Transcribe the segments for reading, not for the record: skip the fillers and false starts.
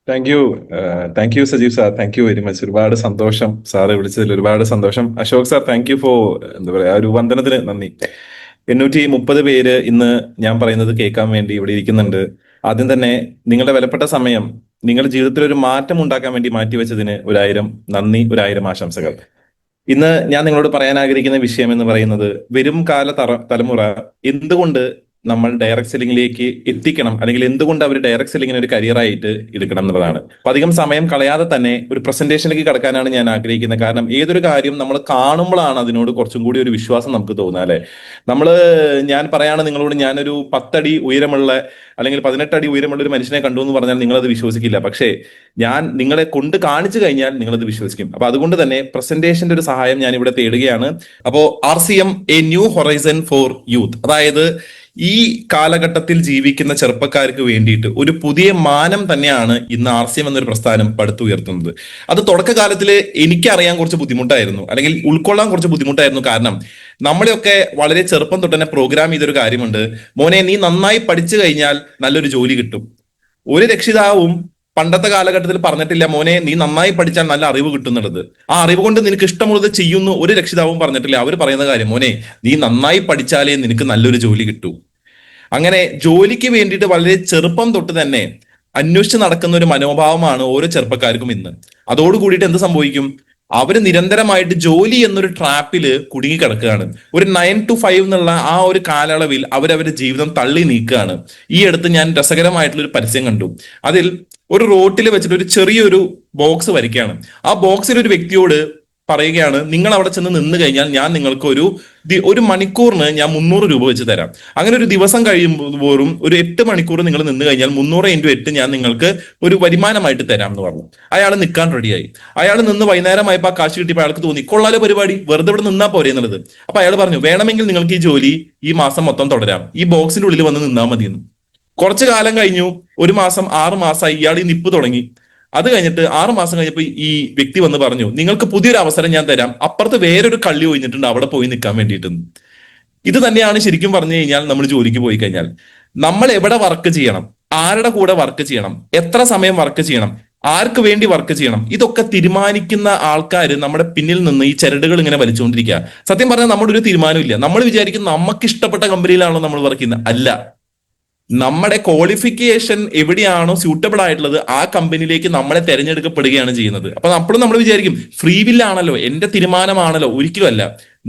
Thank you. Thank you Sajeev sir, thank you very much. ഒരുപാട് സന്തോഷം sir വിളിച്ചതിൽ, ഒരുപാട് സന്തോഷം. Ashok sir, thank you for എന്താ പറയാ ഒരു വന്ദനത്തിന് നന്ദി. 830 പേര് ഇന്ന് ഞാൻ പറയുന്നത് കേൾക്കാൻ വേണ്ടി ഇവിടെ ഇരിക്കുന്നുണ്ട്. ആദ്യം തന്നെ നിങ്ങളുടെ വിലപ്പെട്ട സമയം നിങ്ങളുടെ ജീവിതത്തിൽ ഒരു മാറ്റം ഉണ്ടാക്കാൻ വേണ്ടി മാറ്റിവെച്ചതിന് 1000 നന്ദി, 1000 ആശംസകൾ. ഇന്ന് ഞാൻ നിങ്ങളോട് പറയാൻ ആഗ്രഹിക്കുന്ന വിഷയം എന്ന് പറയുന്നത്, വരും കാല തലമുറ എന്തുകൊണ്ട് നമ്മൾ ഡയറക്ട് സെല്ലിംഗിലേക്ക് എത്തിക്കണം, അല്ലെങ്കിൽ എന്തുകൊണ്ട് അവർ ഡയറക്ട് സെല്ലിങ്ങിന് ഒരു കരിയറായിട്ട് എടുക്കണം എന്നുള്ളതാണ്. അപ്പൊ അധികം സമയം കളയാതെ തന്നെ ഒരു പ്രസന്റേഷനിലേക്ക് കടക്കാനാണ് ഞാൻ ആഗ്രഹിക്കുന്നത്. കാരണം ഏതൊരു കാര്യം നമ്മൾ കാണുമ്പോഴാണ് അതിനോട് കുറച്ചും കൂടി ഒരു വിശ്വാസം നമുക്ക് തോന്നുക, അല്ലെ? ഞാൻ പറയാണ് നിങ്ങളോട്, ഞാനൊരു 10 അടി ഉയരമുള്ള അല്ലെങ്കിൽ 18 അടി ഉയരമുള്ള ഒരു മനുഷ്യനെ കണ്ടു എന്ന് പറഞ്ഞാൽ നിങ്ങളത് വിശ്വസിക്കില്ല. പക്ഷേ ഞാൻ നിങ്ങളെ കൊണ്ട് കാണിച്ചു കഴിഞ്ഞാൽ നിങ്ങളത് വിശ്വസിക്കും. അപ്പൊ അതുകൊണ്ട് തന്നെ പ്രസന്റേഷന്റെ ഒരു സഹായം ഞാൻ ഇവിടെ തേടുകയാണ്. അപ്പോ RCM A new horizon four youth, അതായത് ഈ കാലഘട്ടത്തിൽ ജീവിക്കുന്ന ചെറുപ്പക്കാർക്ക് വേണ്ടിയിട്ട് ഒരു പുതിയ മാനം തന്നെയാണ് ഇന്ന് RCM എന്നൊരു പ്രസ്ഥാനം പടുത്തുയർത്തുന്നത്. അത് തുടക്കകാലത്തിൽ എനിക്കറിയാൻ കുറച്ച് ബുദ്ധിമുട്ടായിരുന്നു, അല്ലെങ്കിൽ ഉൾക്കൊള്ളാൻ കുറച്ച് ബുദ്ധിമുട്ടായിരുന്നു. കാരണം നമ്മളെയൊക്കെ വളരെ ചെറുപ്പം തൊട്ട് തന്നെ പ്രോഗ്രാം ചെയ്തൊരു കാര്യമുണ്ട്: മോനെ, നീ നന്നായി പഠിച്ചു കഴിഞ്ഞാൽ നല്ലൊരു ജോലി കിട്ടും. ഒരു രക്ഷിതാവും പണ്ടത്തെ കാലഘട്ടത്തിൽ പറഞ്ഞിട്ടില്ല, മോനെ നീ നന്നായി പഠിച്ചാൽ നല്ല അറിവ് കിട്ടുന്നുള്ളത്. ആ അറിവ് കൊണ്ട് നിനക്ക് ഇഷ്ടമുള്ളത് ചെയ്യുന്നു ഒരു രക്ഷിതാവും പറഞ്ഞിട്ടില്ല. അവർ പറയുന്ന കാര്യം, മോനെ നീ നന്നായി പഠിച്ചാലേ നിനക്ക് നല്ലൊരു ജോലി കിട്ടൂ. അങ്ങനെ ജോലിക്ക് വേണ്ടിയിട്ട് വളരെ ചെറുപ്പം തൊട്ട് തന്നെ അന്വേഷിച്ച് നടക്കുന്ന ഒരു മനോഭാവമാണ് ഓരോ ചെറുപ്പക്കാർക്കും ഇന്ന്. അതോടുകൂടിയിട്ട് എന്ത് സംഭവിക്കും? അവര് നിരന്തരമായിട്ട് ജോലി എന്നൊരു ട്രാപ്പില് കുടുങ്ങി കിടക്കുകയാണ്. ഒരു 9 to 5 എന്നുള്ള ആ ഒരു കാലയളവിൽ അവരവരുടെ ജീവിതം തള്ളി നീക്കുകയാണ്. ഈ അടുത്ത് ഞാൻ രസകരമായിട്ടുള്ള ഒരു പരസ്യം കണ്ടു. അതിൽ ഒരു റോട്ടിൽ വെച്ചിട്ട് ഒരു ചെറിയൊരു ബോക്സ് വരയ്ക്കുകയാണ്. ആ ബോക്സിൽ ഒരു വ്യക്തിയോട് പറയുകയാണ്, നിങ്ങൾ അവിടെ ചെന്ന് നിന്ന് കഴിഞ്ഞാൽ ഞാൻ നിങ്ങൾക്ക് ഒരു മണിക്കൂറിന് ഞാൻ 300 രൂപ വെച്ച് തരാം. അങ്ങനെ ഒരു ദിവസം കഴിയുമ്പോഴും ഒരു 8 മണിക്കൂർ നിങ്ങൾ നിന്ന് കഴിഞ്ഞാൽ 300 × 8 ഞാൻ നിങ്ങൾക്ക് ഒരു വരുമാനമായിട്ട് തരാം എന്ന് പറഞ്ഞു. അയാൾ നിൽക്കാൻ റെഡിയായി. അയാൾ നിന്ന് വൈകുന്നേരമായപ്പോൾ ആ കാശ് കിട്ടിയപ്പോൾ അയാൾക്ക് തോന്നി, കൊള്ളാലോ പരിപാടി, വെറുതെ ഇവിടെ നിന്നാ പോരെ എന്നുള്ളത്. അപ്പൊ അയാൾ പറഞ്ഞു, വേണമെങ്കിൽ നിങ്ങൾക്ക് ഈ ജോലി ഈ മാസം മൊത്തം തുടരാം, ഈ ബോക്സിന്റെ ഉള്ളിൽ വന്ന് നിന്നാൽ മതിയെന്ന്. കുറച്ചു കാലം കഴിഞ്ഞു, 1 മാസം, 6 മാസമായി ഇയാൾ ഈ നിപ്പ് തുടങ്ങി. അത് കഴിഞ്ഞിട്ട് 6 മാസം കഴിഞ്ഞപ്പോൾ ഈ വ്യക്തി വന്ന് പറഞ്ഞു, നിങ്ങൾക്ക് പുതിയൊരു അവസരം ഞാൻ തരാം, അപ്പുറത്ത് വേറൊരു കള്ളി ഒഴിഞ്ഞിട്ടുണ്ട്, അവിടെ പോയി നിൽക്കാൻ വേണ്ടിയിട്ട്. ഇത് തന്നെയാണ് ശരിക്കും പറഞ്ഞു കഴിഞ്ഞാൽ നമ്മൾ ജോലിക്ക് പോയി കഴിഞ്ഞാൽ നമ്മൾ എവിടെ വർക്ക് ചെയ്യണം, ആരുടെ കൂടെ വർക്ക് ചെയ്യണം, എത്ര സമയം വർക്ക് ചെയ്യണം, ആർക്ക് വേണ്ടി വർക്ക് ചെയ്യണം, ഇതൊക്കെ തീരുമാനിക്കുന്ന ആൾക്കാർ നമ്മുടെ പിന്നിൽ നിന്ന് ഈ ചരടുകൾ ഇങ്ങനെ വലിച്ചുകൊണ്ടിരിക്കുക. സത്യം പറഞ്ഞാൽ നമ്മുടെ ഒരു തീരുമാനമില്ല. നമ്മൾ വിചാരിക്കും നമുക്ക് ഇഷ്ടപ്പെട്ട കമ്പനിയിലാണോ നമ്മൾ വർക്ക് ചെയ്യുന്നത്. അല്ല, നമ്മുടെ ക്വാളിഫിക്കേഷൻ എവിടെയാണോ സ്യൂട്ടബിൾ ആയിട്ടുള്ളത് ആ കമ്പനിയിലേക്ക് നമ്മളെ തെരഞ്ഞെടുക്കപ്പെടുകയാണ് ചെയ്യുന്നത്. അപ്പൊ അപ്പോഴും നമ്മൾ വിചാരിക്കും ഫ്രീ വില്ലാണല്ലോ, എന്റെ തീരുമാനമാണല്ലോ. ഒരിക്കലും അല്ല.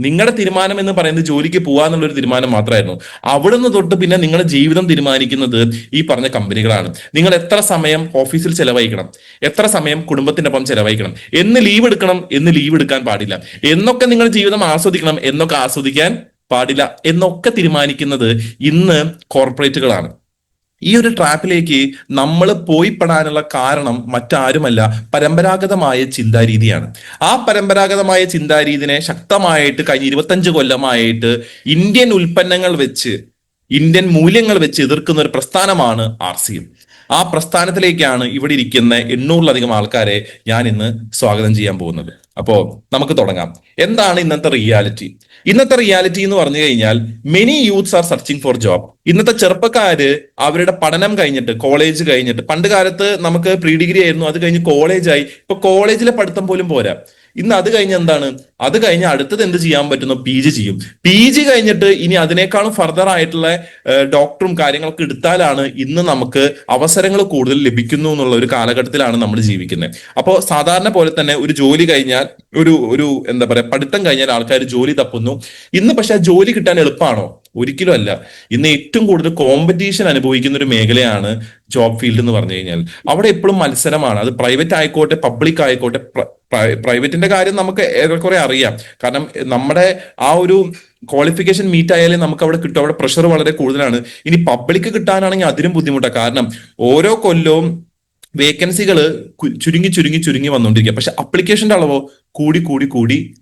നിങ്ങളുടെ തീരുമാനം എന്ന് പറയുന്നത് ജോലിക്ക് പോകാന്നുള്ളൊരു തീരുമാനം മാത്രമായിരുന്നു. അവിടുന്ന് തൊട്ട് പിന്നെ നിങ്ങളുടെ ജീവിതം തീരുമാനിക്കുന്നത് ഈ പറഞ്ഞ കമ്പനികളാണ്. നിങ്ങൾ എത്ര സമയം ഓഫീസിൽ ചെലവഴിക്കണം, എത്ര സമയം കുടുംബത്തിന്റെ ഒപ്പം ചെലവഴിക്കണം, എന്ന് ലീവ് എടുക്കണം, എന്ന് ലീവ് എടുക്കാൻ പാടില്ല, എന്നൊക്കെ നിങ്ങളുടെ ജീവിതം ആസ്വദിക്കണം, എന്നൊക്കെ ആസ്വദിക്കാൻ പാടില്ല, എന്നൊക്കെ തീരുമാനിക്കുന്നത് ഇന്ന് കോർപ്പറേറ്റുകളാണ്. ഈ ഒരു ട്രാപ്പിലേക്ക് നമ്മൾ പോയി പെടാനുള്ള കാരണം മറ്റാരുമല്ല, പരമ്പരാഗതമായ ചിന്താരീതിയാണ്. ആ പരമ്പരാഗതമായ ചിന്താരീതിനെ ശക്തമായിട്ട് കഴിഞ്ഞ 25 കൊല്ലമായിട്ട് ഇന്ത്യൻ ഉൽപ്പന്നങ്ങൾ വെച്ച്, ഇന്ത്യൻ മൂല്യങ്ങൾ വെച്ച് എതിർക്കുന്ന ഒരു പ്രസ്ഥാനമാണ് RCM. ആ പ്രസ്ഥാനത്തിലേക്കാണ് ഇവിടെ ഇരിക്കുന്ന 800-ലധികം ആൾക്കാരെ ഞാൻ ഇന്ന് സ്വാഗതം ചെയ്യാൻ പോകുന്നത്. അപ്പോ നമുക്ക് തുടങ്ങാം. എന്താണ് ഇന്നത്തെ റിയാലിറ്റി? ഇന്നത്തെ റിയാലിറ്റി എന്ന് പറഞ്ഞു കഴിഞ്ഞാൽ many youths are searching for job. ഇന്നത്തെ ചെറുപ്പക്കാര് അവരുടെ പഠനം കഴിഞ്ഞിട്ട്, കോളേജ് കഴിഞ്ഞിട്ട്, പണ്ട് കാലത്ത് നമുക്ക് പ്രീ ഡിഗ്രി ആയിരുന്നു, അത് കഴിഞ്ഞ് കോളേജായി. ഇപ്പൊ കോളേജിലെ പഠിത്തം പോലും പോരാ. ഇന്ന് അത് കഴിഞ്ഞ് എന്താണ്, അത് കഴിഞ്ഞ് അടുത്തത് എന്ത് ചെയ്യാൻ പറ്റുന്നു? PG ചെയ്യും. PG കഴിഞ്ഞിട്ട് ഇനി അതിനേക്കാളും ഫർദർ ആയിട്ടുള്ള ഡോക്ടറും കാര്യങ്ങളൊക്കെ എടുത്താലാണ് ഇന്ന് നമുക്ക് അവസരങ്ങൾ കൂടുതൽ ലഭിക്കുന്നു എന്നുള്ള ഒരു കാലഘട്ടത്തിലാണ് നമ്മൾ ജീവിക്കുന്നത്. അപ്പോൾ സാധാരണ പോലെ തന്നെ ഒരു ജോലി കഴിഞ്ഞാൽ, ഒരു എന്താ പറയാ, പഠിത്തം കഴിഞ്ഞാൽ ആൾക്കാർ ജോലി തപ്പുന്നു. ഇന്ന് പക്ഷെ ആ ജോലി കിട്ടാൻ എളുപ്പമാണോ? ഒരിക്കലും അല്ല. ഇന്ന് ഏറ്റവും കൂടുതൽ കോമ്പറ്റീഷൻ അനുഭവിക്കുന്ന ഒരു മേഖലയാണ് ജോബ് ഫീൽഡ് എന്ന് പറഞ്ഞു കഴിഞ്ഞാൽ. അവിടെ എപ്പോഴും മത്സരമാണ്. അത് പ്രൈവറ്റ് ആയിക്കോട്ടെ, പബ്ലിക് ആയിക്കോട്ടെ. പ്രൈവറ്റിന്റെ കാര്യം നമുക്ക് ഏറെക്കുറെ അറിയാം. കാരണം നമ്മുടെ ആ ഒരു ക്വാളിഫിക്കേഷൻ മീറ്റ് ആയാലേ നമുക്ക് അവിടെ കിട്ടും. അവിടെ പ്രഷർ വളരെ കൂടുതലാണ്. ഇനി പബ്ലിക് കിട്ടാനാണെങ്കിൽ അതിലും ബുദ്ധിമുട്ടാണ്. കാരണം ഓരോ കൊല്ലവും വേക്കൻസികൾ ചുരുങ്ങി വന്നുകൊണ്ടിരിക്കുക. പക്ഷെ അപ്ലിക്കേഷന്റെ അളവോ കൂടി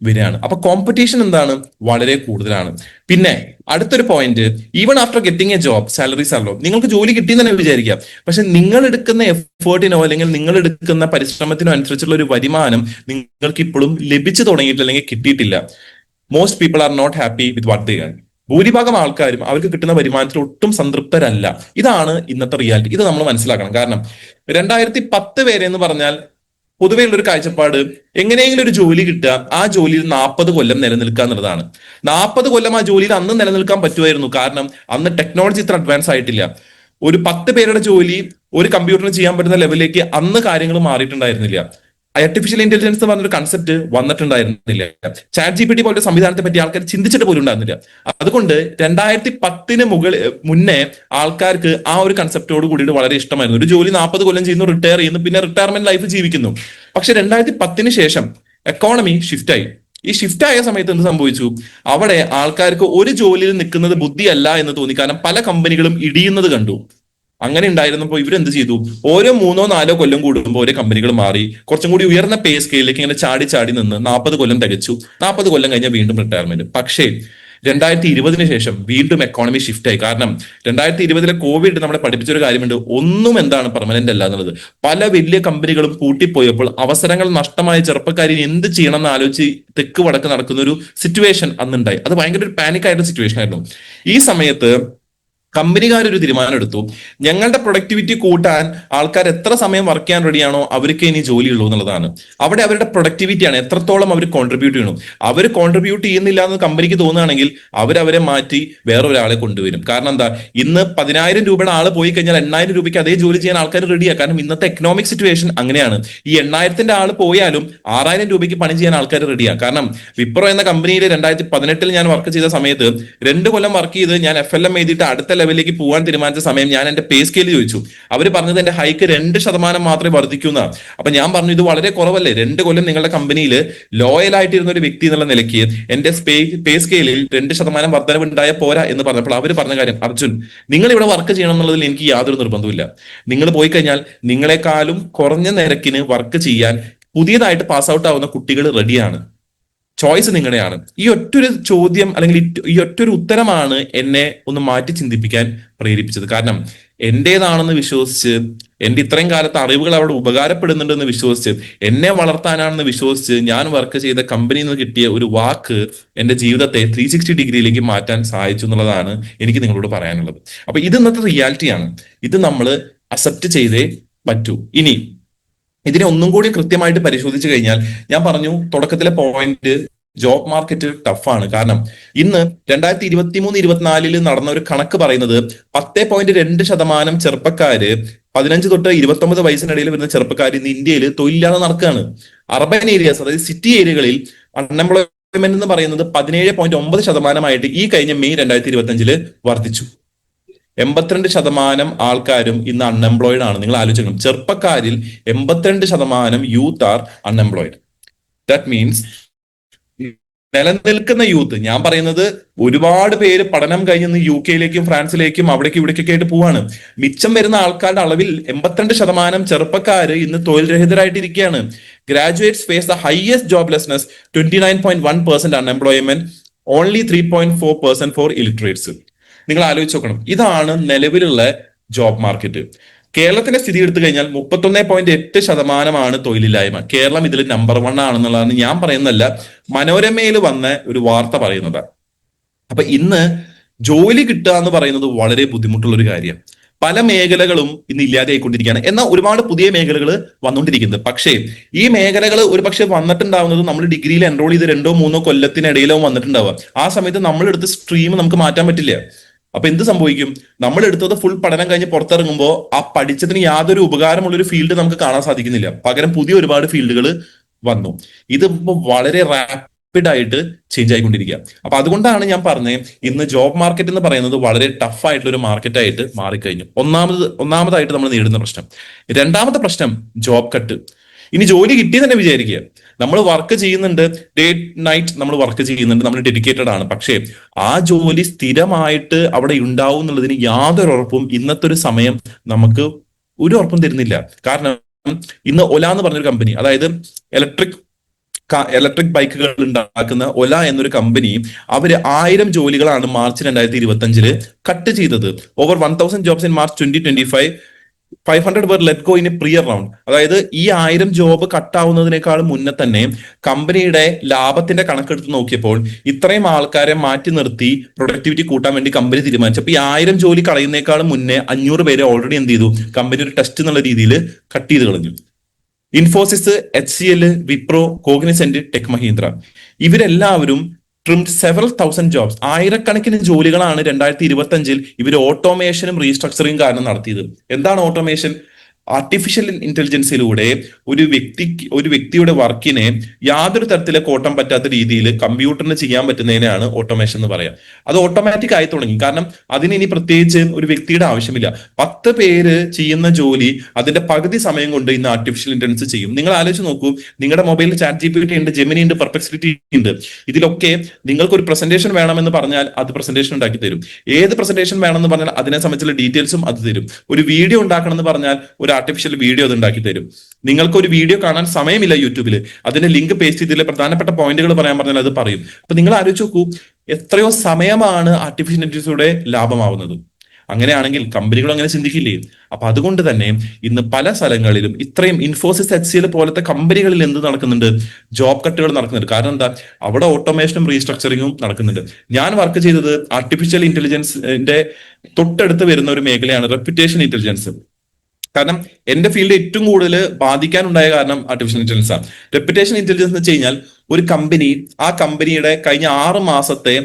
വരികയാണ്. അപ്പൊ കോമ്പറ്റീഷൻ എന്താണ്? വളരെ കൂടുതലാണ്. പിന്നെ അടുത്തൊരു point, even after getting a job, salaries are low. നിങ്ങൾക്ക് ജോലി കിട്ടിയെന്ന് തന്നെ വിചാരിക്കാം, പക്ഷെ നിങ്ങൾ എടുക്കുന്ന എഫേർട്ടിനോ അല്ലെങ്കിൽ നിങ്ങൾ എടുക്കുന്ന പരിശ്രമത്തിനോ അനുസരിച്ചുള്ള ഒരു വരുമാനം നിങ്ങൾക്ക് ഇപ്പോഴും ലഭിച്ചു തുടങ്ങിയിട്ടില്ല, അല്ലെങ്കിൽ കിട്ടിയിട്ടില്ല. Most people are not happy with what they earn. ഭൂരിഭാഗം ആൾക്കാരും അവർക്ക് കിട്ടുന്ന വരുമാനത്തിൽ ഒട്ടും സംതൃപ്തരല്ല. ഇതാണ് ഇന്നത്തെ റിയാലിറ്റി. ഇത് നമ്മൾ മനസ്സിലാക്കണം. കാരണം 2010 വരെ എന്ന് പറഞ്ഞാൽ പൊതുവേ ഉള്ളൊരു കാഴ്ചപ്പാട്, എങ്ങനെയെങ്കിലും ഒരു ജോലി കിട്ടുക, ആ ജോലിയിൽ 40 കൊല്ലം നിലനിൽക്കുക എന്നുള്ളതാണ്. 40 കൊല്ലം ആ ജോലിയിൽ അന്ന് നിലനിൽക്കാൻ പറ്റുമായിരുന്നു. കാരണം അന്ന് ടെക്നോളജി ഇത്ര അഡ്വാൻസ് ആയിട്ടില്ല. ഒരു 10 പേരുടെ ജോലി ഒരു കമ്പ്യൂട്ടറിന് ചെയ്യാൻ പറ്റുന്ന ലെവലിലേക്ക് അന്ന് കാര്യങ്ങൾ മാറിയിട്ടുണ്ടായിരുന്നില്ല. ആർട്ടിഫിഷ്യൽ ഇന്റലിജൻസ് എന്ന് പറഞ്ഞൊരു കൺസെപ്റ്റ് വന്നിട്ടുണ്ടായിരുന്നില്ല. ചാറ്റ് GPT പോലത്തെ സംവിധാനത്തെ പറ്റി ആൾക്കാർ ചിന്തിച്ചിട്ട് പോലും ഉണ്ടായിരുന്നില്ല. അതുകൊണ്ട് 2010 മുന്നേ ആൾക്കാർക്ക് ആ ഒരു കൺസെപ്റ്റോട് കൂടിയിട്ട് വളരെ ഇഷ്ടമായിരുന്നു. ഒരു ജോലി 40 കൊല്ലം ചെയ്യുന്നു, റിട്ടയർ ചെയ്യുന്നു, പിന്നെ റിട്ടയർമെന്റ് ലൈഫ് ജീവിക്കുന്നു. പക്ഷെ 2010 ശേഷം എക്കോണമി ഷിഫ്റ്റ് ആയി. ഈ ഷിഫ്റ്റ് ആയ സമയത്ത് എന്ത് സംഭവിച്ചു? അവിടെ ആൾക്കാർക്ക് ഒരു ജോലിയിൽ നിൽക്കുന്നത് ബുദ്ധിയല്ല എന്ന് തോന്നി. കാരണം പല കമ്പനികളും ഇടിയുന്നത് കണ്ടു. അങ്ങനെ ഉണ്ടായിരുന്നപ്പോൾ ഇവരെന്ത് ചെയ്തു? ഓരോ 3-4 കൊല്ലം കൂടുമ്പോൾ ഓരോ കമ്പനികൾ മാറി കുറച്ചും കൂടി ഉയർന്ന പേ സ്കെയിലേക്ക് ഇങ്ങനെ ചാടി ചാടി നിന്ന് 40 കൊല്ലം തികച്ചു. 40 കൊല്ലം കഴിഞ്ഞാൽ വീണ്ടും റിട്ടയർമെന്റ്. പക്ഷേ 2020 ശേഷം വീണ്ടും എക്കോണമി ഷിഫ്റ്റ് ആയി. കാരണം 2020 കോവിഡ് നമ്മളെ പഠിപ്പിച്ചൊരു കാര്യമുണ്ട്, ഒന്നും എന്താണ് പെർമനന്റ് അല്ല എന്നുള്ളത്. പല വലിയ കമ്പനികളും പൂട്ടിപ്പോയപ്പോൾ അവസരങ്ങൾ നഷ്ടമായ ചെറുപ്പക്കാരി എന്ത് ചെയ്യണം എന്ന് ആലോചിച്ച് തെക്ക് വടക്ക് നടക്കുന്ന ഒരു സിറ്റുവേഷൻ അന്നുണ്ടായി. അത് ഭയങ്കര ഒരു പാനിക് ആയിട്ടുള്ള സിറ്റുവേഷൻ ആയിരുന്നു. ഈ സമയത്ത് കമ്പനിക്കാരൊരു തീരുമാനം എടുത്തു, ഞങ്ങളുടെ പ്രൊഡക്ടിവിറ്റി കൂട്ടാൻ ആൾക്കാർ എത്ര സമയം വർക്ക് ചെയ്യാൻ റെഡിയാണോ അവർക്ക് ഇനി ജോലിയുള്ളൂ എന്നുള്ളതാണ്. അവിടെ അവരുടെ പ്രൊഡക്ടിവിറ്റിയാണ്, എത്രത്തോളം അവർ കോൺട്രിബ്യൂട്ട് ചെയ്യണം. അവർ കോൺട്രിബ്യൂട്ട് ചെയ്യുന്നില്ല എന്ന് കമ്പനിക്ക് തോന്നുകയാണെങ്കിൽ അവരവരെ മാറ്റി വേറെ ഒരാളെ കൊണ്ടുവരും. കാരണം എന്താ, ഇന്ന് 10,000 രൂപയുടെ ആള് പോയി കഴിഞ്ഞാൽ 8,000 രൂപയ്ക്ക് അതേ ജോലി ചെയ്യാൻ ആൾക്കാർ റെഡിയാണ്. കാരണം ഇന്നത്തെ എക്കണോമിക് സിറ്റുവേഷൻ അങ്ങനെയാണ്. ഈ 8,000-ന്റെ ആള് പോയാലും 6,000 രൂപയ്ക്ക് പണി ചെയ്യാൻ ആൾക്കാർ റെഡിയാണ്. കാരണം വിപ്രോ എന്ന കമ്പനിയിൽ 2018 ഞാൻ വർക്ക് ചെയ്ത സമയത്ത് 2 കൊല്ലം വർക്ക് ചെയ്ത് ഞാൻ FLM എഴുതിയിട്ട് അടുത്ത ലെവലിലേക്ക് പോകാൻ തീരുമാനിച്ച സമയം ഞാൻ എന്റെ പേ സ്കെയിൽ ചോദിച്ചു. അവർ പറഞ്ഞത് എന്റെ ഹൈക്ക് 2% മാത്രമേ വർദ്ധിക്കുന്ന. അപ്പൊ ഞാൻ പറഞ്ഞു, ഇത് വളരെ കുറവല്ലേ, 2 കൊല്ലം നിങ്ങളുടെ കമ്പനിയിൽ ലോയൽ ആയിട്ടിരുന്ന ഒരു വ്യക്തി എന്നുള്ള നിലയ്ക്ക് എന്റെ പേ സ്കെയിലിൽ 2% വർധനവ് ഉണ്ടായ പോരാ എന്ന് പറഞ്ഞപ്പോൾ അവർ പറഞ്ഞ കാര്യം, അർജുൻ നിങ്ങൾ ഇവിടെ വർക്ക് ചെയ്യണം എന്നുള്ളതിൽ എനിക്ക് യാതൊരു നിർബന്ധമില്ല. നിങ്ങൾ പോയി കഴിഞ്ഞാൽ നിങ്ങളെക്കാളും കുറഞ്ഞ നിരക്കിന് വർക്ക് ചെയ്യാൻ പുതിയതായിട്ട് പാസ് ഔട്ട് ആവുന്ന കുട്ടികൾ റെഡിയാണ്. ചോയ്സ് നിങ്ങളുടെയാണ്. ഈ ഒറ്റൊരു ചോദ്യം അല്ലെങ്കിൽ ഈ ഒറ്റൊരു ഉത്തരമാണ് എന്നെ ഒന്ന് മാറ്റി ചിന്തിപ്പിക്കാൻ പ്രേരിപ്പിച്ചത്. കാരണം എന്റേതാണെന്ന് വിശ്വസിച്ച്, എന്റെ ഇത്രയും കാലത്തെ അറിവുകൾ അവിടെ ഉപകാരപ്പെടുന്നുണ്ടെന്ന് വിശ്വസിച്ച്, എന്നെ വളർത്താനാണെന്ന് വിശ്വസിച്ച് ഞാൻ വർക്ക് ചെയ്ത കമ്പനിയിൽ നിന്ന് കിട്ടിയ ഒരു വാക്ക് എന്റെ ജീവിതത്തെ 360 ഡിഗ്രിയിലേക്ക് മാറ്റാൻ സഹായിച്ചു എന്നുള്ളതാണ് എനിക്ക് നിങ്ങളോട് പറയാനുള്ളത്. അപ്പൊ ഇത് ഇന്നത്തെ റിയാലിറ്റിയാണ്. ഇത് നമ്മൾ അക്സെപ്റ്റ് ചെയ്തേ പറ്റൂ. ഇനി ഇതിനെ ഒന്നും കൂടി കൃത്യമായിട്ട് പരിശോധിച്ചു കഴിഞ്ഞാൽ, ഞാൻ പറഞ്ഞു തുടക്കത്തിലെ പോയിന്റ്, ജോബ് മാർക്കറ്റ് ടഫാണ്. കാരണം ഇന്ന് 2023-24 നടന്ന ഒരു കണക്ക് പറയുന്നത് 10.2% ചെറുപ്പക്കാര് 15 തൊട്ട് 29 വയസ്സിനിടയിൽ വരുന്ന ചെറുപ്പക്കാർ ഇന്ന് ഇന്ത്യയിൽ തൊഴിലില്ലാതെ നടക്കുകയാണ്. അർബൻ ഏരിയാസ്, അതായത് സിറ്റി ഏരിയകളിൽ അൺഎംപ്ലോയ്മെന്റ് എന്ന് പറയുന്നത് 17.9% ഈ കഴിഞ്ഞ മെയ് 2025 വർദ്ധിച്ചു. 82% ആൾക്കാരും ഇന്ന് അൺഎംപ്ലോയിഡ് ആണ്. നിങ്ങൾ ആലോചിക്കണം, ചെറുപ്പക്കാരിൽ 82% youth are unemployed. That means നിലനിൽക്കുന്ന യൂത്ത്, ഞാൻ പറയുന്നത് ഒരുപാട് പേര് പഠനം കഴിഞ്ഞ് UK-യിലേക്കും ഫ്രാൻസിലേക്കും അവിടേക്കും ഇവിടേക്കൊക്കെ ആയിട്ട് പോവാണ്. മിച്ചം വരുന്ന ആൾക്കാരുടെ അളവിൽ 82% ചെറുപ്പക്കാര് ഇന്ന് തൊഴിൽ രഹിതരായിട്ടിരിക്കുകയാണ്. Graduates face the highest joblessness, 29.1% unemployment, only 3.4% for illiterates. നിങ്ങൾ ആലോചിച്ച് നോക്കണം, ഇതാണ് നിലവിലുള്ള ജോബ് മാർക്കറ്റ്. കേരളത്തിന്റെ സ്ഥിതി എടുത്തു കഴിഞ്ഞാൽ 31.8% തൊഴിലില്ലായ്മ. കേരളം ഇതിൽ നമ്പർ 1 ആണെന്നുള്ളതാണ് ഞാൻ പറയുന്നതല്ല, മനോരമയിൽ വന്ന ഒരു വാർത്ത പറയുന്നത്. അപ്പൊ ഇന്ന് ജോലി കിട്ടുക എന്ന് പറയുന്നത് വളരെ ബുദ്ധിമുട്ടുള്ള ഒരു കാര്യം. പല മേഖലകളും ഇന്ന് ഇല്ലാതെയായിക്കൊണ്ടിരിക്കുകയാണ്. എന്നാൽ ഒരുപാട് പുതിയ മേഖലകൾ വന്നുകൊണ്ടിരിക്കുന്നത്. പക്ഷേ ഈ മേഖലകൾ ഒരു പക്ഷെ വന്നിട്ടുണ്ടാവുന്നത് നമ്മൾ ഡിഗ്രിയിൽ എൻറോൾ ചെയ്ത് 2-3 കൊല്ലത്തിനിടയിലോ വന്നിട്ടുണ്ടാവുക. ആ സമയത്ത് നമ്മളെടുത്ത സ്ട്രീം നമുക്ക് മാറ്റാൻ പറ്റില്ല. അപ്പൊ എന്ത് സംഭവിക്കും? നമ്മൾ എടുത്തത് ഫുൾ പഠനം കഴിഞ്ഞ് പുറത്തിറങ്ങുമ്പോൾ ആ പഠിച്ചതിന് യാതൊരു ഉപകാരമുള്ളൊരു ഫീൽഡ് നമുക്ക് കാണാൻ സാധിക്കുന്നില്ല. പകരം പുതിയ ഒരുപാട് ഫീൽഡുകൾ വന്നു. ഇത് ഇപ്പോൾ വളരെ റാപ്പിഡ് ആയിട്ട് ചേഞ്ച് ആയിക്കൊണ്ടിരിക്കുക. അപ്പൊ അതുകൊണ്ടാണ് ഞാൻ പറഞ്ഞത്, ഇന്ന് ജോബ് മാർക്കറ്റ് എന്ന് പറയുന്നത് വളരെ ടഫ് ആയിട്ടുള്ള ഒരു മാർക്കറ്റായിട്ട് മാറിക്കഴിഞ്ഞു. ഒന്നാമതായിട്ട് നമ്മൾ നേരിടുന്ന പ്രശ്നം. രണ്ടാമത്തെ പ്രശ്നം ജോബ് കട്ട്. ഇനി ജോലി കിട്ടി തന്നെ വിചാരിക്കുക, നമ്മൾ വർക്ക് ചെയ്യുന്നുണ്ട്, ഡേ നൈറ്റ് നമ്മൾ വർക്ക് ചെയ്യുന്നുണ്ട്, നമ്മൾ ഡെഡിക്കേറ്റഡ് ആണ്. പക്ഷേ ആ ജോലി സ്ഥിരമായിട്ട് അവിടെ ഉണ്ടാവും എന്നുള്ളതിന് യാതൊരു ഉറപ്പും ഇന്നത്തെ ഒരു സമയം നമുക്ക് ഒരു ഉറപ്പും തരുന്നില്ല. കാരണം ഇന്ന് ഒല എന്ന് പറഞ്ഞൊരു കമ്പനി, അതായത് ഇലക്ട്രിക് ബൈക്കുകൾ ഉണ്ടാക്കുന്ന ഒല എന്നൊരു കമ്പനി, അവര് 1000 ജോലികളാണ് മാർച്ച് 2025 കട്ട് ചെയ്തത്. Over 1000 jobs in March 2025 500 were let go in a prior round. അതായത് ഈ 1000 ജോബ് കട്ടാവുന്നതിനേക്കാളും മുന്നേ തന്നെ കമ്പനിയുടെ ലാഭത്തിന്റെ കണക്കെടുത്ത് നോക്കിയപ്പോൾ ഇത്രയും ആൾക്കാരെ മാറ്റി നിർത്തി പ്രൊഡക്ടിവിറ്റി കൂട്ടാൻ വേണ്ടി കമ്പനി തീരുമാനിച്ചു. അപ്പൊ ഈ 1000 ജോലി കളയുന്നേക്കാളും മുന്നേ 500 പേരെ ഓൾറെഡി എന്ത് ചെയ്തു, കമ്പനി ഒരു ടെസ്റ്റ് എന്നുള്ള രീതിയിൽ കട്ട് ചെയ്ത് കളഞ്ഞു. Infosys, HCL, Wipro, Cognizant, tech Mahindra ഇവരെല്ലാവരും ട്രിംഡ് സെവറൽ തൗസൻഡ് ജോബ്സ്. ആയിരക്കണക്കിന് ജോലികളാണ് 2025 ഇവർ ഓട്ടോമേഷനും റീസ്ട്രക്ചറിങ് കാരണം നടത്തിയത്. എന്താണ് ഓട്ടോമേഷൻ? ആർട്ടിഫിഷ്യൽ ഇന്റലിജൻസിലൂടെ ഒരു വ്യക്തിയുടെ വർക്കിനെ യാതൊരു തരത്തിലെ കോട്ടം പറ്റാത്ത രീതിയിൽ കമ്പ്യൂട്ടറിന് ചെയ്യാൻ പറ്റുന്നതിനാണ് ഓട്ടോമേഷൻ എന്ന് പറയാം. അത് ഓട്ടോമാറ്റിക് ആയി തുടങ്ങി. കാരണം അതിന് ഇനി പ്രത്യേകിച്ച് ഒരു വ്യക്തിയുടെ ആവശ്യമില്ല. 10 പേര് ചെയ്യുന്ന ജോലി അതിന്റെ പകുതി സമയം കൊണ്ട് ഇന്ന് ആർട്ടിഫിഷ്യൽ ഇന്റലിജൻസ് ചെയ്യും. നിങ്ങൾ ആലോചിച്ച് നോക്കൂ, നിങ്ങളുടെ മൊബൈലിൽ ChatGPT ഉണ്ട്, ജെമിനി ഉണ്ട്, പെർപ്ലെക്സിറ്റി ഉണ്ട്. ഇതിലൊക്കെ നിങ്ങൾക്ക് ഒരു പ്രസന്റേഷൻ വേണമെന്ന് പറഞ്ഞാൽ അത് പ്രസന്റേഷൻ ഉണ്ടാക്കി തരും. ഏത് പ്രസന്റേഷൻ വേണമെന്ന് പറഞ്ഞാൽ അതിനെ സംബന്ധിച്ചുള്ള ഡീറ്റെയിൽസും അത് തരും. ഒരു വീഡിയോ ഉണ്ടാക്കണം എന്ന് പറഞ്ഞാൽ ഒരു ആർട്ടിഫിഷ്യൽ വീഡിയോ അത് ഉണ്ടാക്കി തരും. നിങ്ങൾക്ക് ഒരു വീഡിയോ കാണാൻ സമയമില്ല യൂട്യൂബിൽ, അതിന്റെ ലിങ്ക് പേസ്റ്റ് ചെയ്തില്ല, പ്രധാനപ്പെട്ട പോയിന്റുകൾ പറയാൻ പറഞ്ഞാൽ അത് പറയും. അപ്പൊ നിങ്ങൾ ആലോചിച്ച് നോക്കൂ, എത്രയോ സമയമാണ് ആർട്ടിഫിഷ്യൽ ഇന്റലിജൻസിലൂടെ ലാഭമാവുന്നത്. അങ്ങനെയാണെങ്കിൽ കമ്പനികൾ അങ്ങനെ ചിന്തിക്കില്ലേ? അപ്പൊ അതുകൊണ്ട് തന്നെ ഇന്ന് പല സ്ഥലങ്ങളിലും ഇത്രയും ഇൻഫോസിസ്, HCL പോലത്തെ കമ്പനികളിൽ എന്ത് നടക്കുന്നുണ്ട്? ജോബ് കട്ടുകൾ നടക്കുന്നുണ്ട്. കാരണം എന്താ? അവിടെ ഓട്ടോമേഷനും റീസ്ട്രക്ചറിങ്ങും നടക്കുന്നുണ്ട്. ഞാൻ വർക്ക് ചെയ്തത് ആർട്ടിഫിഷ്യൽ ഇന്റലിജൻസിന്റെ തൊട്ടടുത്ത് വരുന്ന ഒരു മേഖലയാണ് റെപ്യൂട്ടേഷൻ ഇന്റലിജൻസ്. കാരണം എന്റെ ഫീൽഡ് ഏറ്റവും കൂടുതൽ ബാധിക്കാനുണ്ടായ കാരണം ആർട്ടിഫിഷ്യൽ ഇന്റലിജൻസ് ആണ്. റെപ്യൂട്ടേഷൻ ഇന്റലിജൻസ് എന്ന് വെച്ച് കഴിഞ്ഞാൽ ഒരു കമ്പനി, ആ കമ്പനിയുടെ കഴിഞ്ഞ 6 മാസത്തെ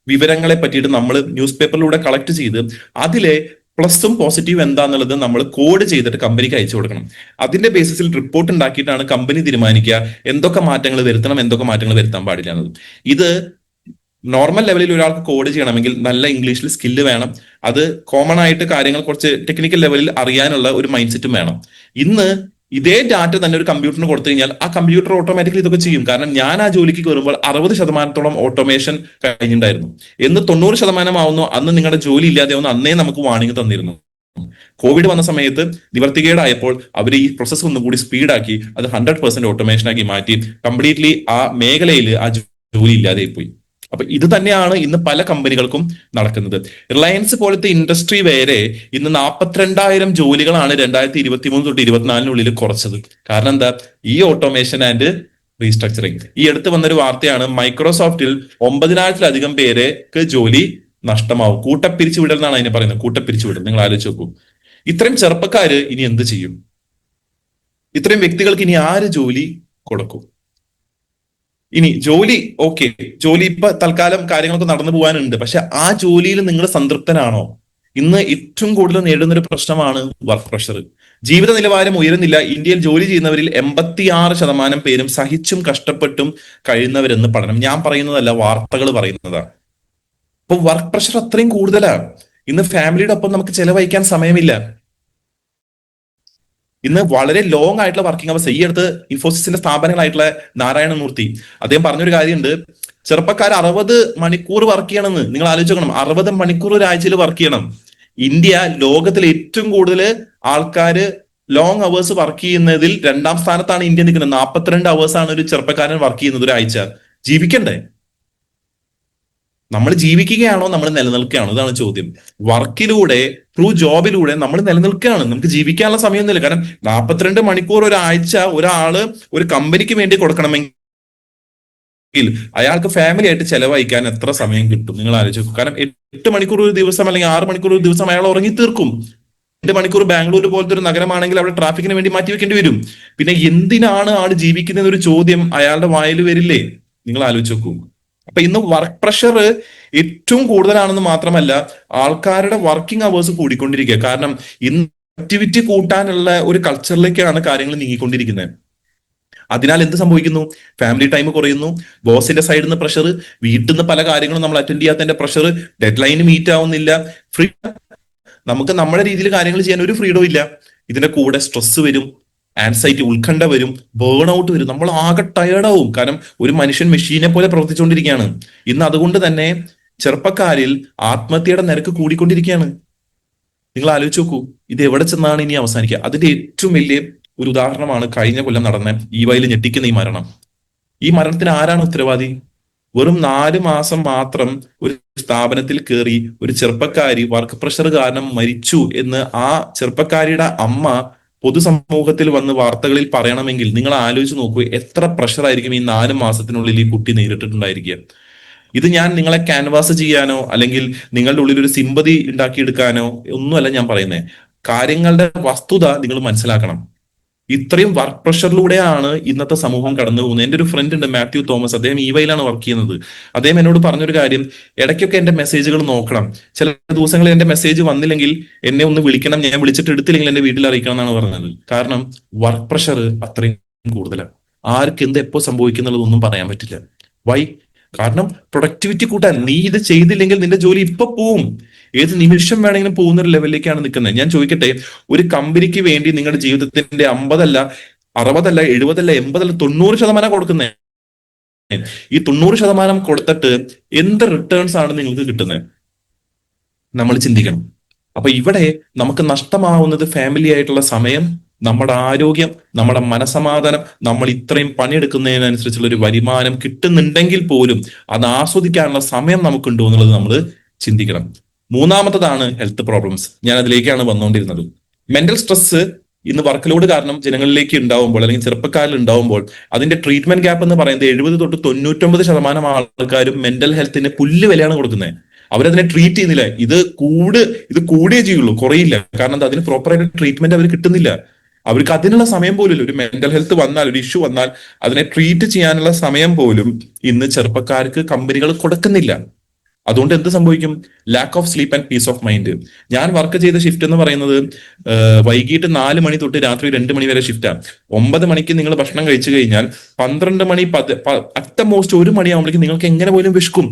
വിവരങ്ങളെ പറ്റിയിട്ട് നമ്മൾ ന്യൂസ് പേപ്പറിലൂടെ കളക്ട് ചെയ്ത് അതിലെ പ്ലസും പോസിറ്റീവ് എന്താന്നുള്ളത് നമ്മൾ കോഡ് ചെയ്തിട്ട് കമ്പനിക്ക് അയച്ചു കൊടുക്കണം. അതിന്റെ ബേസിസിൽ റിപ്പോർട്ട് ഉണ്ടാക്കിയിട്ടാണ് കമ്പനി തീരുമാനിക്കുക എന്തൊക്കെ മാറ്റങ്ങൾ വരുത്തണം, എന്തൊക്കെ മാറ്റങ്ങൾ വരുത്താൻ പാടില്ല എന്നത്. ഇത് നോർമൽ ലെവലിൽ ഒരാൾക്ക് കോഡ് ചെയ്യണമെങ്കിൽ നല്ല ഇംഗ്ലീഷിൽ സ്കില്ല് വേണം. അത് കോമൺ ആയിട്ട് കാര്യങ്ങൾ കുറച്ച് ടെക്നിക്കൽ ലെവലിൽ അറിയാനുള്ള ഒരു മൈൻഡ് സെറ്റും വേണം. ഇന്ന് ഇതേ ഡാറ്റ തന്നെ ഒരു കമ്പ്യൂട്ടറിന് കൊടുത്തു കഴിഞ്ഞാൽ ആ കമ്പ്യൂട്ടർ ഓട്ടോമാറ്റിക്കലി ഇതൊക്കെ ചെയ്യും. കാരണം ഞാൻ ആ ജോലിക്ക് കയറുമ്പോൾ 60% ഓട്ടോമേഷൻ കഴിഞ്ഞിട്ടുണ്ടായിരുന്നു. എന്ന് 90% ആവുന്നു അന്ന് നിങ്ങളുടെ ജോലി ഇല്ലാതെ ആവുന്നു അന്നേ നമുക്ക് വാണിംഗ് തന്നിരുന്നു. കോവിഡ് വന്ന സമയത്ത് നിവർത്തികേടായപ്പോൾ അവർ ഈ പ്രോസസ്സ് ഒന്നുകൂടി സ്പീഡാക്കി അത് 100% ഓട്ടോമേഷൻ ആക്കി മാറ്റി കംപ്ലീറ്റ്ലി ആ മേഖലയിൽ ആ ജോലി ഇല്ലാതെ പോയി. അപ്പൊ ഇത് തന്നെയാണ് ഇന്ന് പല കമ്പനികൾക്കും നടക്കുന്നത്. റിലയൻസ് പോലത്തെ ഇൻഡസ്ട്രി വരെ ഇന്ന് 42,000 ജോലികളാണ് 2023 തൊട്ട് 24 കുറച്ചത്. കാരണം എന്താ? ഈ ഓട്ടോമേഷൻ ആൻഡ് റീസ്ട്രക്ചറിങ്. ഈ അടുത്ത് വന്നൊരു വാർത്തയാണ്, മൈക്രോസോഫ്റ്റിൽ 9,000-ലധികം പേർക്ക് ജോലി നഷ്ടമാവും. കൂട്ടപ്പിരിച്ചുവിടൽ എന്നാണ് അതിനെ പറയുന്നത്, കൂട്ടപ്പിരിച്ചുവിടൽ. നിങ്ങൾ ആലോചിച്ച് നോക്കൂ, ഇത്രയും ചെറുപ്പക്കാര് ഇനി എന്ത് ചെയ്യും? ഇത്രയും വ്യക്തികൾക്ക് ഇനി ആര് ജോലി കൊടുക്കും? ഇനി ജോലി ജോലി ഇപ്പൊ തൽക്കാലം കാര്യങ്ങളൊക്കെ നടന്നു പോകാനുണ്ട്, പക്ഷെ ആ ജോലിയിൽ നിങ്ങൾ സംതൃപ്തനാണോ? ഇന്ന് ഏറ്റവും കൂടുതൽ നേരിടുന്ന ഒരു പ്രശ്നമാണ് വർക്ക് പ്രഷർ. ജീവിത നിലവാരം ഉയരുന്നില്ല. ഇന്ത്യയിൽ ജോലി ചെയ്യുന്നവരിൽ 86% പേരും സഹിച്ചും കഷ്ടപ്പെട്ടും കഴിയുന്നവരെന്ന് പഠനം. ഞാൻ പറയുന്നതല്ല, വാർത്തകൾ പറയുന്നതാണ്. അപ്പൊ വർക്ക് പ്രഷർ അത്രയും കൂടുതലാണ്. ഇന്ന് ഫാമിലിയുടെ ഒപ്പം നമുക്ക് ചെലവഴിക്കാൻ സമയമില്ല. ഇന്ന് വളരെ ലോങ് ആയിട്ടുള്ള വർക്കിംഗ് അവേഴ്സ്. ഈ അടുത്ത് ഇൻഫോസിസിന്റെ സ്ഥാപനങ്ങളായിട്ടുള്ള നാരായണമൂർത്തി അദ്ദേഹം പറഞ്ഞൊരു കാര്യമുണ്ട്, ചെറുപ്പക്കാർ 60 മണിക്കൂർ വർക്ക് ചെയ്യണമെന്ന്. നിങ്ങൾ ആലോചിക്കണം, 60 മണിക്കൂർ ഒരാഴ്ചയിൽ വർക്ക് ചെയ്യണം. ഇന്ത്യ ലോകത്തിൽ ഏറ്റവും കൂടുതൽ ആൾക്കാർ ലോങ് അവേഴ്സ് വർക്ക് ചെയ്യുന്നതിൽ 2ാം സ്ഥാനത്താണ് ഇന്ത്യ നിൽക്കുന്നത്. 42 അവേഴ്സാണ് ഒരു ചെറുപ്പക്കാരൻ വർക്ക് ചെയ്യുന്നത് ഒരാഴ്ച. ജീവിക്കണ്ടേ? നമ്മൾ ജീവിക്കുകയാണോ, നമ്മൾ നിലനിൽക്കുകയാണോ? ഇതാണ് ചോദ്യം. വർക്കിലൂടെ, ത്രൂ ജോബിലൂടെ നമ്മൾ നിലനിൽക്കുകയാണ്. നമുക്ക് ജീവിക്കാനുള്ള സമയമൊന്നുമില്ല. കാരണം 42 മണിക്കൂർ ഒരാഴ്ച ഒരാള് ഒരു കമ്പനിക്ക് വേണ്ടി കൊടുക്കണമെങ്കിൽ അയാൾക്ക് ഫാമിലി ആയിട്ട് ചെലവഴിക്കാൻ എത്ര സമയം കിട്ടും? നിങ്ങൾ ആലോചിച്ചു. കാരണം 8 മണിക്കൂർ ഒരു ദിവസം അല്ലെങ്കിൽ 6 മണിക്കൂർ ഒരു ദിവസം അയാൾ ഉറങ്ങി തീർക്കും. 2 മണിക്കൂർ ബാംഗ്ലൂർ പോലത്തെ ഒരു നഗരമാണെങ്കിൽ അവിടെ ട്രാഫിക്കിന് വേണ്ടി മാറ്റി വെക്കേണ്ടി വരും. പിന്നെ എന്തിനാണ് ആൾ ജീവിക്കുന്നത് ഒരു ചോദ്യം അയാളുടെ വായിൽ വരില്ലേ? നിങ്ങൾ ആലോചിച്ച് നോക്കൂ. അപ്പൊ ഇന്ന് വർക്ക് പ്രഷർ ഏറ്റവും കൂടുതലാണെന്ന് മാത്രമല്ല, ആൾക്കാരുടെ വർക്കിംഗ് അവേഴ്സ് കൂടിക്കൊണ്ടിരിക്കുക. കാരണം ഇന്ന് ആക്ടിവിറ്റി കൂട്ടാനുള്ള ഒരു കൾച്ചറിലേക്കാണ് കാര്യങ്ങൾ നീങ്ങിക്കൊണ്ടിരിക്കുന്നത്. അതിനാൽ എന്ത് സംഭവിക്കുന്നു? ഫാമിലി ടൈം കുറയുന്നു, ബോസിന്റെ സൈഡിൽ നിന്ന് പ്രഷർ, വീട്ടിൽ നിന്ന് പല കാര്യങ്ങളും നമ്മൾ അറ്റൻഡ് ചെയ്യാത്തതിന്റെ പ്രഷർ, ഡെഡ് ലൈന് മീറ്റ് ആവുന്നില്ല, നമുക്ക് നമ്മുടെ രീതിയിൽ കാര്യങ്ങൾ ചെയ്യാൻ ഒരു ഫ്രീഡവും ഇല്ല. ഇതിന്റെ കൂടെ സ്ട്രെസ് വരും, ആൻസൈറ്റി, ഉത്കണ്ഠ വരും, ബേൺ ഔട്ട് വരും. നമ്മൾ ആകെ ടയേർഡാവും. കാരണം ഒരു മനുഷ്യൻ മെഷീനെ പോലെ പ്രവർത്തിച്ചുകൊണ്ടിരിക്കുകയാണ് ഇന്ന്. അതുകൊണ്ട് തന്നെ ചെറുപ്പക്കാരിൽ ആത്മഹത്യയുടെ നിരക്ക് കൂടിക്കൊണ്ടിരിക്കുകയാണ്. നിങ്ങൾ ആലോചിച്ച് നോക്കൂ, ഇത് എവിടെ ചെന്നാണ് ഇനി അവസാനിക്കുക? അതിന്റെ ഏറ്റവും വലിയ ഒരു ഉദാഹരണമാണ് കഴിഞ്ഞ കൊല്ലം നടന്ന ഈവയിൽ ഞെട്ടിക്കുന്ന ഈ മരണം. ഈ മരണത്തിന് ആരാണ് ഉത്തരവാദി? വെറും 4 മാസം മാത്രം ഒരു സ്ഥാപനത്തിൽ കയറി ഒരു ചെറുപ്പക്കാരി വർക്ക് പ്രഷർ കാരണം മരിച്ചു എന്ന് ആ ചെറുപ്പക്കാരിയുടെ അമ്മ പൊതുസമൂഹത്തിൽ വന്ന് വാർത്തകളിൽ പറയണമെങ്കിൽ നിങ്ങൾ ആലോചിച്ച് നോക്കൂ, എത്ര പ്രഷർ ആയിരിക്കും ഈ 4 മാസത്തിനുള്ളിൽ ഈ കുട്ടി നേരിട്ടിട്ടുണ്ടായിരിക്കുക. ഇത് ഞാൻ നിങ്ങളെ ക്യാൻവാസ് ചെയ്യാനോ അല്ലെങ്കിൽ നിങ്ങളുടെ ഉള്ളിൽ ഒരു സിമ്പതി ഉണ്ടാക്കിയെടുക്കാനോ ഒന്നുമല്ല ഞാൻ പറയുന്നത്. കാര്യങ്ങളുടെ വസ്തുത നിങ്ങൾ മനസ്സിലാക്കണം. ഇത്രയും വർക്ക് പ്രഷറിലൂടെയാണ് ഇന്നത്തെ സമൂഹം കടന്നു പോകുന്നത്. എന്റെ ഒരു ഫ്രണ്ട് ഉണ്ട്, മാത്യു തോമസ്. അദ്ദേഹം ഇവയിലാണ് വർക്ക് ചെയ്യുന്നത്. അദ്ദേഹം എന്നോട് പറഞ്ഞൊരു കാര്യം, ഇടയ്ക്കൊക്കെ എന്റെ മെസ്സേജുകൾ നോക്കണം. ചില ദിവസങ്ങളിൽ എന്റെ മെസ്സേജ് വന്നില്ലെങ്കിൽ എന്നെ ഒന്ന് വിളിക്കണം, ഞാൻ വിളിച്ചിട്ട് എടുത്തില്ലെങ്കിൽ എന്റെ വീട്ടിൽ അറിയിക്കണം എന്നാണ് പറഞ്ഞത്. കാരണം വർക്ക് പ്രഷർ അത്രയും കൂടുതലാണ്. ആർക്ക് എന്ത് എപ്പോ സംഭവിക്കുന്നുള്ളതൊന്നും പറയാൻ പറ്റില്ല. വൈ? കാരണം പ്രൊഡക്ടിവിറ്റി കൂട്ടാൻ. നീ ഇത് ചെയ്തില്ലെങ്കിൽ നിന്റെ ജോലി ഇപ്പൊ പോവും. ഏത് നിമിഷം വേണമെങ്കിലും പോകുന്ന ഒരു ലെവലിലേക്കാണ് നിൽക്കുന്നത്. ഞാൻ ചോദിക്കട്ടെ, ഒരു കമ്പനിക്ക് വേണ്ടി നിങ്ങളുടെ ജീവിതത്തിന്റെ 50 60 70 80 90% കൊടുക്കുന്നത്. ഈ 90% കൊടുത്തിട്ട് എന്ത് റിട്ടേൺസ് ആണ് നിങ്ങൾക്ക് കിട്ടുന്നത്? നമ്മൾ ചിന്തിക്കണം. അപ്പൊ ഇവിടെ നമുക്ക് നഷ്ടമാവുന്നത് ഫാമിലി ആയിട്ടുള്ള സമയം, നമ്മുടെ ആരോഗ്യം, നമ്മുടെ മനസമാധാനം. നമ്മൾ ഇത്രയും പണിയെടുക്കുന്നതിനനുസരിച്ചുള്ള ഒരു വരുമാനം കിട്ടുന്നുണ്ടെങ്കിൽ പോലും അത് ആസ്വദിക്കാനുള്ള സമയം നമുക്കുണ്ടോ എന്നുള്ളത് നമ്മൾ ചിന്തിക്കണം. മൂന്നാമത്തതാണ് ഹെൽത്ത് പ്രോബ്ലംസ്. ഞാൻ അതിലേക്കാണ് വന്നുകൊണ്ടിരുന്നത്. മെന്റൽ സ്ട്രെസ് ഇന്ന് വർക്ക് ലോഡ് കാരണം ജനങ്ങളിലേക്ക് ഉണ്ടാവുമ്പോൾ അല്ലെങ്കിൽ ചെറുപ്പക്കാരിൽ ഉണ്ടാവുമ്പോൾ അതിന്റെ ട്രീറ്റ്മെന്റ് ഗ്യാപ്പ് എന്ന് പറയുന്നത് 70 തൊട്ട് 99% ആൾക്കാരും മെന്റൽ ഹെൽത്തിന് പുല്ല് വിലയാണ് കൊടുക്കുന്നത്. അവരതിനെ ട്രീറ്റ് ചെയ്യുന്നില്ല. ഇത് കൂടിയേ ചെയ്യുള്ളൂ, കുറയില്ല. കാരണം എന്താ? അതിന് പ്രോപ്പറായിട്ട് ട്രീറ്റ്മെന്റ് അവർ കിട്ടുന്നില്ല. അവർക്ക് അതിനുള്ള സമയം പോലും, ഒരു മെന്റൽ ഹെൽത്ത് വന്നാൽ, ഒരു ഇഷ്യൂ വന്നാൽ അതിനെ ട്രീറ്റ് ചെയ്യാനുള്ള സമയം പോലും ഇന്ന് ചെറുപ്പക്കാർക്ക് കമ്പനികൾ കൊടുക്കുന്നില്ല. അതുകൊണ്ട് എന്ത് സംഭവിക്കും? Lack of sleep and piece of mind. ഞാൻ വർക്ക് ചെയ്ത ഷിഫ്റ്റ് എന്ന് പറയുന്നത് വൈകിട്ട് 4 മണി തൊട്ട് രാത്രി 2 മണി വരെ ഷിഫ്റ്റാണ്. 9 മണിക്ക് നിങ്ങൾ ഭക്ഷണം കഴിച്ചു കഴിഞ്ഞാൽ 12 മണി അറ്റ് മോസ്റ്റ് 1 മണിയാകുമ്പോഴേക്കും നിങ്ങൾക്ക് എങ്ങനെ പോലും വിശക്കും.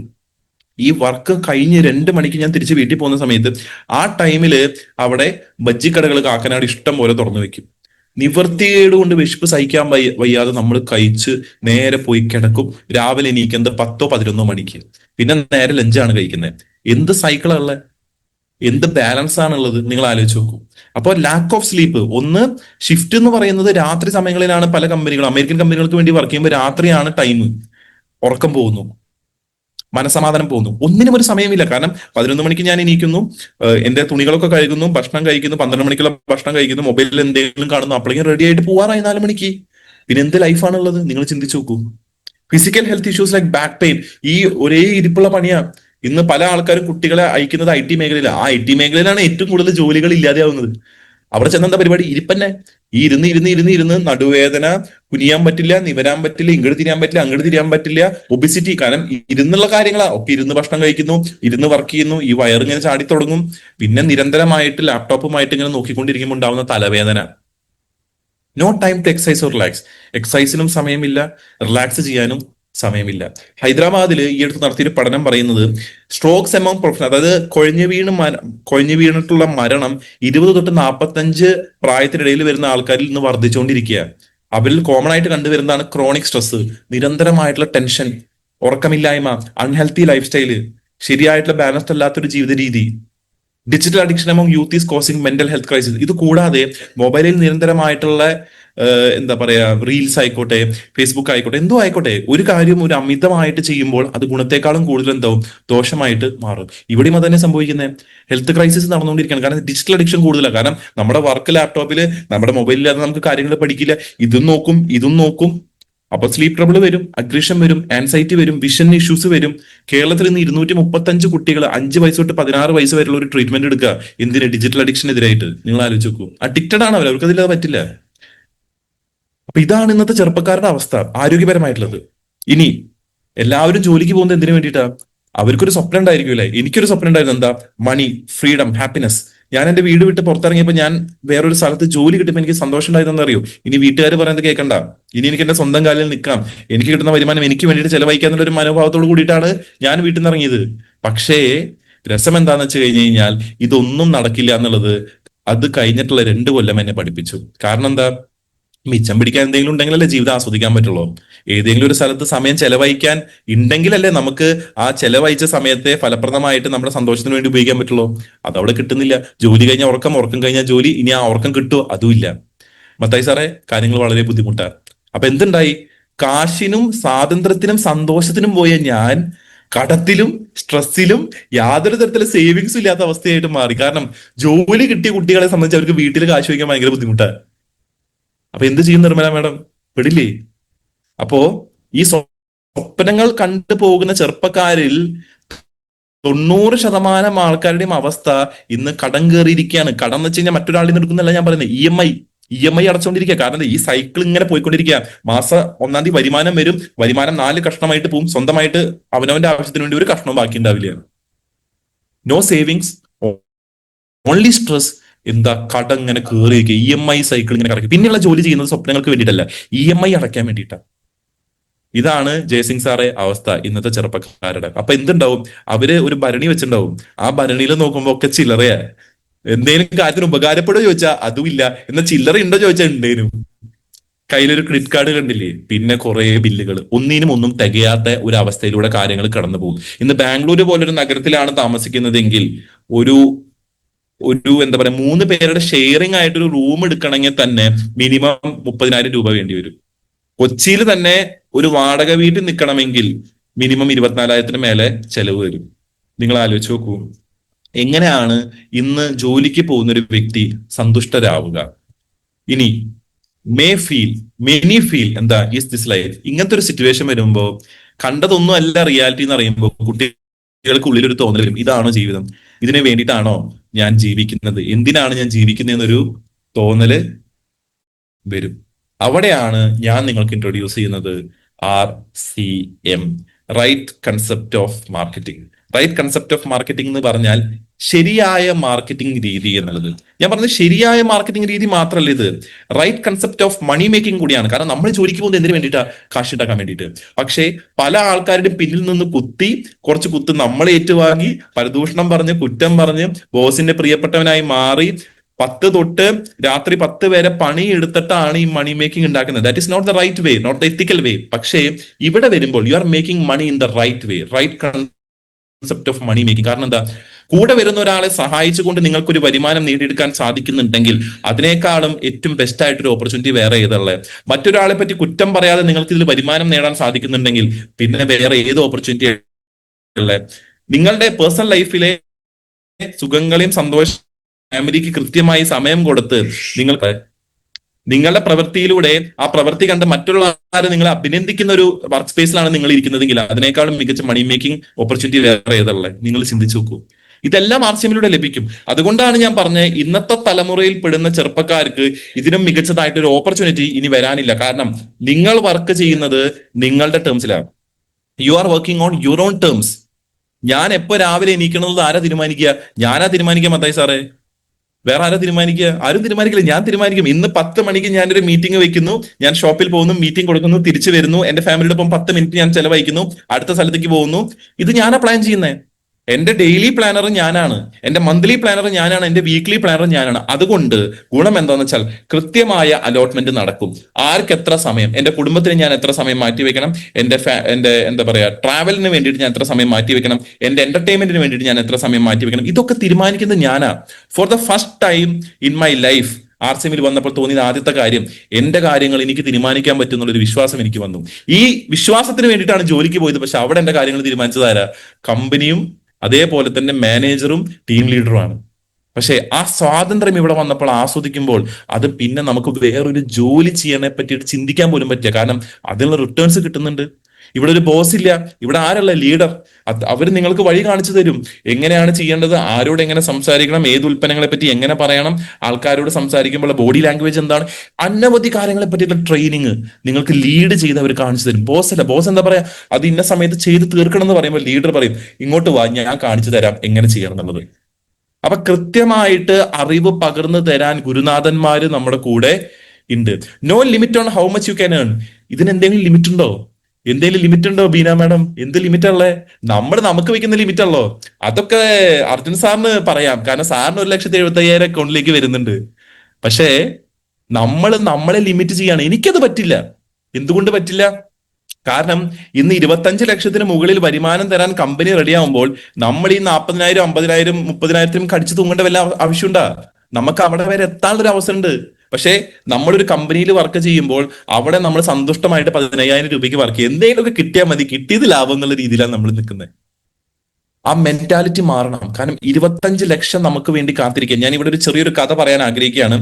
ഈ വർക്ക് കഴിഞ്ഞ് 2 മണിക്ക് ഞാൻ തിരിച്ച് വീട്ടിൽ പോകുന്ന സമയത്ത് ആ ടൈമില് അവിടെ ബജ്ജിക്കടകൾ കാക്കനാട് ഇഷ്ടം പോലെ തുറന്നു വെക്കും. നിവർത്തികേട് കൊണ്ട് വിശപ്പ് സഹിക്കാൻ വയ്യാതെ നമ്മൾ കഴിച്ച് നേരെ പോയി കിടക്കും. രാവിലെ എണീക്കുന്നത് 10 11 മണിക്ക്. പിന്നെ നേരെ ലഞ്ചാണ് കഴിക്കുന്നത്. എന്ത് സൈക്കിളാണുള്ള, എന്ത് ബാലൻസ് ആണുള്ളത് നിങ്ങൾ ആലോചിച്ച് നോക്കൂ. അപ്പോൾ ലാക്ക് ഓഫ് സ്ലീപ്പ്. ഒന്ന്, ഷിഫ്റ്റ് എന്ന് പറയുന്നത് രാത്രി സമയങ്ങളിലാണ്. പല കമ്പനികളും, അമേരിക്കൻ കമ്പനികൾക്ക് വേണ്ടി വർക്ക് ചെയ്യുമ്പോൾ രാത്രിയാണ് ടൈം. ഉറക്കം പോകുന്നു, മനസമാധാനം പോകുന്നു, ഒന്നിനും ഒരു സമയമില്ല. കാരണം 11 മണിക്ക് ഞാൻ എണീക്കുന്നു, എന്റെ തുണികളൊക്കെ കഴുകുന്നു, ഭക്ഷണം കഴിക്കുന്നു, 12 മണിക്കുള്ള ഭക്ഷണം കഴിക്കുന്നു, മൊബൈലിൽ എന്തെങ്കിലും കാണുന്നു, അപ്പോഴേക്കും റെഡി ആയിട്ട് പോവാറായി 4 മണിക്ക്. പിന്നെ എന്ത് ലൈഫാണുള്ളത് നിങ്ങൾ ചിന്തിച്ചു നോക്കൂ. Physical health issues like back pain. ഈ ഒരേ ഇരിപ്പുള്ള പണിയാ. ഇന്ന് പല ആൾക്കാരും കുട്ടികളെ അയക്കുന്നത് IT മേഖലയിലാണ്. ആ IT മേഖലയിലാണ് ഏറ്റവും കൂടുതൽ ജോലികൾ ഇല്ലാതെയാവുന്നത്. അവിടെ ചെന്ന എന്താ പരിപാടി? ഇരിപ്പന്നെ. ഈ ഇരുന്ന് നടുവേദന, കുനിയാൻ പറ്റില്ല, നിവരാൻ പറ്റില്ല, ഇങ്ങോട്ട് തിരിയാൻ പറ്റില്ല, അങ്ങോട്ട് തിരിയാൻ പറ്റില്ല, ഒബിസിറ്റി. കാരണം ഇരുന്നുള്ള കാര്യങ്ങളാ. ഒക്കെ ഇരുന്ന് ഭക്ഷണം കഴിക്കുന്നു, ഇരുന്ന് വർക്ക് ചെയ്യുന്നു, ഈ വയറിങ്ങനെ ചാടി തുടങ്ങും. പിന്നെ നിരന്തരമായിട്ട് ലാപ്ടോപ്പുമായിട്ട് ഇങ്ങനെ നോക്കിക്കൊണ്ടിരിക്കുമ്പോൾ ഉണ്ടാവുന്ന തലവേദന. No time to exercise or relax. എക്സസൈസിനും സമയമില്ല, റിലാക്സ് ചെയ്യാനും സമയമില്ല. ഹൈദരാബാദിൽ ഈ അടുത്ത് നടത്തിയൊരു പഠനം പറയുന്നത് സ്ട്രോക്സ് എമൗണ്ട് പ്രൊഫഷൻ, അതായത് കൊഴിഞ്ഞു വീണിട്ടുള്ള മരണം 20 തൊട്ട് 45 പ്രായത്തിനിടയിൽ വരുന്ന ആൾക്കാരിൽ നിന്ന് വർദ്ധിച്ചുകൊണ്ടിരിക്കുക. അവരിൽ കോമൺ ആയിട്ട് കണ്ടുവരുന്നതാണ് ക്രോണിക് സ്ട്രെസ്, നിരന്തരമായിട്ടുള്ള ടെൻഷൻ, ഉറക്കമില്ലായ്മ, അൺഹെൽത്തി ലൈഫ് സ്റ്റൈല്, ശരിയായിട്ടുള്ള ബാലൻസ്ഡ് അല്ലാത്തൊരു ജീവിത രീതി. Digital addiction among youth is causing mental health crisis. ഇത് കൂടാതെ മൊബൈലിൽ നിരന്തരമായിട്ടുള്ള എന്താ പറയാ, റീൽസ് ആയിക്കോട്ടെ, ഫേസ്ബുക്ക് ആയിക്കോട്ടെ, എന്തോ ആയിക്കോട്ടെ, ഒരു കാര്യം ഒരു അമിതമായിട്ട് ചെയ്യുമ്പോൾ അത് ഗുണത്തെക്കാളും കൂടുതൽ എന്താവും, ദോഷമായിട്ട് മാറും. ഇവിടെയും അത് തന്നെ സംഭവിക്കുന്നത്. ഹെൽത്ത് ക്രൈസിസ് നടന്നുകൊണ്ടിരിക്കുകയാണ്. കാരണം ഡിജിറ്റൽ അഡിക്ഷൻ കൂടുതലാണ്. കാരണം നമ്മുടെ വർക്ക് ലാപ്ടോപ്പിൽ, നമ്മുടെ മൊബൈലിൽ നമുക്ക് കാര്യങ്ങൾ പഠിക്കില്ല. ഇതും നോക്കും. അപ്പൊ സ്ലീപ്പ് ട്രബിൾ വരും, അഗ്രഷൻ വരും, ആൻസൈറ്റി വരും, വിഷൻ ഇഷ്യൂസ് വരും. കേരളത്തിൽ ഇന്ന് 235 കുട്ടികൾ 5 വയസ്സ് തൊട്ട് 16 വയസ്സ് വരെയുള്ള ഒരു ട്രീറ്റ്മെന്റ് എടുക്കുക. എന്തിന്? ഡിജിറ്റൽ അഡിക്ഷനെതിരായിട്ട്. നിങ്ങൾ ആലോചിച്ച് നോക്കൂ. അഡിക്റ്റഡ് ആണ് അവർ, അവർക്ക് അതില്ലാതെ പറ്റില്ല. അപ്പൊ ഇതാണ് ഇന്നത്തെ ചെറുപ്പക്കാരുടെ അവസ്ഥ ആരോഗ്യപരമായിട്ടുള്ളത്. ഇനി എല്ലാവരും ജോലിക്ക് പോകുന്നത് എന്തിനു വേണ്ടിയിട്ടാ? അവർക്കൊരു സ്വപ്നം ഉണ്ടായിരിക്കുമല്ലേ? എനിക്കൊരു സ്വപ്നം ഉണ്ടായിരുന്നു. എന്താ? മണി, ഫ്രീഡം, ഹാപ്പിനെസ്. ഞാൻ എന്റെ വീട് വിട്ട് പുറത്തിറങ്ങിയപ്പോൾ ഞാൻ വേറൊരു സ്ഥലത്ത് ജോലി കിട്ടുമ്പോൾ എനിക്ക് സന്തോഷം ഉണ്ടായതെന്ന് അറിയോ? ഇനി വീട്ടുകാർ പറയുന്നത് കേൾക്കണ്ട, ഇനി എനിക്ക് എന്റെ സ്വന്തം കാലിൽ നിൽക്കാം, എനിക്ക് കിട്ടുന്ന വരുമാനം എനിക്ക് വേണ്ടിയിട്ട് ചെലവഴിക്കാന്നുള്ള ഒരു മനോഭാവത്തോട് കൂടിയിട്ടാണ് ഞാൻ വീട്ടിൽ നിന്ന് ഇറങ്ങിയത്. പക്ഷേ രസം എന്താന്ന് വെച്ച് കഴിഞ്ഞ് കഴിഞ്ഞാൽ ഇതൊന്നും നടക്കില്ല എന്നുള്ളത് അത് കഴിഞ്ഞിട്ടുള്ള 2 കൊല്ലം എന്നെ പഠിപ്പിച്ചു. കാരണം എന്താ? മിച്ചം പിടിക്കാൻ എന്തെങ്കിലും ഉണ്ടെങ്കിലല്ലേ ജീവിതം ആസ്വദിക്കാൻ പറ്റുള്ളൂ. ഏതെങ്കിലും ഒരു സ്ഥലത്ത് സമയം ചെലവഴിക്കാൻ ഉണ്ടെങ്കിലല്ലേ നമുക്ക് ആ ചെലവഴിച്ച സമയത്തെ ഫലപ്രദമായിട്ട് നമ്മുടെ സന്തോഷത്തിന് വേണ്ടി ഉപയോഗിക്കാൻ പറ്റുള്ളൂ. അതവിടെ കിട്ടുന്നില്ല. ജോലി കഴിഞ്ഞാൽ ഉറക്കം, ഉറക്കം കഴിഞ്ഞാൽ ജോലി. ഇനി ആ ഉറക്കം കിട്ടുമോ? അതുമില്ല. മത്തായി സാറേ, കാര്യങ്ങൾ വളരെ ബുദ്ധിമുട്ടാണ്. അപ്പൊ എന്തുണ്ടായി? കാശിനും സ്വാതന്ത്ര്യത്തിനും സന്തോഷത്തിനും പോയ ഞാൻ കടത്തിലും സ്ട്രെസ്സിലും യാതൊരു തരത്തിലുള്ള സേവിങ്സും ഇല്ലാത്ത അവസ്ഥയായിട്ട് മാറി. കാരണം ജോലി കിട്ടിയ കുട്ടികളെ സംബന്ധിച്ച് അവർക്ക് വീട്ടിൽ കാശ് വയ്ക്കാൻ ഭയങ്കര ബുദ്ധിമുട്ടാണ്. അപ്പൊ എന്ത് ചെയ്യും നിർമ്മല മാഡം? പെടില്ലേ? അപ്പോ ഈ സ്വപ്നങ്ങൾ കണ്ടു പോകുന്ന ചെറുപ്പക്കാരിൽ 90% ആൾക്കാരുടെയും അവസ്ഥ ഇന്ന് കടം കയറിയിരിക്കുകയാണ്. കടം എന്ന് വെച്ച് കഴിഞ്ഞാൽ മറ്റൊരാളിൽ നിന്ന് എടുക്കുന്നല്ല ഞാൻ പറയുന്നത്, ഇ എം ഐ അടച്ചുകൊണ്ടിരിക്കുക. കാരണം ഈ സൈക്കിൾ ഇങ്ങനെ പോയിക്കൊണ്ടിരിക്കുക. മാസം 1-ാം തീയതി വരുമാനം വരും, വരുമാനം 4 കഷ്ണമായിട്ട് പോവും, സ്വന്തമായിട്ട് അവനവന്റെ ആവശ്യത്തിന് വേണ്ടി ഒരു കഷ്ണം ബാക്കി ഉണ്ടാവില്ല. No savings, only stress. എന്താ? കടം ഇങ്ങനെ കയറിയിരിക്കുക, EMI സൈക്കിൾ ഇങ്ങനെ കറക്കി. പിന്നെയുള്ള ജോലി ചെയ്യുന്നത് സ്വപ്നങ്ങൾക്ക് വേണ്ടിയിട്ടല്ല, EMI അടയ്ക്കാൻ വേണ്ടിയിട്ടാണ്. ഇതാണ് ജയസിംഗ് സാറെ അവസ്ഥ ഇന്നത്തെ ചെറുപ്പക്കാരുടെ. അപ്പൊ എന്തുണ്ടാവും? അവര് ഒരു ഭരണി വെച്ചിട്ടുണ്ടാവും, ആ ഭരണിയിൽ നോക്കുമ്പോ ഒക്കെ ചില്ലറയാ. എന്തേലും കാര്യത്തിന് ഉപകാരപ്പെടുമോ ചോദിച്ചാൽ അതുമില്ല. എന്നാൽ ചില്ലറ ഉണ്ടോ ചോദിച്ചാൽ ഉണ്ടേനും. കയ്യിലൊരു ക്രെഡിറ്റ് കാർഡ് കണ്ടില്ലേ, പിന്നെ കുറെ ബില്ലുകൾ, ഒന്നിനും ഒന്നും തികയാത്ത ഒരു അവസ്ഥയിലൂടെ കാര്യങ്ങൾ കടന്നു പോകും. ഇന്ന് ബാംഗ്ലൂർ പോലൊരു നഗരത്തിലാണ് താമസിക്കുന്നതെങ്കിൽ ഒരു ഒരു എന്താ പറയാ 3 പേരുടെ ഷെയറിംഗ് ആയിട്ട് ഒരു റൂം എടുക്കണമെങ്കിൽ തന്നെ മിനിമം 30,000 രൂപ വേണ്ടി വരും. കൊച്ചിയിൽ തന്നെ ഒരു വാടക വീട്ടിൽ നിൽക്കണമെങ്കിൽ മിനിമം 24,000 മേലെ ചെലവ് വരും. നിങ്ങൾ ആലോചിച്ച് നോക്കൂ, എങ്ങനെയാണ് ഇന്ന് ജോലിക്ക് പോകുന്ന ഒരു വ്യക്തി സന്തുഷ്ടരാവുക? ഇനി മെനി ഫീൽ എന്താ ഈസ് ദിസ് ലൈഫ്? ഇങ്ങനത്തെ ഒരു സിറ്റുവേഷൻ വരുമ്പോ കണ്ടതൊന്നും അല്ല റിയാലിറ്റി എന്ന് അറിയുമ്പോൾ കുട്ടികൾക്ക് ഉള്ളിലൊരു തോന്നൽ വരും, ഇതാണോ ജീവിതം? ഇതിനു വേണ്ടിയിട്ടാണോ ഞാൻ ജീവിക്കുന്നത്? എന്തിനാണ് ഞാൻ ജീവിക്കുന്നതെന്നൊരു തോന്നല് വരും. അവിടെയാണ് ഞാൻ നിങ്ങൾക്ക് ഇൻട്രൊഡ്യൂസ് ചെയ്യുന്നത് RCM, right concept of marketing. Right concept of marketing എന്ന് പറഞ്ഞാൽ ശരിയായ മാർക്കറ്റിംഗ് രീതി എന്നുള്ളത്. ഞാൻ പറഞ്ഞത് ശരിയായ മാർക്കറ്റിംഗ് രീതി മാത്രമല്ല, ഇത് right concept of money making കൂടിയാണ്. കാരണം നമ്മൾ ജോലിക്ക് പോകുന്നത് എന്തിനു വേണ്ടിയിട്ടാണ്? കാശ് ഉണ്ടാക്കാൻ വേണ്ടിയിട്ട്. പക്ഷേ പല ആൾക്കാരുടെയും പിന്നിൽ നിന്ന് കുറച്ച് കുത്ത് നമ്മൾ ഏറ്റുവാങ്ങി, പരദൂഷണം പറഞ്ഞ്, കുറ്റം പറഞ്ഞ്, ബോസിന്റെ പ്രിയപ്പെട്ടവനായി മാറി 10 തൊട്ട് രാത്രി 10 വരെ പണി എടുത്തിട്ടാണ് ഈ മണി മേക്കിംഗ് ഉണ്ടാക്കുന്നത്. That is not the right way, not the ethical way. പക്ഷേ ഇവിടെ വരുമ്പോൾ you are making money in the right way, right concept of money making. കാരണം എന്താ? കൂടെ വരുന്ന ഒരാളെ സഹായിച്ചുകൊണ്ട് നിങ്ങൾക്കൊരു വരുമാനം നേടിയെടുക്കാൻ സാധിക്കുന്നുണ്ടെങ്കിൽ അതിനേക്കാളും ഏറ്റവും ബെസ്റ്റ് ആയിട്ടൊരു ഓപ്പർച്യൂണിറ്റി വേറെ ഏതുള്ളത്? മറ്റൊരാളെ പറ്റി കുറ്റം പറയാതെ നിങ്ങൾക്ക് ഇതിൽ വരുമാനം നേടാൻ സാധിക്കുന്നുണ്ടെങ്കിൽ പിന്നെ വേറെ ഏത് ഓപ്പർച്യൂണിറ്റി ഉള്ളത്? നിങ്ങളുടെ പേഴ്സണൽ ലൈഫിലെ സുഖങ്ങളെയും സന്തോഷം ഫാമിലിക്ക് കൃത്യമായി സമയം കൊടുത്ത് നിങ്ങളുടെ പ്രവൃത്തിയിലൂടെ ആ പ്രവൃത്തി കണ്ട് മറ്റുള്ള ആരും നിങ്ങളെ അഭിനന്ദിക്കുന്ന ഒരു വർക്ക് സ്പേസിലാണ് നിങ്ങൾ ഇരിക്കുന്നതെങ്കിൽ അതിനേക്കാളും മികച്ച മണി മേക്കിംഗ് ഓപ്പർച്യൂണിറ്റി വേറെ ഏതുള്ളത്? നിങ്ങൾ ചിന്തിച്ചു നോക്കൂ. ഇതെല്ലാം RCMലൂടെ ലഭിക്കും. അതുകൊണ്ടാണ് ഞാൻ പറഞ്ഞത്, ഇന്നത്തെ തലമുറയിൽ പെടുന്ന ചെറുപ്പക്കാർക്ക് ഇതിനും മികച്ചതായിട്ടൊരു ഓപ്പർച്യൂണിറ്റി ഇനി വരാനില്ല. കാരണം നിങ്ങൾ വർക്ക് ചെയ്യുന്നത് നിങ്ങളുടെ ടേംസിലാണ്. You are working on your own terms. ഞാൻ എപ്പോ രാവിലെ എണീക്കണമെന്നത് ആരാ തീരുമാനിക്കുക? ഞാനാ തീരുമാനിക്കുക മത്തായി സാറേ? വേറെ ആരാ തീരുമാനിക്കുക? ആരും തീരുമാനിക്കില്ല, ഞാൻ തീരുമാനിക്കും. ഇന്ന് 10 മണിക്ക് ഞാനൊരു മീറ്റിംഗ് വെക്കുന്നു, ഞാൻ ഷോപ്പിൽ പോകുന്നു, മീറ്റിംഗ് കൊടുക്കുന്നു, തിരിച്ചു വരുന്നു, എന്റെ ഫാമിലിയുടെ ഒപ്പം 10 മിനിറ്റ് ഞാൻ ചെലവഴിക്കുന്നു, അടുത്ത സ്ഥലത്തേക്ക് പോകുന്നു. ഇത് ഞാനാ പ്ലാൻ ചെയ്യുന്നത്. എന്റെ ഡെയിലി പ്ലാനർ ഞാനാണ്, എന്റെ മന്ത്ലി പ്ലാനർ ഞാനാണ്, എന്റെ വീക്ക്ലി പ്ലാനർ ഞാനാണ്. അതുകൊണ്ട് ഗുണം എന്താന്ന് വെച്ചാൽ കൃത്യമായ അലോട്ട്മെന്റ് നടക്കും. ആർക്ക് എത്ര സമയം, എന്റെ കുടുംബത്തിന് ഞാൻ എത്ര സമയം മാറ്റിവെക്കണം, എന്റെ എന്താ പറയാ ട്രാവലിന് വേണ്ടിയിട്ട് ഞാൻ എത്ര സമയം മാറ്റിവെക്കണം, എന്റെ എന്റർടൈൻമെന്റിന് വേണ്ടിയിട്ട് ഞാൻ എത്ര സമയം മാറ്റിവെക്കണം, ഇതൊക്കെ തീരുമാനിക്കുന്നത് ഞാനാ. For the first time in my life RCMൽ വന്നപ്പോൾ തോന്നിയത് ആദ്യത്തെ കാര്യം, എന്റെ കാര്യങ്ങൾ എനിക്ക് തീരുമാനിക്കാൻ പറ്റും എന്നുള്ളൊരു വിശ്വാസം എനിക്ക് വന്നു. ഈ വിശ്വാസത്തിന് വേണ്ടിയിട്ടാണ് ജോലിക്ക് പോയത്. പക്ഷെ അവിടെ എന്റെ കാര്യങ്ങൾ തീരുമാനിച്ചതാരാ? കമ്പനിയും അതേപോലെ തന്നെ മാനേജറും ടീം ലീഡറുമാണ്. പക്ഷെ ആ സ്വാതന്ത്ര്യം ഇവിടെ വന്നപ്പോൾ ആസ്വദിക്കുമ്പോൾ അത് പിന്നെ നമുക്ക് വേറൊരു ജോലി ചെയ്യാനെ പറ്റിയിട്ട് ചിന്തിക്കാൻ പോലും പറ്റില്ല. കാരണം അതിനുള്ള റിട്ടേൺസ് കിട്ടുന്നുണ്ട്. ഇവിടെ ഒരു ബോസ് ഇല്ല, ഇവിടെ ആരല്ല ലീഡർ. അവർ നിങ്ങൾക്ക് വഴി കാണിച്ചു തരും, എങ്ങനെയാണ് ചെയ്യേണ്ടത്, ആരോട് എങ്ങനെ സംസാരിക്കണം, ഏത് ഉൽപ്പന്നങ്ങളെ പറ്റി എങ്ങനെ പറയണം, ആൾക്കാരോട് സംസാരിക്കുമ്പോൾ ബോഡി ലാംഗ്വേജ് എന്താണ്, അനവധി കാര്യങ്ങളെ പറ്റിയുള്ള ട്രെയിനിങ് നിങ്ങൾക്ക് ലീഡ് ചെയ്ത് അവർ കാണിച്ചു തരും. ബോസ് അല്ല, ബോസ് എന്താ പറയാ, അത് ഇന്ന സമയത്ത് ചെയ്ത് തീർക്കണം എന്ന് പറയുമ്പോൾ ലീഡർ പറയും, ഇങ്ങോട്ട് വാ, ഞാൻ കാണിച്ചു തരാം എങ്ങനെ ചെയ്യണം എന്നുള്ളത്. അപ്പൊ കൃത്യമായിട്ട് അറിവ് പകർന്നു തരാൻ ഗുരുനാഥന്മാര് നമ്മുടെ കൂടെ ഉണ്ട്. No limit on how much you can earn. ഇതിന് എന്തെങ്കിലും ലിമിറ്റ് ഉണ്ടോ? എന്തെങ്കിലും ലിമിറ്റ് ഉണ്ടോ ബീന മാഡം? എന്ത് ലിമിറ്റ് ഉള്ളേ? നമുക്ക് വെക്കുന്ന ലിമിറ്റ് ഉള്ളോ? അതൊക്കെ അർജുൻ സാറിന് പറയാം, കാരണം സാറിന് 1,75,000 അക്കൗണ്ടിലേക്ക് വരുന്നുണ്ട്. പക്ഷേ നമ്മളെ ലിമിറ്റ് ചെയ്യാണ്. എനിക്കത് പറ്റില്ല. എന്തുകൊണ്ട് പറ്റില്ല? കാരണം ഇന്ന് 25 ലക്ഷത്തിന് മുകളിൽ വരുമാനം തരാൻ കമ്പനി റെഡിയാവുമ്പോൾ നമ്മൾ ഈ 40,000, 50,000, 30,000 കടിച്ചു തൂങ്ങേണ്ട വല്ല ആവശ്യമുണ്ടാ? നമുക്ക് അവിടെ വരെ എത്താനുള്ളൊരു അവസരം ഉണ്ട്. പക്ഷേ നമ്മളൊരു കമ്പനിയിൽ വർക്ക് ചെയ്യുമ്പോൾ അവിടെ നമ്മൾ സന്തുഷ്ടമായിട്ട് 15,000 രൂപയ്ക്ക് വർക്ക് ചെയ്യും. എന്തെങ്കിലുമൊക്കെ കിട്ടിയാൽ മതി, കിട്ടിയത് ലാഭം എന്നുള്ള രീതിയിലാണ് നമ്മൾ നിൽക്കുന്നത്. ആ മെന്റാലിറ്റി മാറണം. കാരണം 25 ലക്ഷം നമുക്ക് വേണ്ടി കാത്തിരിക്കുക. ഞാൻ ഇവിടെ ഒരു ചെറിയൊരു കഥ പറയാൻ ആഗ്രഹിക്കുകയാണ്.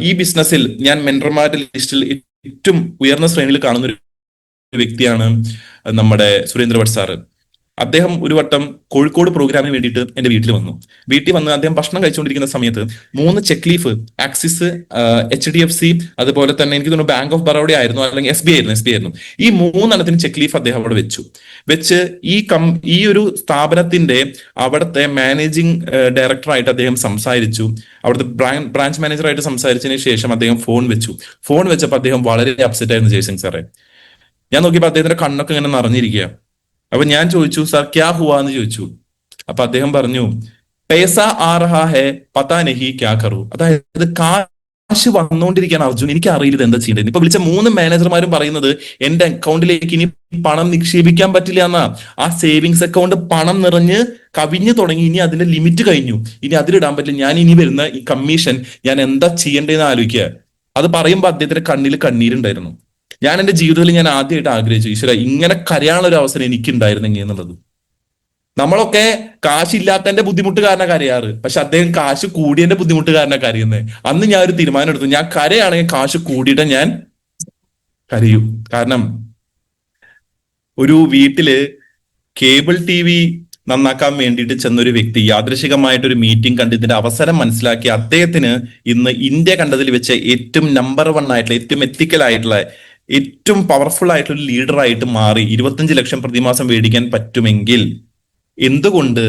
ഈ ബിസിനസ്സിൽ ഞാൻ മെന്റർമാരുടെ ലിസ്റ്റിൽ ഏറ്റവും ഉയർന്ന ശ്രേണിയിൽ കാണുന്ന ഒരു വ്യക്തിയാണ് നമ്മുടെ സുരേന്ദ്ര ഭട്ട് സാറ്. അദ്ദേഹം ഒരു വട്ടം കോഴിക്കോട് പ്രോഗ്രാമിന് വേണ്ടിയിട്ട് എന്റെ വീട്ടിൽ വന്നു. വീട്ടിൽ വന്ന് അദ്ദേഹം ഭക്ഷണം കഴിച്ചുകൊണ്ടിരിക്കുന്ന സമയത്ത് 3 ചെക്ക് ലീഫ്, ആക്സിസ്, HDFC, അതുപോലെ തന്നെ എനിക്ക് തോന്നുന്നു ബാങ്ക് ഓഫ് ബറോഡ ആയിരുന്നു, അല്ലെങ്കിൽ SBI ആയിരുന്നു. ഈ 3 ചെക്ക് ലീഫ് അദ്ദേഹം അവിടെ വെച്ച് ഈ ഒരു സ്ഥാപനത്തിന്റെ അവിടുത്തെ മാനേജിംഗ് ഡയറക്ടറായിട്ട് അദ്ദേഹം സംസാരിച്ചു. അവിടുത്തെ ബ്രാഞ്ച് മാനേജറായിട്ട് സംസാരിച്ചതിന് ശേഷം അദ്ദേഹം ഫോൺ വെച്ചപ്പോൾ അദ്ദേഹം വളരെ അപ്സെറ്റ് ആയിരുന്നു ജയസിംഗ് സാറേ. ഞാൻ നോക്കിയപ്പോൾ അദ്ദേഹത്തിന്റെ കണ്ണൊക്കെ ഇങ്ങനെ നിറഞ്ഞിരിക്കുക. അപ്പൊ ഞാൻ ചോദിച്ചു, സാർ ക്യാ ഹുവാ എന്ന് ചോദിച്ചു. അപ്പൊ അദ്ദേഹം പറഞ്ഞു, പൈസ ആ റഹാ ഹെ പതാ നഹി ക്യാ കറൂ. അതായത് കാശ് വന്നുകൊണ്ടിരിക്കുകയാണ് അർജുൻ, എനിക്ക് അറിയില്ല ഇത് എന്താ ചെയ്യേണ്ടത്. ഇപ്പൊ വിളിച്ച 3 മാനേജർമാരും പറയുന്നത് എന്റെ അക്കൗണ്ടിലേക്ക് ഇനി പണം നിക്ഷേപിക്കാൻ പറ്റില്ല എന്നാ. ആ സേവിങ്സ് അക്കൗണ്ട് പണം നിറഞ്ഞ് കവിഞ്ഞു തുടങ്ങി, ഇനി അതിന്റെ ലിമിറ്റ് കഴിഞ്ഞു, ഇനി അതിലിടാൻ പറ്റില്ല. ഞാൻ ഇനി വരുന്ന ഈ കമ്മീഷൻ ഞാൻ എന്താ ചെയ്യേണ്ടതെന്ന് ആലോചിക്കുക. അത് പറയുമ്പോൾ അദ്ദേഹത്തിന്റെ കണ്ണിൽ കണ്ണീരുണ്ടായിരുന്നു. ഞാൻ എന്റെ ജീവിതത്തിൽ ഞാൻ ആദ്യമായിട്ട് ആഗ്രഹിച്ചു, ഈശ്വര ഇങ്ങനെ കരയാനുള്ള ഒരു അവസരം എനിക്ക് ഉണ്ടായിരുന്നെങ്കിൽ എന്നുള്ളത്. നമ്മളൊക്കെ കാശില്ലാത്തതിന്റെ ബുദ്ധിമുട്ട് കാരണം കരയാറ്, പക്ഷെ അദ്ദേഹം കാശ് കൂടിയതിന്റെ ബുദ്ധിമുട്ട് കാരണം കരയുന്നത്. അന്ന് ഞാൻ ഒരു തീരുമാനം എടുത്തു, ഞാൻ കരയാണെങ്കിൽ കാശ് കൂടിയിട്ട് ഞാൻ കരയൂ. കാരണം ഒരു വീട്ടില് കേബിൾ TV നന്നാക്കാൻ വേണ്ടിയിട്ട് ചെന്നൊരു വ്യക്തി യാദൃശികമായിട്ടൊരു മീറ്റിംഗ് കണ്ട് ഇതിന്റെ അവസരം മനസ്സിലാക്കി അദ്ദേഹത്തിന് ഇന്ന് ഇന്ത്യ കണ്ടതിൽ വെച്ച് ഏറ്റവും നമ്പർ 1 ആയിട്ടുള്ള, ഏറ്റവും എത്തിക്കൽ ആയിട്ടുള്ള, ഏറ്റവും പവർഫുൾ ആയിട്ടുള്ള ഒരു ലീഡറായിട്ട് മാറി 25 ലക്ഷം പ്രതിമാസം മേടിക്കാൻ പറ്റുമെങ്കിൽ എന്തുകൊണ്ട്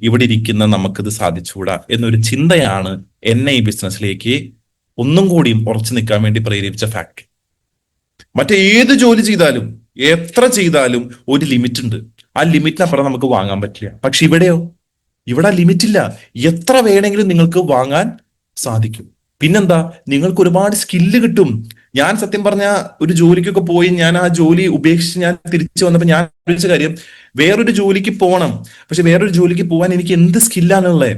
ഇവിടെ ഇരിക്കുന്ന നമുക്കിത് സാധിച്ചുകൂടാ എന്നൊരു ചിന്തയാണ് എന്നെ ഈ ബിസിനസ്സിലേക്ക് ഒന്നും കൂടിയും ഉറച്ചു നിൽക്കാൻ വേണ്ടി പ്രേരിപ്പിച്ച ഫാക്ടർ. മറ്റേത് ജോലി ചെയ്താലും എത്ര ചെയ്താലും ഒരു ലിമിറ്റ് ഉണ്ട്. ആ ലിമിറ്റിനപ്പുറം നമുക്ക് വാങ്ങാൻ പറ്റില്ല. പക്ഷെ ഇവിടെ ലിമിറ്റ് ഇല്ല. എത്ര വേണമെങ്കിലും നിങ്ങൾക്ക് വാങ്ങാൻ സാധിക്കും. പിന്നെന്താ, നിങ്ങൾക്ക് ഒരുപാട് സ്കില്ല് കിട്ടും. ഞാൻ സത്യം പറഞ്ഞ ഒരു ജോലിക്കൊക്കെ പോയി ഞാൻ ആ ജോലി ഉപേക്ഷിച്ച് ഞാൻ തിരിച്ചു വന്നപ്പോൾ ഞാൻ വിളിച്ച കാര്യം, വേറൊരു ജോലിക്ക് പോകണം. പക്ഷെ വേറൊരു ജോലിക്ക് പോകാൻ എനിക്ക് എന്ത് സ്കില്ലാണുള്ളത്?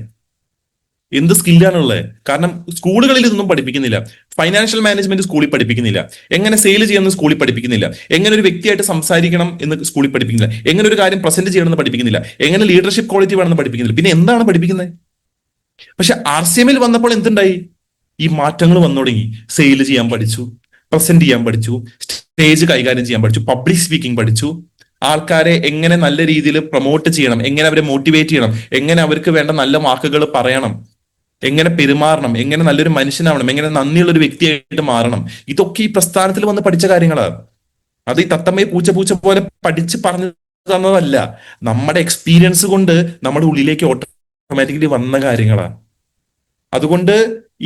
കാരണം സ്കൂളുകളിൽ ഇതൊന്നും പഠിപ്പിക്കുന്നില്ല. ഫൈനാൻഷ്യൽ മാനേജ്മെന്റ് സ്കൂളിൽ പഠിപ്പിക്കുന്നില്ല. എങ്ങനെ സെയിൽ ചെയ്യണമെന്ന് സ്കൂളിൽ പഠിപ്പിക്കുന്നില്ല. എങ്ങനെ ഒരു വ്യക്തിയായിട്ട് സംസാരിക്കണം എന്ന് സ്കൂളിൽ പഠിപ്പിക്കുന്നില്ല. എങ്ങനെ ഒരു കാര്യം പ്രസന്റ് ചെയ്യണമെന്ന് പഠിപ്പിക്കുന്നില്ല. എങ്ങനെ ലീഡർഷിപ്പ് ക്വാളിറ്റി വേണമെന്ന് പഠിപ്പിക്കുന്നില്ല. പിന്നെ എന്താണ് പഠിപ്പിക്കുന്നത്? പക്ഷെ RCMൽ വന്നപ്പോൾ എന്തുണ്ടായി? ഈ മാറ്റങ്ങൾ വന്നു തുടങ്ങി. സെയിൽ ചെയ്യാൻ പഠിച്ചു, പ്രസന്റ് ചെയ്യാൻ പഠിച്ചു, സ്റ്റേജ് കൈകാര്യം ചെയ്യാൻ പഠിച്ചു, പബ്ലിക് സ്പീക്കിംഗ് പഠിച്ചു, ആൾക്കാരെ എങ്ങനെ നല്ല രീതിയിൽ പ്രൊമോട്ട് ചെയ്യണം, എങ്ങനെ അവരെ മോട്ടിവേറ്റ് ചെയ്യണം, എങ്ങനെ അവർക്ക് വേണ്ട നല്ല വാക്കുകൾ പറയണം, എങ്ങനെ പെരുമാറണം, എങ്ങനെ നല്ലൊരു മനുഷ്യനാവണം, എങ്ങനെ നന്ദിയുള്ള ഒരു വ്യക്തിയായിട്ട് മാറണം. ഇതൊക്കെ ഈ പ്രസ്ഥാനത്തിൽ വന്ന് പഠിച്ച കാര്യങ്ങളാണ്. അത് ഈ തത്തമ്മയെ പൂച്ച പോലെ പഠിച്ച് പറഞ്ഞു തന്നതല്ല. നമ്മുടെ എക്സ്പീരിയൻസ് കൊണ്ട് നമ്മുടെ ഉള്ളിലേക്ക് ഓട്ടോമാറ്റിക്കലി വന്ന കാര്യങ്ങളാണ്. അതുകൊണ്ട്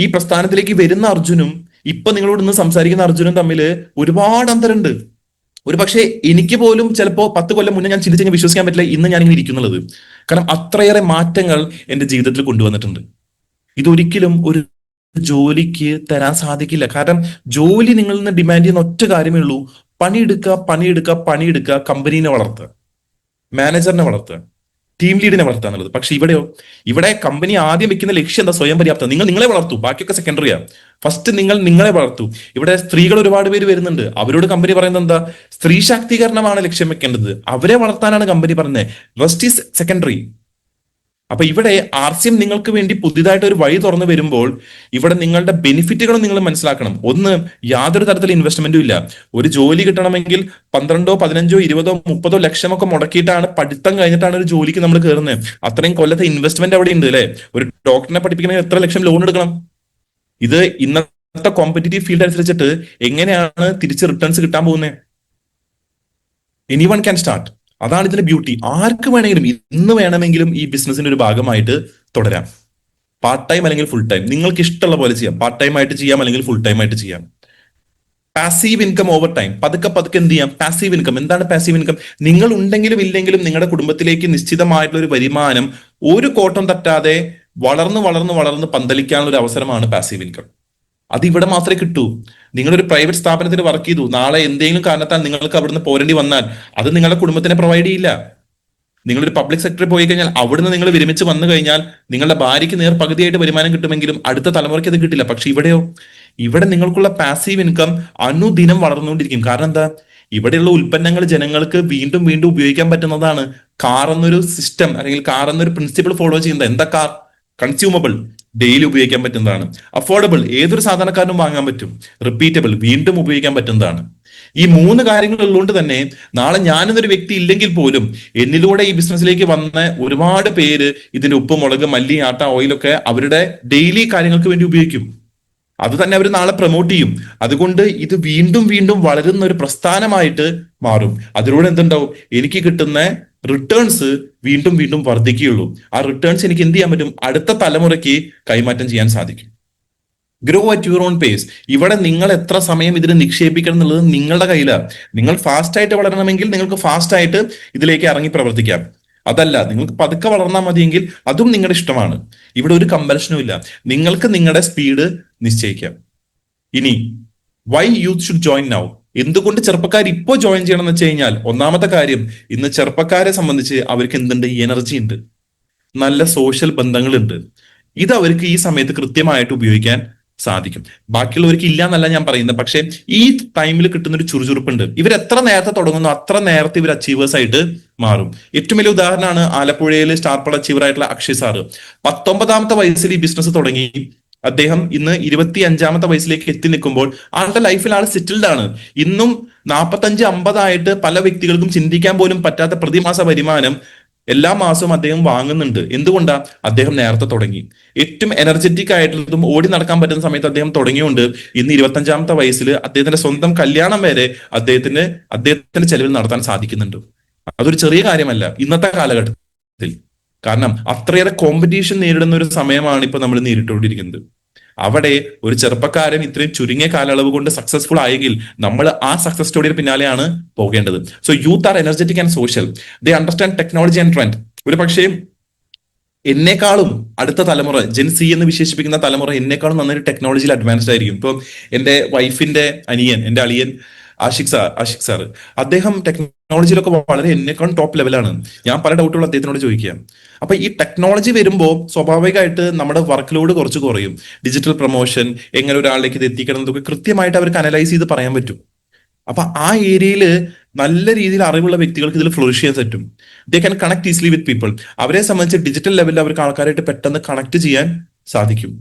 ഈ പ്രസ്ഥാനത്തിലേക്ക് വരുന്ന അർജുനും ഇപ്പൊ നിങ്ങളോട് ഇന്ന് സംസാരിക്കുന്ന അർജുനും തമ്മിൽ ഒരുപാട് അന്തരമുണ്ട്. ഒരു പക്ഷേ എനിക്ക് പോലും ചിലപ്പോ 10 കൊല്ലം മുന്നേ ഞാൻ ചിന്തിച്ച് വിശ്വസിക്കാൻ പറ്റില്ല ഇന്ന് ഞാൻ ഇങ്ങനെ ഇരിക്കുന്നുള്ളത്. കാരണം അത്രയേറെ മാറ്റങ്ങൾ എന്റെ ജീവിതത്തിൽ കൊണ്ടുവന്നിട്ടുണ്ട്. ഇതൊരിക്കലും ഒരു ജോലിക്ക് തരാൻ സാധിക്കില്ല. കാരണം ജോലി നിങ്ങളിൽ നിന്ന് ഡിമാൻഡ് ചെയ്യുന്ന ഒറ്റ കാര്യമേ ഉള്ളൂ, പണിയെടുക്കുക, കമ്പനീനെ വളർത്തുക, മാനേജറിനെ വളർത്തുക, ടീം ലീഡിനെ വളർത്തുക എന്നുള്ളത്. പക്ഷെ ഇവിടെ കമ്പനി ആദ്യം വെക്കുന്ന ലക്ഷ്യം എന്താ? സ്വയം പര്യാപ്തത. നിങ്ങൾ നിങ്ങളെ വളർത്തു, ബാക്കിയൊക്കെ സെക്കൻഡറിയാണ്. ഫസ്റ്റ് നിങ്ങളെ വളർത്തു. ഇവിടെ സ്ത്രീകൾ ഒരുപാട് പേര് വരുന്നുണ്ട്. അവരോട് കമ്പനി പറയുന്നത് എന്താ? സ്ത്രീ ശാക്തീകരണമാണ് ലക്ഷ്യം വെക്കേണ്ടത്. അവരെ വളർത്താനാണ് കമ്പനി പറയുന്നത്. Rest is secondary. അപ്പൊ ഇവിടെ RCM നിങ്ങൾക്ക് വേണ്ടി പുതിയതായിട്ട് ഒരു വഴി തുറന്നു വരുമ്പോൾ ഇവിടെ നിങ്ങളുടെ ബെനിഫിറ്റുകളും നിങ്ങൾ മനസ്സിലാക്കണം. ഒന്ന്, യാതൊരു തരത്തിലുള്ള ഇൻവെസ്റ്റ്മെന്റും ഇല്ല. ഒരു ജോലി കിട്ടണമെങ്കിൽ 12, 15, 20, 30 ലക്ഷമൊക്കെ മുടക്കിയിട്ടാണ്, പഠിത്തം കഴിഞ്ഞിട്ടാണ് ഒരു ജോലിക്ക് നമ്മൾ കയറുന്നത്. അത്രയും കൊല്ലത്തെ ഇൻവെസ്റ്റ്മെന്റ് അവിടെ ഉണ്ട് അല്ലെ? ഒരു ഡോക്ടറിനെ പഠിപ്പിക്കണമെങ്കിൽ എത്ര ലക്ഷം ലോൺ എടുക്കണം? ഇത് ഇന്നത്തെ കോമ്പറ്റീറ്റീവ് ഫീൽഡ് അനുസരിച്ചിട്ട് എങ്ങനെയാണ് തിരിച്ച് റിട്ടേൺസ് കിട്ടാൻ പോകുന്നത്? Anyone can start. അതാണ് ഇതിന്റെ ബ്യൂട്ടി. ആർക്ക് വേണമെങ്കിലും ഇന്ന് വേണമെങ്കിലും ഈ ബിസിനസിന്റെ ഒരു ഭാഗമായിട്ട് തുടരാം. പാർട്ട് ടൈം അല്ലെങ്കിൽ ഫുൾ ടൈം, നിങ്ങൾക്ക് ഇഷ്ടമുള്ള പോലെ ചെയ്യാം. പാർട്ട് ടൈം ആയിട്ട് ചെയ്യാം, അല്ലെങ്കിൽ ഫുൾ ടൈം ആയിട്ട് ചെയ്യാം. പാസീവ് ഇൻകം ഓവർ ടൈം, പതുക്കെ എന്ത് ചെയ്യാം? Passive income. എന്താണ് പാസീവ് ഇൻകം? നിങ്ങൾ ഉണ്ടെങ്കിലും ഇല്ലെങ്കിലും നിങ്ങളുടെ കുടുംബത്തിലേക്ക് നിശ്ചിതമായിട്ടുള്ള ഒരു വരുമാനം ഒരു കോട്ടം തട്ടാതെ വളർന്ന് പന്തലിക്കാനുള്ള ഒരു അവസരമാണ് പാസീവ് ഇൻകം. അത് ഇവിടെ മാത്രമേ കിട്ടൂ. നിങ്ങളൊരു പ്രൈവറ്റ് സ്ഥാപനത്തിൽ വർക്ക് ചെയ്തു, നാളെ എന്തെങ്കിലും കാരണത്താൽ നിങ്ങൾക്ക് അവിടുന്ന് പോരേണ്ടി വന്നാൽ അത് നിങ്ങളുടെ കുടുംബത്തിനെ പ്രൊവൈഡ് ചെയ്യില്ല. നിങ്ങളൊരു പബ്ലിക് സെക്ടറിൽ പോയി കഴിഞ്ഞാൽ അവിടുന്ന് നിങ്ങൾ വിരമിച്ച് വന്നു കഴിഞ്ഞാൽ നിങ്ങളുടെ ഭാര്യയ്ക്ക് നേർ പകുതിയായിട്ട് വരുമാനം കിട്ടുമെങ്കിലും അടുത്ത തലമുറയ്ക്ക് അത് കിട്ടില്ല. പക്ഷെ ഇവിടെയോ, ഇവിടെ നിങ്ങൾക്കുള്ള പാസീവ് ഇൻകം അനുദിനം വളർന്നുകൊണ്ടിരിക്കും. കാരണം എന്താ, ഇവിടെയുള്ള ഉൽപ്പന്നങ്ങൾ ജനങ്ങൾക്ക് വീണ്ടും വീണ്ടും ഉപയോഗിക്കാൻ പറ്റുന്നതാണ്. കാർ എന്നൊരു സിസ്റ്റം അല്ലെങ്കിൽ കാർ എന്നൊരു പ്രിൻസിപ്പിൾ ഫോളോ ചെയ്യുന്നത് എന്താ? കാർ കൺസ്യൂമബിൾ, ഡെയിലി ഉപയോഗിക്കാൻ പറ്റുന്നതാണ്. അഫോർഡബിൾ, ഏതൊരു സാധാരണക്കാരനും വാങ്ങാൻ പറ്റും. റിപ്പീറ്റബിൾ, വീണ്ടും ഉപയോഗിക്കാൻ പറ്റുന്നതാണ്. ഈ മൂന്ന് കാര്യങ്ങൾ ഉള്ളതുകൊണ്ട് തന്നെ നാളെ ഞാനെന്നൊരു വ്യക്തി ഇല്ലെങ്കിൽ പോലും എന്നിലൂടെ ഈ ബിസിനസ്സിലേക്ക് വന്ന ഒരുപാട് പേര് ഇതിന്റെ ഉപ്പ്, മുളക്, മല്ലി, ആട്ട, ഓയിലൊക്കെ അവരുടെ ഡെയിലി കാര്യങ്ങൾക്ക് വേണ്ടി ഉപയോഗിക്കും. അത് തന്നെ അവർ നാളെ പ്രൊമോട്ട് ചെയ്യും. അതുകൊണ്ട് ഇത് വീണ്ടും വീണ്ടും വളരുന്ന ഒരു പ്രസ്ഥാനമായിട്ട് മാറും. അതിലൂടെ എന്തുണ്ടാവും, എനിക്ക് കിട്ടുന്ന റിട്ടേൺസ് വീണ്ടും വീണ്ടും വർദ്ധിക്കുകയുള്ളൂ. ആ റിട്ടേൺസ് എനിക്ക് എന്ത് ചെയ്യാൻ പറ്റും, അടുത്ത തലമുറയ്ക്ക് കൈമാറ്റം ചെയ്യാൻ സാധിക്കും. Grow at your own pace. ഇവിടെ നിങ്ങൾ എത്ര സമയം ഇതിന് നിക്ഷേപിക്കണം എന്നുള്ളത് നിങ്ങളുടെ കയ്യിലാണ്. നിങ്ങൾ ഫാസ്റ്റ് ആയിട്ട് വളരണമെങ്കിൽ നിങ്ങൾക്ക് ഫാസ്റ്റ് ആയിട്ട് ഇതിലേക്ക് ഇറങ്ങി പ്രവർത്തിക്കാം. അതല്ല, നിങ്ങൾക്ക് പതുക്കെ വളർന്നാൽ മതിയെങ്കിൽ അതും നിങ്ങളുടെ ഇഷ്ടമാണ്. ഇവിടെ ഒരു കമ്പൽഷനും ഇല്ല. നിങ്ങൾക്ക് നിങ്ങളുടെ സ്പീഡ് നിശ്ചയിക്കാം. ഇനി why youth should join now? എന്തുകൊണ്ട് ചെറുപ്പക്കാർ ഇപ്പോൾ ജോയിൻ ചെയ്യണം എന്ന് വെച്ച് കഴിഞ്ഞാൽ, ഒന്നാമത്തെ കാര്യം, ഇന്ന് ചെറുപ്പക്കാരെ സംബന്ധിച്ച് അവർക്ക് എന്തുണ്ട്, എനർജി ഉണ്ട്, നല്ല സോഷ്യൽ ബന്ധങ്ങളുണ്ട്. ഇത് അവർക്ക് ഈ സമയത്ത് കൃത്യമായിട്ട് ഉപയോഗിക്കാൻ സാധിക്കും. ബാക്കിയുള്ളവർക്ക് ഇല്ല എന്നല്ല ഞാൻ പറയുന്നത്, പക്ഷെ ഈ ടൈമിൽ കിട്ടുന്ന ഒരു ചുറുചുറുപ്പുണ്ട്. ഇവർ എത്ര നേരത്തെ തുടങ്ങുന്നു അത്ര നേരത്തെ ഇവർ അച്ചീവേഴ്സ് ആയിട്ട് മാറും. ഏറ്റവും വലിയ ഉദാഹരണമാണ് ആലപ്പുഴയിൽ സ്റ്റാർ പ്ലസ് അച്ചീവർ ആയിട്ടുള്ള അക്ഷയ് സാറ്. 19ാമത്തെ വയസ്സിൽ ഈ ബിസിനസ് തുടങ്ങി. അദ്ദേഹം ഇന്ന് 25ാമത്തെ വയസ്സിലേക്ക് എത്തി നിൽക്കുമ്പോൾ ആളുടെ ലൈഫിൽ ആൾ സെറ്റിൽഡ് ആണ്. ഇന്നും 45-50 ആയിട്ട് പല വ്യക്തികൾക്കും ചിന്തിക്കാൻ പോലും പറ്റാത്ത പ്രതിമാസ വരുമാനം എല്ലാ മാസവും അദ്ദേഹം വാങ്ങുന്നുണ്ട്. എന്തുകൊണ്ടാ? അദ്ദേഹം നേരത്തെ തുടങ്ങി. ഏറ്റവും എനർജറ്റിക് ആയിട്ടുള്ളതും ഓടി നടക്കാൻ പറ്റുന്ന സമയത്ത് അദ്ദേഹം തുടങ്ങിയുകൊണ്ട് ഇന്ന് 25ാമത്തെ വയസ്സിൽ അദ്ദേഹത്തിന്റെ സ്വന്തം കല്യാണം വരെ അദ്ദേഹത്തിന്റെ ചെലവിൽ നടത്താൻ സാധിക്കുന്നുണ്ട്. അതൊരു ചെറിയ കാര്യമല്ല ഇന്നത്തെ കാലഘട്ടത്തിൽ. കാരണം അത്രയേറെ കോമ്പറ്റീഷൻ നേരിടുന്ന ഒരു സമയമാണ് ഇപ്പൊ നമ്മൾ നേരിട്ടുകൊണ്ടിരിക്കുന്നത്. അവിടെ ഒരു ചെറുപ്പക്കാരൻ ഇത്രയും ചുരുങ്ങിയ കാലയളവ് കൊണ്ട് സക്സസ്ഫുൾ ആയെങ്കിൽ നമ്മൾ ആ സക്സസ് സ്റ്റോറിയുടെ പിന്നാലെയാണ് പോകേണ്ടത്. So youth are energetic and social. They understand technology and trend. ഒരു പക്ഷേ എന്നെക്കാളും അടുത്ത തലമുറ, ജെൻ സി എന്ന് വിശേഷിപ്പിക്കുന്ന തലമുറ എന്നെക്കാളും നന്നായി ടെക്നോളജിയിൽ അഡ്വാൻസ്ഡ് ആയിരിക്കും. ഇപ്പം എന്റെ വൈഫിന്റെ അനിയൻ, എന്റെ അളിയൻ ആഷിഖ് സാർ, അദ്ദേഹം ടെക്നോളജിയിലൊക്കെ വളരെ എന്നെക്കാളും ടോപ്പ് ലെവലാണ്. ഞാൻ പല ഡൗട്ടുകൾ അദ്ദേഹത്തിനോട് ചോദിക്കാം. അപ്പൊ ഈ ടെക്നോളജി വരുമ്പോൾ സ്വാഭാവികമായിട്ട് നമ്മുടെ വർക്ക് ലോഡ് കുറച്ച് കുറയും. ഡിജിറ്റൽ പ്രൊമോഷൻ, എങ്ങനെ ഒരാളിലേക്ക് ഇത് എത്തിക്കണം എന്നതൊക്കെ കൃത്യമായിട്ട് അവർക്ക് അനലൈസ് ചെയ്ത് പറയാൻ പറ്റും. അപ്പൊ ആ ഏരിയയിൽ നല്ല രീതിയിൽ അറിവുള്ള വ്യക്തികൾക്ക് ഇതിൽ ഫ്ലോറിഷ് ചെയ്യാൻ പറ്റും. They can connect easily with people. അവരെ സംബന്ധിച്ച് ഡിജിറ്റൽ ലെവലിൽ അവർക്ക് ആൾക്കാരായിട്ട് പെട്ടെന്ന് കണക്ട് ചെയ്യാൻ സാധിക്കും.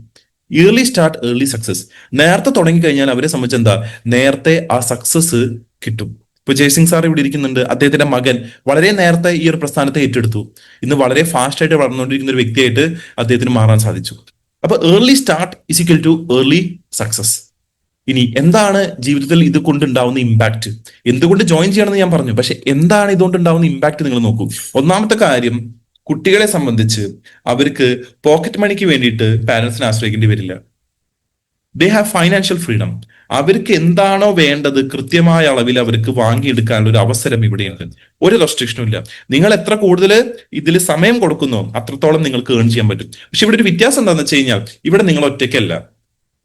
Early start early success. നേരത്തെ തുടങ്ങിക്കഴിഞ്ഞാൽ അവരെ സംബന്ധിച്ച് എന്താ, നേരത്തെ ആ സക്സസ് കിട്ടും. ഇപ്പൊ ജയസിംഗ് സാർ ഇവിടെ ഇരിക്കുന്നുണ്ട്. അദ്ദേഹത്തിന്റെ മകൻ വളരെ നേരത്തെ ഈ ഒരു പ്രസ്ഥാനത്തെ ഏറ്റെടുത്തു. ഇന്ന് വളരെ ഫാസ്റ്റ് ആയിട്ട് വളർന്നുകൊണ്ടിരിക്കുന്ന ഒരു വ്യക്തിയായിട്ട് അദ്ദേഹത്തിന് മാറാൻ സാധിച്ചു. അപ്പൊ early start is equal to early success. ഇനി എന്താണ് ജീവിതത്തിൽ ഇത് കൊണ്ടുണ്ടാവുന്ന ഇമ്പാക്ട്? എന്തുകൊണ്ട് ജോയിൻ ചെയ്യണമെന്ന് ഞാൻ പറഞ്ഞു, പക്ഷെ എന്താണ് ഇതുകൊണ്ട് ഉണ്ടാവുന്ന ഇമ്പാക്ട് നിങ്ങൾ നോക്കൂ. ഒന്നാമത്തെ കാര്യം, കുട്ടികളെ സംബന്ധിച്ച് അവർക്ക് പോക്കറ്റ് മണിക്ക് വേണ്ടിയിട്ട് പാരന്റ്സിനെ ആശ്രയിക്കേണ്ടി വരില്ല. They have financial freedom. അവർക്ക് എന്താണോ വേണ്ടത് കൃത്യമായ അളവിൽ അവർക്ക് വാങ്ങിയെടുക്കാനുള്ള ഒരു അവസരം ഇവിടെയുണ്ട്. ഒരു റെസ്ട്രിക്ഷനും ഇല്ല. നിങ്ങൾ എത്ര കൂടുതൽ ഇതിൽ സമയം കൊടുക്കുന്നോ അത്രത്തോളം നിങ്ങൾക്ക് ഏൺ ചെയ്യാൻ പറ്റും. പക്ഷെ ഇവിടെ ഒരു വ്യത്യാസം എന്താണെന്ന് വെച്ച് കഴിഞ്ഞാൽ, ഇവിടെ നിങ്ങൾ ഒറ്റയ്ക്കല്ല.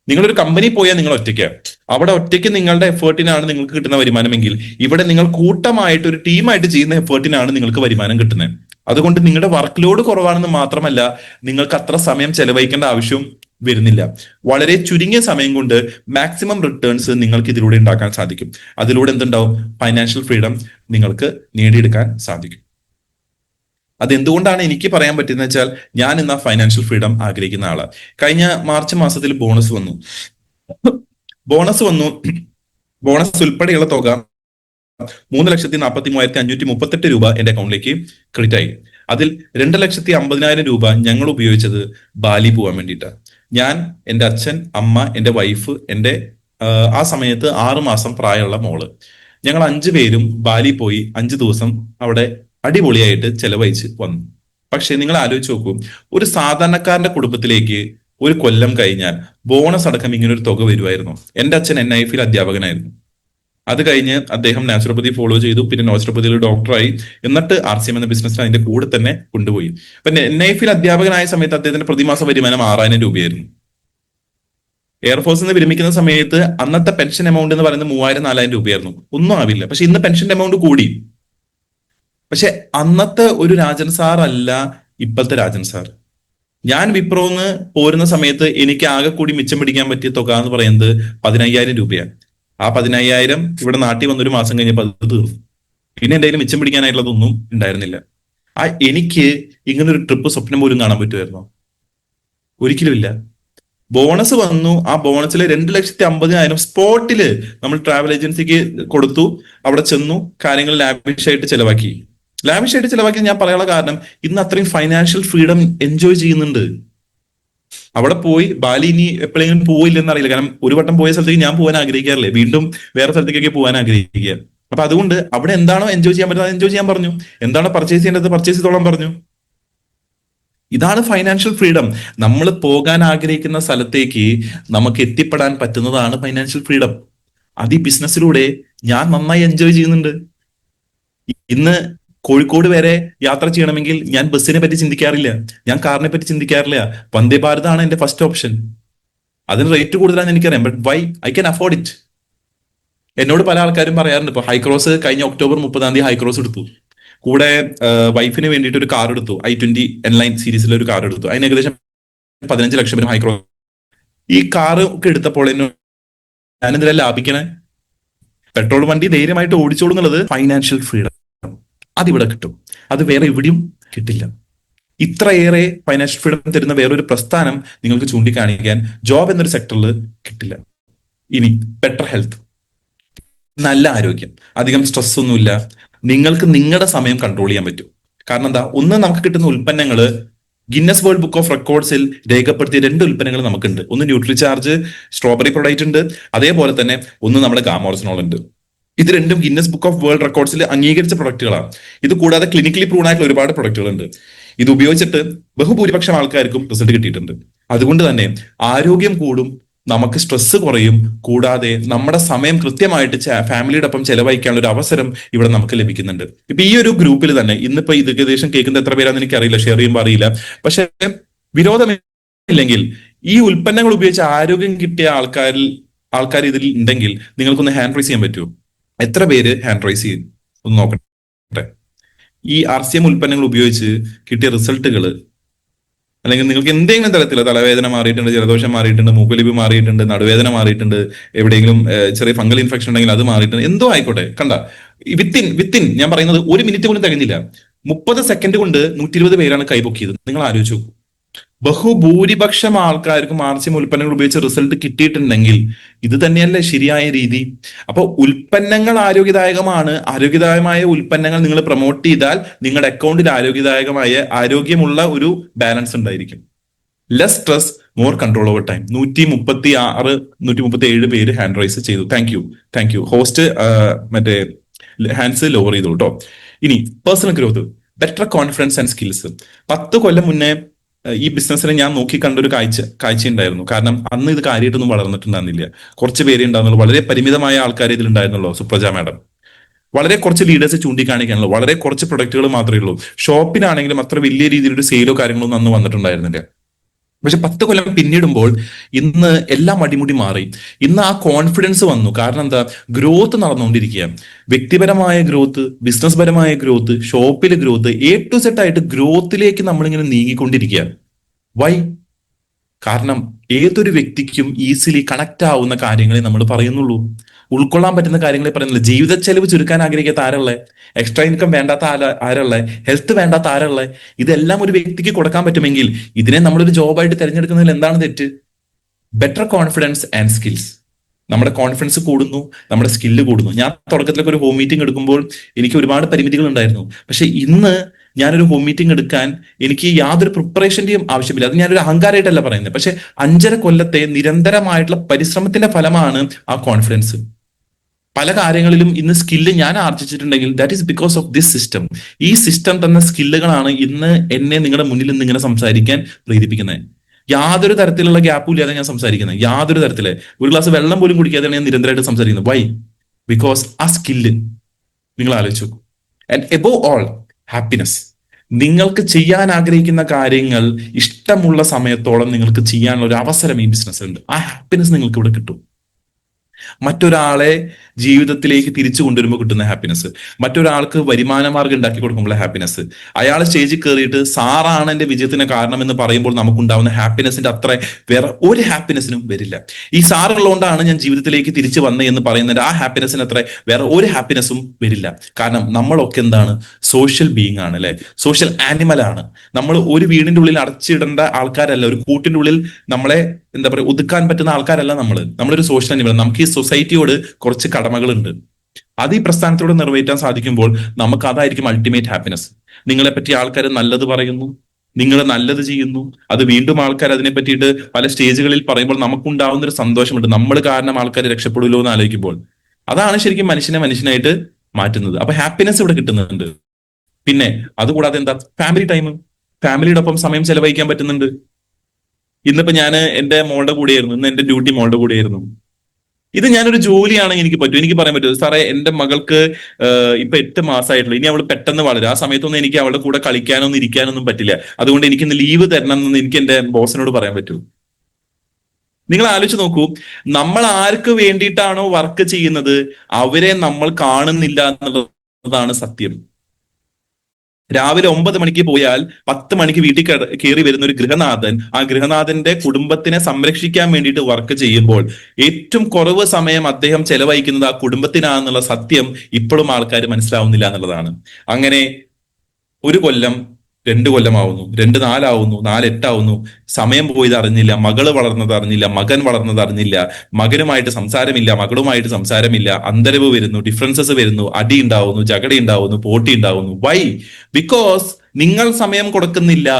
നിങ്ങളൊരു കമ്പനി പോയാൽ നിങ്ങൾ ഒറ്റയ്ക്കാണ്. അവിടെ ഒറ്റയ്ക്ക് നിങ്ങളുടെ എഫേർട്ടിനാണ് നിങ്ങൾക്ക് കിട്ടുന്ന വരുമാനമെങ്കിൽ ഇവിടെ നിങ്ങൾ കൂട്ടമായിട്ട് ഒരു ടീമായിട്ട് ചെയ്യുന്ന എഫേർട്ടിനാണ് നിങ്ങൾക്ക് വരുമാനം കിട്ടുന്നത്. അതുകൊണ്ട് നിങ്ങളുടെ വർക്ക് ലോഡ് കുറവാണെന്ന് മാത്രമല്ല, നിങ്ങൾക്ക് അത്ര സമയം ചെലവഴിക്കേണ്ട ആവശ്യവും വരുന്നില്ല. വളരെ ചുരുങ്ങിയ സമയം കൊണ്ട് മാക്സിമം റിട്ടേൺസ് നിങ്ങൾക്ക് ഇതിലൂടെ ഉണ്ടാക്കാൻ സാധിക്കും. അതിലൂടെ എന്തുണ്ടാവും, ഫൈനാൻഷ്യൽ ഫ്രീഡം നിങ്ങൾക്ക് നേടിയെടുക്കാൻ സാധിക്കും. അതെന്തുകൊണ്ടാണ് എനിക്ക് പറയാൻ പറ്റുന്നത് വെച്ചാൽ, ഞാൻ ഇന്ന് ഫൈനാൻഷ്യൽ ഫ്രീഡം ആഗ്രഹിക്കുന്ന ആളാണ്. കഴിഞ്ഞ മാർച്ച് മാസത്തിൽ ബോണസ് വന്നു. ബോണസ് ഉൾപ്പെടെയുള്ള തുക 3,43,538 രൂപ എന്റെ അക്കൗണ്ടിലേക്ക് ക്രെഡിറ്റ് ആയി. അതിൽ 2,50,000 രൂപ ഞങ്ങൾ ഉപയോഗിച്ചത് ബാലി പോകാൻ വേണ്ടിയിട്ടാണ്. ഞാൻ, എന്റെ അച്ഛൻ, അമ്മ, എന്റെ വൈഫ്, എന്റെ ആ സമയത്ത് 6 മാസം പ്രായമുള്ള മോള്, ഞങ്ങൾ 5 പേരും ബാലി പോയി 5 ദിവസം അവിടെ അടിപൊളിയായിട്ട് ചെലവഴിച്ച് വന്നു. പക്ഷെ നിങ്ങൾ ആലോചിച്ച് നോക്കൂ, ഒരു സാധാരണക്കാരന്റെ കുടുംബത്തിലേക്ക് ഒരു കൊല്ലം കഴിഞ്ഞാൽ ബോണസ് അടക്കം ഇങ്ങനെ ഒരു തുക വരുമായിരുന്നു. എന്റെ അച്ഛൻ NIF അധ്യാപകനായിരുന്നു. അത് കഴിഞ്ഞ് അദ്ദേഹം നാച്ചുറോപ്പതി ഫോളോ ചെയ്തു. പിന്നെ നാച്ചുറോപ്പതിയിൽ ഡോക്ടറായി. എന്നിട്ട് RCM എന്ന ബിസിനസ്സിന് അതിന്റെ കൂടെ തന്നെ കൊണ്ടുപോയി. അപ്പൊ NIF അധ്യാപകനായ സമയത്ത് അദ്ദേഹത്തിന്റെ പ്രതിമാസ വരുമാനം 6,000 രൂപയായിരുന്നു. എയർഫോഴ്സിൽ നിന്ന് വിരമിക്കുന്ന സമയത്ത് അന്നത്തെ പെൻഷൻ എമൗണ്ട് എന്ന് പറയുന്നത് 3,000-4,000 രൂപയായിരുന്നു. ഒന്നും ആവില്ല. പക്ഷെ ഇന്ന് പെൻഷന്റെ എമൗണ്ട് കൂടി. പക്ഷെ അന്നത്തെ ഒരു രാജൻ സാർ അല്ല ഇപ്പോഴത്തെ രാജൻ സാർ. ഞാൻ വിപ്രോന്ന് പോരുന്ന സമയത്ത് എനിക്ക് ആകെ കൂടി മിച്ചം പിടിക്കാൻ പറ്റിയ തുക എന്ന് പറയുന്നത് 15,000 രൂപയാണ്. ആ 15,000 ഇവിടെ നാട്ടിൽ വന്നൊരു മാസം കഴിഞ്ഞപ്പോൾ അത് തീർന്നു. പിന്നെ എന്റെ കയ്യിൽ മിച്ചം പിടിക്കാനായിട്ടുള്ളതൊന്നും ഉണ്ടായിരുന്നില്ല. എനിക്ക് ഇങ്ങനെ ഒരു ട്രിപ്പ് സ്വപ്നം പോലും കാണാൻ പറ്റുമായിരുന്നോ? ഒരിക്കലും ഇല്ല. ബോണസ് വന്നു. ആ ബോണസിൽ 2,50,000 സ്പോട്ടില് നമ്മൾ ട്രാവൽ ഏജൻസിക്ക് കൊടുത്തു. അവിടെ ചെന്നു, കാര്യങ്ങൾ ലാവിഷായിട്ട് ചെലവാക്കി. ലാവിഷായിട്ട് ചെലവാക്കി ഞാൻ പറയാനുള്ള കാരണം, ഇന്ന് അത്രയും ഫൈനാൻഷ്യൽ ഫ്രീഡം എൻജോയ് ചെയ്യുന്നുണ്ട്. അവിടെ പോയി ബാലി ഇനി എപ്പോഴെങ്കിലും പോയില്ലെന്ന് അറിയില്ല. കാരണം ഒരു വട്ടം പോയ സ്ഥലത്തേക്ക് ഞാൻ പോകാൻ ആഗ്രഹിക്കാറില്ലേ, വീണ്ടും വേറെ സ്ഥലത്തേക്കൊക്കെ പോകാൻ ആഗ്രഹിക്കുക. അപ്പൊ അതുകൊണ്ട് അവിടെ എന്താണോ എൻജോയ് ചെയ്യാൻ പറ്റുന്നത് എൻജോയ് ചെയ്യാൻ പറഞ്ഞു. എന്താണോ പർച്ചേസ് ചെയ്യേണ്ടത് പർച്ചേസ് ചെയ്തോളാൻ പറഞ്ഞു. ഇതാണ് ഫൈനാൻഷ്യൽ ഫ്രീഡം. നമ്മൾ പോകാൻ ആഗ്രഹിക്കുന്ന സ്ഥലത്തേക്ക് നമുക്ക് എത്തിപ്പെടാൻ പറ്റുന്നതാണ് ഫൈനാൻഷ്യൽ ഫ്രീഡം. അത് ഈ ബിസിനസ്സിലൂടെ ഞാൻ നന്നായി എൻജോയ് ചെയ്യുന്നുണ്ട്. ഇന്ന് കോഴിക്കോട് വരെ യാത്ര ചെയ്യണമെങ്കിൽ ഞാൻ ബസ്സിനെ പറ്റി ചിന്തിക്കാറില്ല, ഞാൻ കാറിനെ പറ്റി ചിന്തിക്കാറില്ല. വന്ദേ ഭാരതാണ് എന്റെ ഫസ്റ്റ് ഓപ്ഷൻ. അതിന് റേറ്റ് കൂടുതലാണെന്ന് എനിക്കറിയാം, but why I can afford it. എന്നോട് പല ആൾക്കാരും പറയാറുണ്ട്, ഇപ്പൊ ഹൈക്രോസ് കഴിഞ്ഞ ഒക്ടോബർ 30 ഹൈക്രോസ് എടുത്തു. കൂടെ വൈഫിന് വേണ്ടിയിട്ട് ഒരു കാർ എടുത്തു, i20 N-Line സീരീസിലെ ഒരു കാർ എടുത്തു. അതിന് ഏകദേശം 15 ലക്ഷം വരും ഹൈക്രോസ്. ഈ കാർ ഒക്കെ എടുത്തപ്പോൾ ഞാനെന്തിനാ ലാഭിക്കണേ? പെട്രോൾ വണ്ടി ധൈര്യമായിട്ട് ഓടിച്ചോളൂ എന്നുള്ളത് ഫൈനാൻഷ്യൽ ഫ്രീഡം. അതിവിടെ കിട്ടും, അത് വേറെ എവിടെയും കിട്ടില്ല. ഇത്രയേറെ ഫൈനാൻഷ്യൽ ഫ്രീഡം തരുന്ന വേറൊരു പ്രസ്ഥാനം നിങ്ങൾക്ക് ചൂണ്ടിക്കാണിക്കാൻ ജോബ് എന്നൊരു സെക്ടറിൽ കിട്ടില്ല. ഇനി ബെറ്റർ ഹെൽത്ത്, നല്ല ആരോഗ്യം, അധികം സ്ട്രെസ് ഒന്നുമില്ല. നിങ്ങൾക്ക് നിങ്ങളുടെ സമയം കൺട്രോൾ ചെയ്യാൻ പറ്റും. കാരണം എന്താ, ഒന്ന് നമുക്ക് കിട്ടുന്ന ഉൽപ്പന്നങ്ങൾ ഗിന്നസ് വേൾഡ് ബുക്ക് ഓഫ് റെക്കോർഡ്സിൽ രേഖപ്പെടുത്തിയ 2 ഉൽപ്പന്നങ്ങൾ നമുക്കുണ്ട്. ഒന്ന് ന്യൂട്രിചാർജ് സ്ട്രോബെറി പ്രൊഡക്റ്റ് ഉണ്ട്, അതേപോലെ തന്നെ ഒന്ന് നമ്മുടെ ഗാമോർസിനോൾ ഉണ്ട്. ഇത് രണ്ടും ഗിന്നസ് ബുക്ക് ഓഫ് വേൾഡ് റെക്കോർഡ്സിൽ അംഗീകരിച്ച പ്രൊഡക്റ്റുകളാണ്. ഇത് കൂടാതെ ക്ലിനിക്കലി പ്രൂവ് ആയിട്ടുള്ള ഒരുപാട് പ്രൊഡക്റ്റുകളുണ്ട്. ഇത് ഉപയോഗിച്ചിട്ട് ബഹുഭൂരിപക്ഷം ആൾക്കാർക്കും റിസൾട്ട് കിട്ടിയിട്ടുണ്ട്. അതുകൊണ്ട് തന്നെ ആരോഗ്യം കൂടും, നമുക്ക് സ്ട്രെസ് കുറയും, കൂടാതെ നമ്മുടെ സമയം കൃത്യമായിട്ട് ഫാമിലിയുടെ ഒപ്പം ചെലവഴിക്കാനുള്ള ഒരു അവസരം ഇവിടെ നമുക്ക് ലഭിക്കുന്നുണ്ട്. ഇപ്പൊ ഈ ഒരു ഗ്രൂപ്പിൽ തന്നെ ഇന്നിപ്പോ ഇത് ഏകദേശം കേൾക്കുന്ന എത്ര പേരാന്ന് എനിക്ക് അറിയില്ല, ഷെയർ ചെയ്യുമ്പോൾ അറിയില്ല. പക്ഷെ വിരോധമില്ലെങ്കിൽ ഈ ഉൽപ്പന്നങ്ങൾ ഉപയോഗിച്ച് ആരോഗ്യം കിട്ടിയ ആൾക്കാർ ഇതിൽ ഉണ്ടെങ്കിൽ നിങ്ങൾക്കൊന്ന് ഹാൻഡ് റൈസ് ചെയ്യാൻ പറ്റുമോ? എത്ര പേര് ഹാൻഡ് റൈസ് ചെയ്യും? ഒന്ന് നോക്കട്ടെ. ഈ RCM ഉൽപ്പന്നങ്ങൾ ഉപയോഗിച്ച് കിട്ടിയ റിസൾട്ടുകൾ, അല്ലെങ്കിൽ നിങ്ങൾക്ക് എന്തെങ്കിലും തരത്തിൽ തലവേദന മാറിയിട്ടുണ്ട്, ജലദോഷം മാറിയിട്ടുണ്ട്, മൂക്കൊലിപ്പ് മാറിയിട്ടുണ്ട്, നടുവേദന മാറിയിട്ടുണ്ട്, എവിടെയെങ്കിലും ചെറിയ ഫംഗൽ ഇൻഫെക്ഷൻ ഉണ്ടെങ്കിൽ അത് മാറിയിട്ടുണ്ട്, എന്തോ ആയിക്കോട്ടെ, കണ്ട വിത്തിൻ ഞാൻ പറയുന്നത് 1 മിനിറ്റ് പോലും തികഞ്ഞില്ല, 30 സെക്കൻഡ് കൊണ്ട് 120 പേരാണ് കൈപൊക്കിയത്. നിങ്ങൾ ആലോചിച്ചു, ബഹുഭൂരിപക്ഷം ആൾക്കാർക്കും RCM ഉൽപ്പന്നങ്ങൾ ഉപയോഗിച്ച് റിസൾട്ട് കിട്ടിയിട്ടുണ്ടെങ്കിൽ ഇത് തന്നെയല്ലേ ശരിയായ രീതി? അപ്പൊ ഉൽപ്പന്നങ്ങൾ ആരോഗ്യദായകമാണ്. ആരോഗ്യദായകമായ ഉൽപ്പന്നങ്ങൾ നിങ്ങൾ പ്രൊമോട്ട് ചെയ്താൽ നിങ്ങളുടെ അക്കൗണ്ടിൽ ആരോഗ്യമുള്ള ഒരു ബാലൻസ് ഉണ്ടായിരിക്കും. Less stress, more control over time. 136 137 പേര് ഹാൻഡ് റൈസ് ചെയ്തു. Thank you. ഹോസ്റ്റ് മറ്റേ ഹാൻഡ്സ് ലോവർ ചെയ്തു കേട്ടോ. ഇനി personal growth, better confidence and skills. 10 കൊല്ലം മുന്നേ ഈ ബിസിനസ്സിനെ ഞാൻ നോക്കി കണ്ടൊരു കാഴ്ച ഉണ്ടായിരുന്നു. കാരണം അന്ന് ഇത് കാര്യമായിട്ടൊന്നും വളർന്നിട്ടുണ്ടായിരുന്നില്ല. കുറച്ച് പേര് ഉണ്ടായിരുന്നുള്ളൂ, വളരെ പരിമിതമായ ആൾക്കാർ ഇതിലുണ്ടായിരുന്നുള്ളൂ. സുപ്രജ മാഡം, വളരെ കുറച്ച് ലീഡേഴ്സ് ചൂണ്ടിക്കാണിക്കാനുള്ളൂ, വളരെ കുറച്ച് പ്രൊഡക്റ്റുകൾ മാത്രമേ ഉള്ളൂ. ഷോപ്പിനാണെങ്കിലും അത്ര വലിയ രീതിയിലൊരു സെയിലോ കാര്യങ്ങളൊന്നും അന്ന് വന്നിട്ടുണ്ടായിരുന്നില്ല. പക്ഷെ 10 കൊല്ലം പിന്നിടുമ്പോൾ ഇന്ന് എല്ലാം അടിമുടി മാറി. ഇന്ന് ആ കോൺഫിഡൻസ് വന്നു. കാരണം എന്താ, ഗ്രോത്ത് നടന്നുകൊണ്ടിരിക്കുക. വ്യക്തിപരമായ ഗ്രോത്ത്, ബിസിനസ് പരമായ ഗ്രോത്ത്, ഷോപ്പിലെ ഗ്രോത്ത്, A to Z ആയിട്ട് ഗ്രോത്തിലേക്ക് നമ്മളിങ്ങനെ നീങ്ങിക്കൊണ്ടിരിക്കുക. വൈ? കാരണം ഏതൊരു വ്യക്തിക്കും ഈസിലി കണക്ട് ആവുന്ന കാര്യങ്ങളെ നമ്മൾ പറയുന്നുള്ളൂ, ഉൾക്കൊള്ളാൻ പറ്റുന്ന കാര്യങ്ങളെ പറയുന്നില്ല. ജീവിത ചെലവ് ചുരുക്കാൻ ആഗ്രഹിക്കാത്ത ആരല്ലേ? എക്സ്ട്രാ ഇൻകം വേണ്ടാത്ത ആരല്ലേ? ഹെൽത്ത് വേണ്ടാത്ത ആരല്ലേ? ഇതെല്ലാം ഒരു വ്യക്തിക്ക് കൊടുക്കാൻ പറ്റുമെങ്കിൽ ഇതിനെ നമ്മളൊരു ജോബായിട്ട് തിരഞ്ഞെടുക്കുന്നതിൽ എന്താണ് തെറ്റ്? Better confidence and skills. നമ്മുടെ കോൺഫിഡൻസ് കൂടുന്നു, നമ്മുടെ സ്കില്ല് കൂടുന്നു. ഞാൻ തുടക്കത്തിലൊക്കെ ഒരു ഹോം മീറ്റിംഗ് എടുക്കുമ്പോൾ എനിക്ക് ഒരുപാട് പരിമിതികൾ ഉണ്ടായിരുന്നു. പക്ഷെ ഇന്ന് ഞാനൊരു ഹോം മീറ്റിംഗ് എടുക്കാൻ എനിക്ക് യാതൊരു പ്രിപ്പറേഷന്റെയും ആവശ്യമില്ല. അത് ഞാനൊരു അഹങ്കാരമായിട്ടല്ല പറയുന്നത്. പക്ഷെ 5.5 കൊല്ലത്തെ നിരന്തരമായിട്ടുള്ള പരിശ്രമത്തിന്റെ ഫലമാണ് ആ കോൺഫിഡൻസ്. പല കാര്യങ്ങളിലും ഇന്ന് സ്കില്ല് ഞാൻ ആർജിച്ചിട്ടുണ്ടെങ്കിൽ that is because of this system. ഈ സിസ്റ്റം തന്ന സ്കില്ലുകളാണ് ഇന്ന് എന്നെ നിങ്ങളുടെ മുന്നിൽ നിന്ന് ഇങ്ങനെ സംസാരിക്കാൻ പ്രേരിപ്പിക്കുന്നത്. യാതൊരു തരത്തിലുള്ള ഗ്യാപ്പും ഇല്ലാതെ ഞാൻ സംസാരിക്കുന്നത്, യാതൊരു തരത്തില് ഒരു ഗ്ലാസ് വെള്ളം പോലും കുടിക്കാതെയാണ് ഞാൻ നിരന്തരമായിട്ട് സംസാരിക്കുന്നത്. വൈ? ബിക്കോസ് ആ സ്കില്ല് നിങ്ങൾ ആലോചിച്ചു. And above all, happiness. നിങ്ങൾക്ക് ചെയ്യാൻ ആഗ്രഹിക്കുന്ന കാര്യങ്ങൾ ഇഷ്ടമുള്ള സമയത്തോളം നിങ്ങൾക്ക് ചെയ്യാനുള്ള ഒരു അവസരം ഈ ബിസിനസ്സിലുണ്ട്. ആ ഹാപ്പിനെസ് നിങ്ങൾക്ക് ഇവിടെ കിട്ടും. മറ്റൊരാളെ ജീവിതത്തിലേക്ക് തിരിച്ചു കൊണ്ടുവരുമ്പോൾ കിട്ടുന്ന ഹാപ്പിനെസ്, മറ്റൊരാൾക്ക് വരുമാന മാർഗം ഉണ്ടാക്കി കൊടുക്കുമ്പോൾ ഹാപ്പിനെസ്, അയാൾ സ്റ്റേജിൽ കയറിയിട്ട് സാറാണ് എന്റെ വിജയത്തിന് കാരണം എന്ന് പറയുമ്പോൾ നമുക്കുണ്ടാവുന്ന ഹാപ്പിനെസിന്റെ അത്ര വേറെ ഒരു ഹാപ്പിനെസിനും വരില്ല. ഈ സാറുള്ളതുകൊണ്ടാണ് ഞാൻ ജീവിതത്തിലേക്ക് തിരിച്ചു വന്നത് എന്ന് പറയുന്നതിന്റെ ആ ഹാപ്പിനെസിന് അത്ര വേറെ ഒരു ഹാപ്പിനെസ്സും വരില്ല. കാരണം നമ്മളൊക്കെ എന്താണ്, സോഷ്യൽ ബീയിങ് ആണ് അല്ലെ, സോഷ്യൽ ആനിമൽ ആണ്. നമ്മൾ ഒരു വീടിന്റെ ഉള്ളിൽ അടച്ചിടേണ്ട ആൾക്കാരല്ല, ഒരു കൂട്ടിന്റെ ഉള്ളിൽ നമ്മളെ എന്താ പറയുക ഒതുക്കാൻ പറ്റുന്ന ആൾക്കാരല്ല നമ്മളൊരു സോഷ്യൽ ആനിമൽ. നമുക്ക് ഈ സൊസൈറ്റിയോട് കുറച്ച് കടമകളുണ്ട്. അത് ഈ പ്രസ്ഥാനത്തോട് നിറവേറ്റാൻ സാധിക്കുമ്പോൾ നമുക്ക് അതായിരിക്കും അൾട്ടിമേറ്റ് ഹാപ്പിനെസ്. നിങ്ങളെ പറ്റി ആൾക്കാർ നല്ലത് പറയുന്നു, നിങ്ങൾ നല്ലത് ചെയ്യുന്നു, അത് വീണ്ടും ആൾക്കാർ അതിനെ പറ്റിയിട്ട് പല സ്റ്റേജുകളിൽ പറയുമ്പോൾ നമുക്കുണ്ടാവുന്ന ഒരു സന്തോഷമുണ്ട്. നമ്മൾ കാരണം ആൾക്കാർ രക്ഷപ്പെടുമല്ലോ എന്ന് ആലോചിക്കുമ്പോൾ അതാണ് ശരിക്കും മനുഷ്യനെ മനുഷ്യനായിട്ട് മാറ്റുന്നത്. അപ്പൊ ഹാപ്പിനെസ് ഇവിടെ കിട്ടുന്നുണ്ട്. പിന്നെ അതുകൂടാതെ എന്താ, ഫാമിലി ടൈം, ഫാമിലിയുടെ ഒപ്പം സമയം ചെലവഴിക്കാൻ പറ്റുന്നുണ്ട്. ഇന്നിപ്പോ ഞാൻ എന്റെ മോളുടെ കൂടെയായിരുന്നു, ഇന്ന് എന്റെ ഡ്യൂട്ടി മോളുടെ കൂടെയായിരുന്നു. ഇത് ഞാനൊരു ജോലിയാണെങ്കിൽ എനിക്ക് പറ്റും, എനിക്ക് പറയാൻ പറ്റും സാറേ എന്റെ മകൾക്ക് ഇപ്പൊ 8 മാസമായിട്ടുള്ളൂ, ഇനി അവൾ പെട്ടെന്ന് വളരും, ആ സമയത്തൊന്നും എനിക്ക് അവളുടെ കൂടെ കളിക്കാനൊന്നും ഇരിക്കാനൊന്നും പറ്റില്ല, അതുകൊണ്ട് എനിക്ക് ഇന്ന് ലീവ് തരണം എന്ന് എനിക്ക് എന്റെ ബോസിനോട് പറയാൻ പറ്റൂ. നിങ്ങൾ ആലോചിച്ച് നോക്കൂ, നമ്മൾ ആർക്ക് വേണ്ടിയിട്ടാണോ വർക്ക് ചെയ്യുന്നത് അവരെ നമ്മൾ കാണുന്നില്ല എന്നുള്ളതാണ് സത്യം. രാവിലെ 9 മണിക്ക് പോയാൽ 10 മണിക്ക് വീട്ടിൽ കയറി വരുന്ന ഒരു ഗൃഹനാഥൻ, ആ ഗൃഹനാഥന്റെ കുടുംബത്തിനെ സംരക്ഷിക്കാൻ വേണ്ടിയിട്ട് വർക്ക് ചെയ്യുമ്പോൾ ഏറ്റവും കുറവ് സമയം അദ്ദേഹം ചെലവഴിക്കുന്നത് ആ കുടുംബത്തിനാണെന്നുള്ള സത്യം ഇപ്പോഴും ആൾക്കാർ മനസ്സിലാവുന്നില്ല എന്നുള്ളതാണ്. അങ്ങനെ 1 കൊല്ലം 2 കൊല്ലമാവുന്നു, 2 4 4 8 സമയം പോയത് അറിഞ്ഞില്ല, മകള് വളർന്നത് അറിഞ്ഞില്ല, മകൻ വളർന്നത് അറിഞ്ഞില്ല, മകനുമായിട്ട് സംസാരമില്ല, മകളുമായിട്ട് സംസാരമില്ല, അന്തരവ് വരുന്നു, ഡിഫറൻസസ് വരുന്നു, അടി ഉണ്ടാവുന്നു, ജഗടി ഉണ്ടാവുന്നു, പോട്ടി ഉണ്ടാവുന്നു. വൈ? ബിക്കോസ് നിങ്ങൾ സമയം കൊടുക്കുന്നില്ല.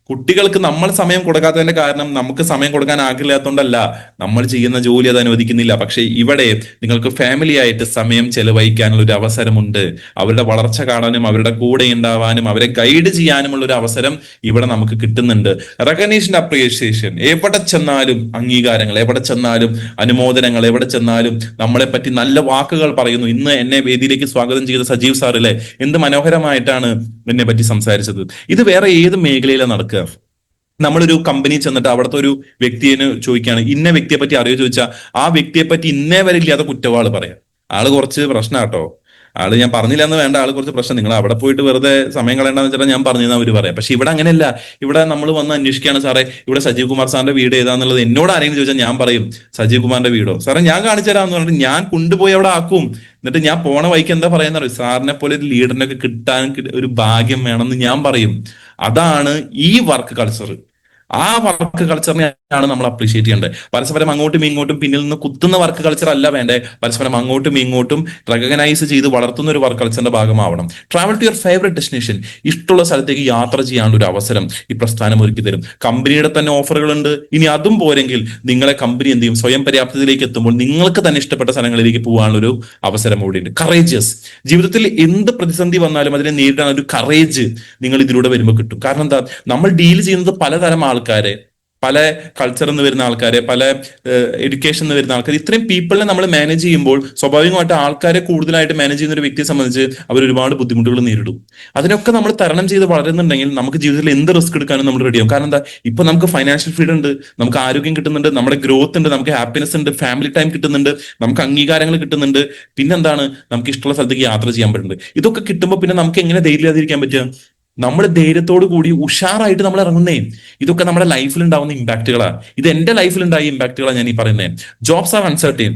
കുട്ടികൾക്ക് നമ്മൾ സമയം കൊടുക്കാത്തതിന്റെ കാരണം നമുക്ക് സമയം കൊടുക്കാൻ ആഗ്രഹില്ലാത്തതുകൊണ്ടല്ല, നമ്മൾ ചെയ്യുന്ന ജോലി അത് അനുവദിക്കുന്നില്ല. പക്ഷെ ഇവിടെ നിങ്ങൾക്ക് ഫാമിലി ആയിട്ട് സമയം ചെലവഴിക്കാനുള്ള ഒരു അവസരമുണ്ട്. അവരുടെ വളർച്ച കാണാനും അവരുടെ കൂടെ ഉണ്ടാവാനും അവരെ ഗൈഡ് ചെയ്യാനുമുള്ള ഒരു അവസരം ഇവിടെ നമുക്ക് കിട്ടുന്നുണ്ട്. റെക്കഗ്നീഷൻ, അപ്രിസിയേഷൻ, എവിടെ ചെന്നാലും അംഗീകാരങ്ങൾ, എവിടെ ചെന്നാലും അനുമോദനങ്ങൾ, എവിടെ ചെന്നാലും നമ്മളെ പറ്റി നല്ല വാക്കുകൾ പറയുന്നു. ഇന്ന് എന്നെ വേദിയിലേക്ക് സ്വാഗതം ചെയ്ത സജീവ് സാറില്ലേ, എന്ത് മനോഹരമായിട്ടാണ് എന്നെ പറ്റി സംസാരിച്ചത്. ഇത് വേറെ ഏത് മേഖലയിലാണ് നടക്കുക? നമ്മളൊരു കമ്പനി ചെന്നിട്ട് അവിടുത്തെ ഒരു വ്യക്തിയെ ചോദിക്കുകയാണ്, ഇന്ന വ്യക്തിയെ പറ്റി അറിയോ ചോദിച്ചാൽ ആ വ്യക്തിയെ പറ്റി ഇന്നേ വരെ ഇല്ലാത്ത കുറ്റവാള് പറയാം. ആള് കുറച്ച് പ്രശ്നമാട്ടോ, ആള് ഞാൻ പറഞ്ഞില്ല എന്ന് വേണ്ട, ആള് കുറച്ച് പ്രശ്നം, നിങ്ങൾ അവിടെ പോയിട്ട് വെറുതെ സമയം കളയണ്ടെന്ന് വെച്ചാൽ ഞാൻ പറഞ്ഞതെന്ന് അവർ പറയാം. പക്ഷെ ഇവിടെ അങ്ങനെയല്ല. ഇവിടെ നമ്മൾ വന്ന് അന്വേഷിക്കുകയാണ്, സാറേ ഇവിടെ സജീവ് കുമാർ സാറിന്റെ വീട് ഏതാന്നുള്ളത് എന്നോട് ആരെങ്കിലും ചോദിച്ചാൽ ഞാൻ പറയും സജീവ് കുമാറിന്റെ വീടോ, സാറേ ഞാൻ കാണിച്ചു തരാമെന്ന് പറഞ്ഞിട്ട് ഞാൻ കൊണ്ടുപോയി അവിടെ ആക്കും. എന്നിട്ട് ഞാൻ പോണ വഴിക്ക് എന്താ പറയാന്ന് പറയും, സാറിനെ പോലെ ഒരു ലീഡറിനൊക്കെ കിട്ടാൻ ഒരു ഭാഗ്യം വേണമെന്ന് ഞാൻ പറയും. അതാണ് ഈ വർക്ക് കൾച്ചർ. ആ വർക്ക് കൾച്ചറിനെയാണ് നമ്മൾ അപ്രീഷിയേറ്റ് ചെയ്യേണ്ടത്. പരസ്പരം അങ്ങോട്ടും ഇങ്ങോട്ടും പിന്നിൽ നിന്ന് കുത്തുന്ന വർക്ക് കൾച്ചർ അല്ല വേണ്ടേ, പരസ്പരം അങ്ങോട്ടും ഇങ്ങോട്ടും റെക്കഗ്നൈസ് ചെയ്ത് വളർത്തുന്ന ഒരു വർക്ക് കൾച്ചറിന്റെ ഭാഗമാവണം. Travel to your favourite destination, ഇഷ്ടമുള്ള സ്ഥലത്തേക്ക് യാത്ര ചെയ്യാനുള്ള ഒരു അവസരം ഈ പ്രസ്ഥാനം ഒരുക്കി തരും. കമ്പനിയുടെ തന്നെ ഓഫറുകളുണ്ട്. ഇനി അതും പോരെങ്കിൽ നിങ്ങളെ കമ്പനി എന്ത് ചെയ്യും, സ്വയം പര്യാപ്തതയിലേക്ക് എത്തുമ്പോൾ നിങ്ങൾക്ക് തന്നെ ഇഷ്ടപ്പെട്ട സ്ഥലങ്ങളിലേക്ക് പോകാനുള്ള ഒരു അവസരം കൂടിയുണ്ട്. കറേജിയസ്, ജീവിതത്തിൽ എന്ത് പ്രതിസന്ധി വന്നാലും അതിനെ നേരിടാൻ ഒരു കറേജ് നിങ്ങൾ ഇതിലൂടെ വരുമ്പോൾ കിട്ടും. കാരണം എന്താ, നമ്മൾ ഡീൽ ചെയ്യുന്നത് പലതരം ആൾക്കാരെ, പല കൾച്ചറിൽ നിന്ന് വരുന്ന ആൾക്കാരെ, പല എഡ്യൂക്കേഷൻ നിന്ന് വരുന്ന ആൾക്കാർ, ഇത്രയും പീപ്പിളിനെ നമ്മൾ മാനേജ് ചെയ്യുമ്പോൾ സ്വാഭാവികമായിട്ട് ആൾക്കാരെ കൂടുതലായിട്ട് മാനേജ് ചെയ്യുന്ന ഒരു വ്യക്തിയെ സംബന്ധിച്ച് അവർ ഒരുപാട് ബുദ്ധിമുട്ടുകൾ നേരിടും. അതിനൊക്കെ നമ്മൾ തരണം ചെയ്ത് വളരുന്നുണ്ടെങ്കിൽ നമുക്ക് ജീവിതത്തിൽ എന്ത് റിസ്ക് എടുക്കാനും നമ്മൾ റെഡിയാവും. കാരണം എന്താ, ഇപ്പൊ നമുക്ക് ഫൈനാൻഷ്യൽ ഫ്രീഡം ഉണ്ട്, നമുക്ക് ആരോഗ്യം കിട്ടുന്നുണ്ട്, നമ്മുടെ ഗ്രോത്ത് ഉണ്ട്, നമുക്ക് ഹാപ്പിനെസ് ഉണ്ട്, ഫാമിലി ടൈം കിട്ടുന്നുണ്ട്, നമുക്ക് അംഗീകാരങ്ങൾ കിട്ടുന്നുണ്ട്, പിന്നെന്താണ്, നമുക്ക് ഇഷ്ടമുള്ള സ്ഥലത്തേക്ക് യാത്ര ചെയ്യാൻ പറ്റുന്നുണ്ട്. ഇതൊക്കെ കിട്ടുമ്പോൾ പിന്നെ നമുക്ക് എങ്ങനെ ധൈര്യമില്ലാതിരിക്കാൻ പറ്റുക? നമ്മൾ ധൈര്യത്തോടു കൂടി ഉഷാറായിട്ട് നമ്മൾ ഇറങ്ങുന്നേ. ഇതൊക്കെ നമ്മുടെ ലൈഫിൽ ഉണ്ടാവുന്ന ഇമ്പാക്റ്റുകളാണ്. ഇത് എന്റെ ലൈഫിൽ ഉണ്ടായ ഇമ്പാക്റ്റുകളാണ് ഞാൻ ഈ പറയുന്നത്. Jobs R uncertain.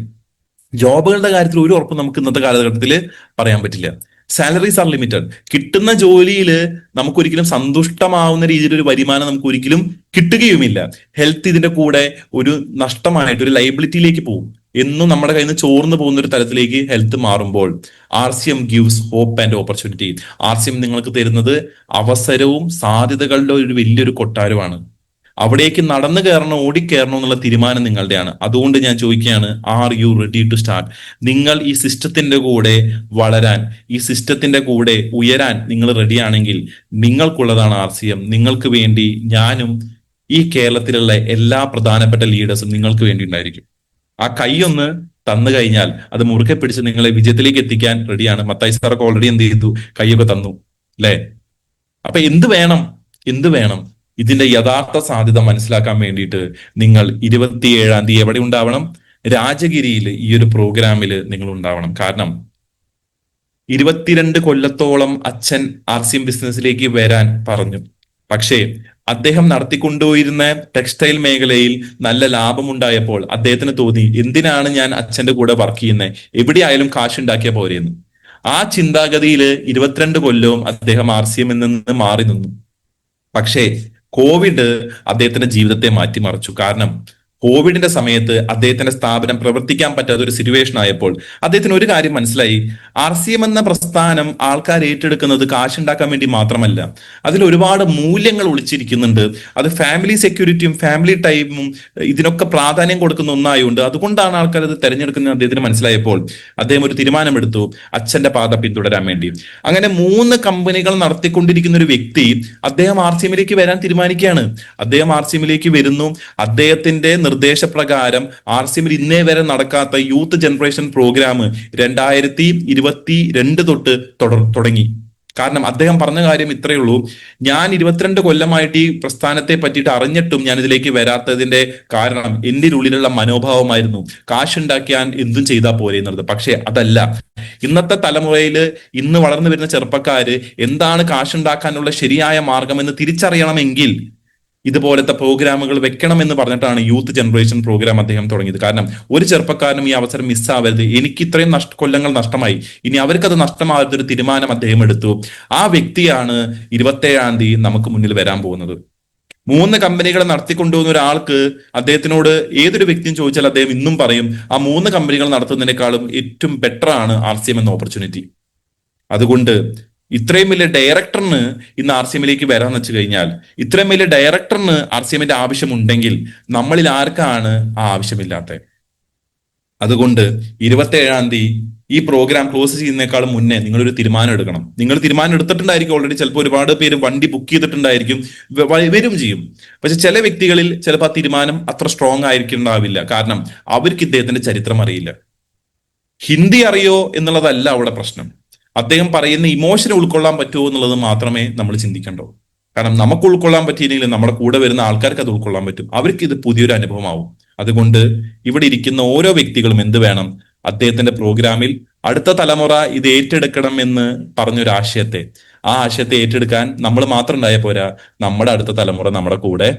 ജോബുകളുടെ കാര്യത്തിൽ ഒരു ഉറപ്പും നമുക്ക് ഇന്നത്തെ കാലഘട്ടത്തിൽ പറയാൻ പറ്റില്ല. Salaries are limited. കിട്ടുന്ന ജോലിയിൽ നമുക്കൊരിക്കലും സന്തുഷ്ടമാവുന്ന രീതിയിൽ ഒരു വരുമാനം നമുക്ക് ഒരിക്കലും കിട്ടുകയുമില്ല. ഹെൽത്ത് ഇതിന്റെ കൂടെ ഒരു നഷ്ടമായിട്ട് ഒരു ലൈബിലിറ്റിയിലേക്ക് പോകും. എന്നും നമ്മുടെ കയ്യിൽ നിന്ന് ചോർന്നു പോകുന്ന ഒരു തലത്തിലേക്ക് ഹെൽത്ത് മാറുമ്പോൾ RCM gives hope and opportunity. RCM നിങ്ങൾക്ക് തരുന്നത് അവസരവും സാധ്യതകളുടെ ഒരു വലിയൊരു കൊട്ടാരമാണ്. അവിടേക്ക് നടന്നു കയറണോ ഓടിക്കയറണോ എന്നുള്ള തീരുമാനം നിങ്ങളുടെയാണ്. അതുകൊണ്ട് ഞാൻ ചോദിക്കുകയാണ്, are you ready to start? നിങ്ങൾ ഈ സിസ്റ്റത്തിന്റെ കൂടെ വളരാൻ, ഈ സിസ്റ്റത്തിന്റെ കൂടെ ഉയരാൻ നിങ്ങൾ റെഡിയാണെങ്കിൽ നിങ്ങൾക്കുള്ളതാണ് RCM. നിങ്ങൾക്ക് വേണ്ടി ഞാനും ഈ കേരളത്തിലുള്ള എല്ലാ പ്രധാനപ്പെട്ട ലീഡേഴ്സും നിങ്ങൾക്ക് വേണ്ടി ഉണ്ടായിരിക്കും. ആ കൈയൊന്ന് തന്നു കഴിഞ്ഞാൽ അത് മുറുകെ പിടിച്ച് നിങ്ങളെ വിജയത്തിലേക്ക് എത്തിക്കാൻ റെഡിയാണ്. മത്തായി സാറൊക്കെ ഓൾറെഡി എന്ത് ചെയ്തു, കൈയൊക്കെ തന്നു അല്ലെ? അപ്പൊ എന്ത് വേണം ഇതിന്റെ യഥാർത്ഥ സാധ്യത മനസ്സിലാക്കാൻ വേണ്ടിയിട്ട് നിങ്ങൾ 27-ാം തീയതി എവിടെ ഉണ്ടാവണം? രാജഗിരിയിൽ ഈ ഒരു പ്രോഗ്രാമിൽ നിങ്ങൾ ഉണ്ടാവണം. കാരണം 22 കൊല്ലത്തോളം അച്ഛൻ RCM ബിസിനസ്സിലേക്ക് വരാൻ പറഞ്ഞു. പക്ഷേ അദ്ദേഹം നടത്തിക്കൊണ്ടുപോയിരുന്ന ടെക്സ്റ്റൈൽ മേഖലയിൽ നല്ല ലാഭമുണ്ടായപ്പോൾ അദ്ദേഹത്തിന് തോന്നി, എന്തിനാണ് ഞാൻ അച്ഛന്റെ കൂടെ വർക്ക് ചെയ്യുന്നത്, എവിടെയായാലും കാശുണ്ടാക്കിയ പോരെയെന്ന്. ആ ചിന്താഗതിയിൽ 22 കൊല്ലവും അദ്ദേഹം RCM നിന്ന് മാറി നിന്നു. പക്ഷേ കോവിഡ് അദ്ദേഹത്തിന്റെ ജീവിതത്തെ മാറ്റിമറിച്ചു. കാരണം കോവിഡിന്റെ സമയത്ത് അദ്ദേഹത്തിന്റെ സ്ഥാപനം പ്രവർത്തിക്കാൻ പറ്റാത്ത ഒരു സിറ്റുവേഷൻ ആയപ്പോൾ അദ്ദേഹത്തിന് ഒരു കാര്യം മനസ്സിലായി. RCM എന്ന പ്രസ്ഥാനം ആൾക്കാർ ഏറ്റെടുക്കുന്നത് കാശുണ്ടാക്കാൻ വേണ്ടി മാത്രമല്ല, അതിൽ ഒരുപാട് മൂല്യങ്ങൾ ഒളിച്ചിരിക്കുന്നുണ്ട്. അത് ഫാമിലി സെക്യൂരിറ്റിയും ഫാമിലി ടൈമും ഇതിനൊക്കെ പ്രാധാന്യം കൊടുക്കുന്ന ഒന്നായതുകൊണ്ട് അതുകൊണ്ടാണ് ആൾക്കാർ ഇത് തെരഞ്ഞെടുക്കുന്നത് അദ്ദേഹത്തിന് മനസ്സിലായപ്പോൾ അദ്ദേഹം ഒരു തീരുമാനമെടുത്തു, അച്ഛന്റെ പാത പിന്തുടരാൻ വേണ്ടി. അങ്ങനെ 3 കമ്പനികൾ നടത്തിക്കൊണ്ടിരിക്കുന്ന ഒരു വ്യക്തി അദ്ദേഹം RCMലേക്ക് വരാൻ തീരുമാനിക്കുകയാണ്. അദ്ദേഹം RCMലേക്ക് വരുന്നു. അദ്ദേഹത്തിന്റെ നിർദ്ദേശപ്രകാരം RCMൽ ഇന്നേ വരെ നടക്കാത്ത യൂത്ത് ജനറേഷൻ പ്രോഗ്രാം 2022 തൊട്ട് തുടങ്ങി. കാരണം അദ്ദേഹം പറഞ്ഞ കാര്യം ഇത്രയേ ഉള്ളൂ, ഞാൻ 22 കൊല്ലമായിട്ട് ഈ പ്രസ്ഥാനത്തെ പറ്റിയിട്ട് അറിഞ്ഞിട്ടും ഞാൻ ഇതിലേക്ക് വരാത്തതിന്റെ കാരണം എൻ്റെ ഉള്ളിലുള്ള മനോഭാവമായിരുന്നു, കാശുണ്ടാക്കിയാൻ എന്തും ചെയ്താൽ പോരെ എന്നുള്ളത്. പക്ഷെ അതല്ല, ഇന്നത്തെ തലമുറയിൽ ഇന്ന് വളർന്നു വരുന്ന ചെറുപ്പക്കാര് എന്താണ് കാശുണ്ടാക്കാനുള്ള ശരിയായ മാർഗം എന്ന് തിരിച്ചറിയണമെങ്കിൽ ഇതുപോലത്തെ പ്രോഗ്രാമുകൾ വെക്കണമെന്ന് പറഞ്ഞിട്ടാണ് യൂത്ത് ജനറേഷൻ പ്രോഗ്രാം അദ്ദേഹം തുടങ്ങിയത്. കാരണം ഒരു ചെറുപ്പക്കാരനും ഈ അവസരം മിസ്സാവരുത്, എനിക്ക് ഇത്രയും കൊല്ലങ്ങൾ നഷ്ടമായി, ഇനി അവർക്കത് നഷ്ടമാവരുതൊരു തീരുമാനം അദ്ദേഹം എടുത്തു. ആ വ്യക്തിയാണ് 27-ാം തീയതി നമുക്ക് മുന്നിൽ വരാൻ പോകുന്നത്. 3 കമ്പനികളെ നടത്തിക്കൊണ്ടുപോകുന്ന ഒരാൾക്ക് അദ്ദേഹത്തിനോട് ഏതൊരു വ്യക്തിയും ചോദിച്ചാൽ അദ്ദേഹം ഇന്നും പറയും, ആ 3 കമ്പനികൾ നടത്തുന്നതിനേക്കാളും ഏറ്റവും ബെറ്റർ ആണ് RCM എന്ന ഓപ്പർച്യൂണിറ്റി. അതുകൊണ്ട് ഇത്രയും വലിയ ഡയറക്ടറിന് ഇന്ന് RCMലേക്ക് വരാന്ന് വെച്ച് കഴിഞ്ഞാൽ, ഇത്രയും വലിയ ഡയറക്ടറിന് RCMന്റെ ആവശ്യമുണ്ടെങ്കിൽ നമ്മളിൽ ആർക്കാണ് ആ ആവശ്യമില്ലാത്തത്? അതുകൊണ്ട് 27-ാം തീയതി ഈ പ്രോഗ്രാം ക്ലോസ് ചെയ്യുന്നതിനേക്കാളും മുന്നേ നിങ്ങളൊരു തീരുമാനം എടുക്കണം. നിങ്ങൾ തീരുമാനം എടുത്തിട്ടുണ്ടായിരിക്കും ഓൾറെഡി. ചിലപ്പോൾ ഒരുപാട് പേര് വണ്ടി ബുക്ക് ചെയ്തിട്ടുണ്ടായിരിക്കും, വരും ചെയ്യും. പക്ഷെ ചില വ്യക്തികളിൽ ചിലപ്പോൾ ആ തീരുമാനം അത്ര സ്ട്രോങ് ആയിരിക്കുന്നുണ്ടാവില്ല. കാരണം അവർക്ക് ഇദ്ദേഹത്തിന്റെ ചരിത്രം അറിയില്ല. ഹിന്ദി അറിയോ എന്നുള്ളതല്ല അവിടെ പ്രശ്നം, അദ്ദേഹം പറയുന്ന ഇമോഷനെ ഉൾക്കൊള്ളാൻ പറ്റുമോ എന്നുള്ളത് മാത്രമേ നമ്മൾ ചിന്തിക്കേണ്ടൂ. കാരണം നമുക്ക് ഉൾക്കൊള്ളാൻ പറ്റിയില്ലെങ്കിൽ നമ്മുടെ കൂടെ വരുന്ന ആൾക്കാർക്ക് അത് ഉൾക്കൊള്ളാൻ പറ്റും, അവർക്ക് ഇത് പുതിയൊരു അനുഭവമാവും. അതുകൊണ്ട് ഇവിടെ ഇരിക്കുന്ന ഓരോ വ്യക്തികളും എന്ത് വേണം, അദ്ദേഹത്തിന്റെ പ്രോഗ്രാമിൽ അടുത്ത തലമുറ ഇത് ഏറ്റെടുക്കണം എന്ന് പറഞ്ഞൊരു ആശയത്തെ, ആ ആശയത്തെ ഏറ്റെടുക്കാൻ നമ്മൾ മാത്രം ഉണ്ടായാൽ പോരാ, നമ്മുടെ അടുത്ത തലമുറ നമ്മുടെ കൂടെ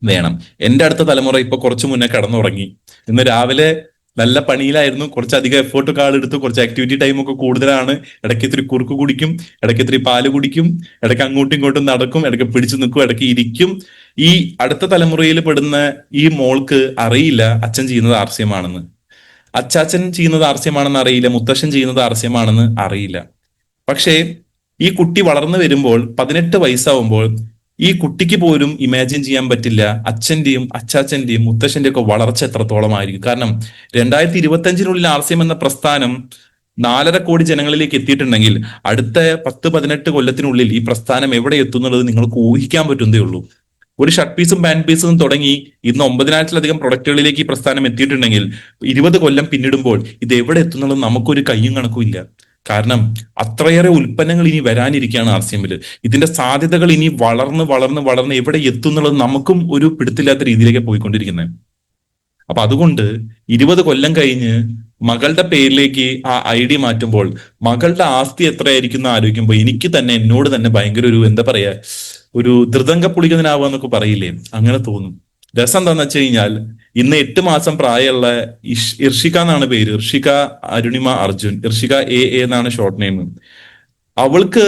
വേണം. എന്റെ അടുത്ത തലമുറ ഇപ്പൊ കുറച്ചു മുന്നേ കിടന്നുറങ്ങി. ഇന്ന് രാവിലെ നല്ല പണിയിലായിരുന്നു, കുറച്ചധികം എഫേർട്ട് എടുത്തു, കുറച്ച് ആക്ടിവിറ്റി ടൈം ഒക്കെ കൂടുതലാണ്. ഇടയ്ക്ക് ഇത്തിരി കുറുക്ക് കുടിക്കും, ഇടയ്ക്ക് ഇത്തിരി പാല് കുടിക്കും, ഇടയ്ക്ക് അങ്ങോട്ടും ഇങ്ങോട്ടും നടക്കും, ഇടയ്ക്ക് പിടിച്ചു നിൽക്കും, ഇടയ്ക്ക് ഇരിക്കും. ഈ അടുത്ത തലമുറയിൽ പെടുന്ന ഈ മോൾക്ക് അറിയില്ല അച്ഛൻ ചെയ്യുന്നത് RCM ആണെന്ന്, അച്ചാച്ചൻ ചെയ്യുന്നത് RCM ആണെന്ന് അറിയില്ല, മുത്തശ്ശൻ ചെയ്യുന്നത് RCM ആണെന്ന് അറിയില്ല. പക്ഷേ ഈ കുട്ടി വളർന്നു വരുമ്പോൾ 18 വയസ്സാവുമ്പോൾ ഈ കുട്ടിക്ക് പോലും ഇമാജിൻ ചെയ്യാൻ പറ്റില്ല അച്ഛന്റെയും അച്ചാച്ചന്റെയും മുത്തശ്ശന്റെയും ഒക്കെ വളർച്ച എത്രത്തോളമായിരിക്കും. കാരണം 2025-നുള്ളിൽ RCM എന്ന പ്രസ്ഥാനം 4.5 കോടി ജനങ്ങളിലേക്ക് എത്തിയിട്ടുണ്ടെങ്കിൽ അടുത്ത 10-18 കൊല്ലത്തിനുള്ളിൽ ഈ പ്രസ്ഥാനം എവിടെ എത്തുന്നുള്ളത് നിങ്ങൾക്ക് ഊഹിക്കാൻ പറ്റുന്നതേ ഉള്ളൂ. ഒരു ഷർട്ട് പീസും പാന്റ് പീസും തുടങ്ങി ഇന്ന് 9,000-ലധികം പ്രൊഡക്റ്റുകളിലേക്ക് ഈ പ്രസ്ഥാനം എത്തിയിട്ടുണ്ടെങ്കിൽ 20 കൊല്ലം പിന്നിടുമ്പോൾ ഇത് എവിടെ എത്തുന്നുള്ളത് നമുക്കൊരു കയ്യും കണക്കും ഇല്ല. കാരണം അത്രയേറെ ഉൽപ്പന്നങ്ങൾ ഇനി വരാനിരിക്കുകയാണ് RCMൽ. ഇതിന്റെ സാധ്യതകൾ ഇനി വളർന്ന് വളർന്ന് വളർന്ന് എവിടെ എത്തുന്നുള്ളത് നമുക്കും ഒരു പിടുത്തില്ലാത്ത രീതിയിലേക്ക് പോയിക്കൊണ്ടിരിക്കുന്നത്. അപ്പൊ അതുകൊണ്ട് 20 കൊല്ലം കഴിഞ്ഞ് മകളുടെ പേരിലേക്ക് ആ ID മാറ്റുമ്പോൾ മകളുടെ ആസ്തി എത്രയായിരിക്കും എന്ന് ആലോചിക്കുമ്പോൾ എനിക്ക് തന്നെ എന്നോട് തന്നെ ഭയങ്കര ഒരു എന്താ പറയാ, ഒരു ധൃതങ്ക പുളിക്കുന്നതിനാവുക എന്നൊക്കെ പറയില്ലേ, അങ്ങനെ തോന്നും. രസം എന്താന്ന് വെച്ച് കഴിഞ്ഞാൽ ഇന്ന് 8 മാസം പ്രായമുള്ള ഇർഷിക എന്നാണ് പേര്, ഇർഷിക അരുണിമ അർജുൻ, ഇർഷിക A എന്നാണ് ഷോർട്ട് നെയിം. അവൾക്ക്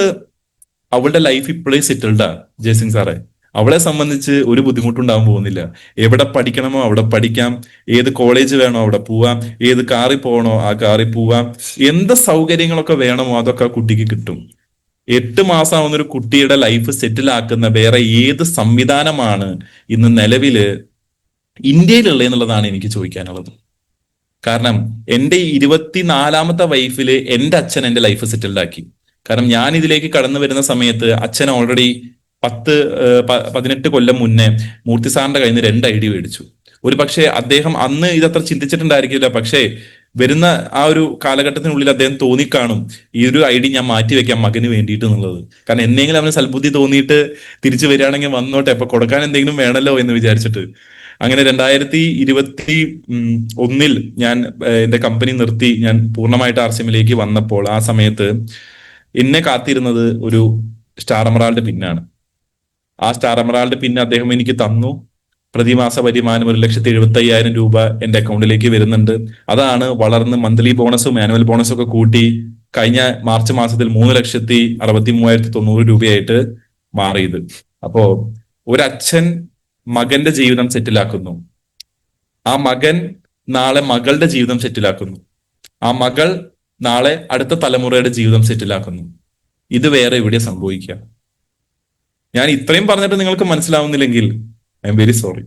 അവളുടെ ലൈഫ് ഇപ്പോഴേ സെറ്റിൽഡാ ജയസിംഗ് സാറേ. അവളെ സംബന്ധിച്ച് ഒരു ബുദ്ധിമുട്ടുണ്ടാകാൻ പോകുന്നില്ല. എവിടെ പഠിക്കണമോ അവിടെ പഠിക്കാം, ഏത് കോളേജ് വേണോ അവിടെ പോവാം, ഏത് കാറിൽ പോകണോ ആ കാറിൽ പോവാം, എന്ത് സൗകര്യങ്ങളൊക്കെ വേണമോ അതൊക്കെ കുട്ടിക്ക് കിട്ടും. 8 മാസമാവുന്ന ഒരു കുട്ടിയുടെ ലൈഫ് സെറ്റിലാക്കുന്ന വേറെ ഏത് സംവിധാനമാണ് ഇന്ന് നിലവില് ഇന്ത്യയിലുള്ള എന്നുള്ളതാണ് എനിക്ക് ചോദിക്കാനുള്ളത്. കാരണം എൻ്റെ 24-ാമത്തെ വൈഫില് എൻ്റെ അച്ഛൻ എൻ്റെ ലൈഫ് സെറ്റിൽഡ് ആക്കി. കാരണം ഞാൻ ഇതിലേക്ക് കടന്നു വരുന്ന സമയത്ത് അച്ഛൻ ഓൾറെഡി 18 കൊല്ലം മുന്നേ മൂർത്തി സാറിന്റെ കയ്യിൽ നിന്ന് 2 ID മേടിച്ചു. ഒരു പക്ഷേ അദ്ദേഹം അന്ന് ഇതത്ര ചിന്തിച്ചിട്ടുണ്ടായിരിക്കില്ല. പക്ഷേ വരുന്ന ആ ഒരു കാലഘട്ടത്തിനുള്ളിൽ അദ്ദേഹം തോന്നിക്കാണും ഈ ഒരു ID ഞാൻ മാറ്റിവെക്കാം മകന് വേണ്ടിയിട്ട് എന്നുള്ളത്. കാരണം എന്നെങ്കിലും അവന് സൽബുദ്ധി തോന്നിയിട്ട് തിരിച്ചു വരികയാണെങ്കിൽ വന്നോട്ടെ, അപ്പൊ കൊടുക്കാൻ എന്തെങ്കിലും വേണമല്ലോ എന്ന് വിചാരിച്ചിട്ട്. അങ്ങനെ 2021 ഞാൻ എന്റെ കമ്പനി നിർത്തി ഞാൻ പൂർണ്ണമായിട്ട് RCMലേക്ക് വന്നപ്പോൾ ആ സമയത്ത് എന്നെ കാത്തിരുന്നത് ഒരു സ്റ്റാർ എമറാൾഡ് പിന്നാണ്. ആ സ്റ്റാർ എമറാൾഡ് പിൻ അദ്ദേഹം എനിക്ക് തന്നു. പ്രതിമാസ വരുമാനം 1,75,000 രൂപ എന്റെ അക്കൗണ്ടിലേക്ക് വരുന്നുണ്ട്. അതാണ് വളർന്ന് മന്ത്ലി ബോണസും ആനുവൽ ബോണസും ഒക്കെ കൂട്ടി കഴിഞ്ഞ മാർച്ച് മാസത്തിൽ 3,63,900 രൂപയായിട്ട് മാറിയത്. അപ്പോ ഒരച്ഛൻ മകന്റെ ജീവിതം സെറ്റിലാക്കുന്നു. ആ മകൻ നാളെ മകളുടെ ജീവിതം സെറ്റിലാക്കുന്നു. ആ മകൾ നാളെ അടുത്ത തലമുറയുടെ ജീവിതം സെറ്റിലാക്കുന്നു. ഇത് വേറെ എവിടെ സംഭവിക്കുക? ഞാൻ ഇത്രയും പറഞ്ഞിട്ട് നിങ്ങൾക്ക് മനസ്സിലാവുന്നില്ലെങ്കിൽ ഐ എം വെരി സോറി.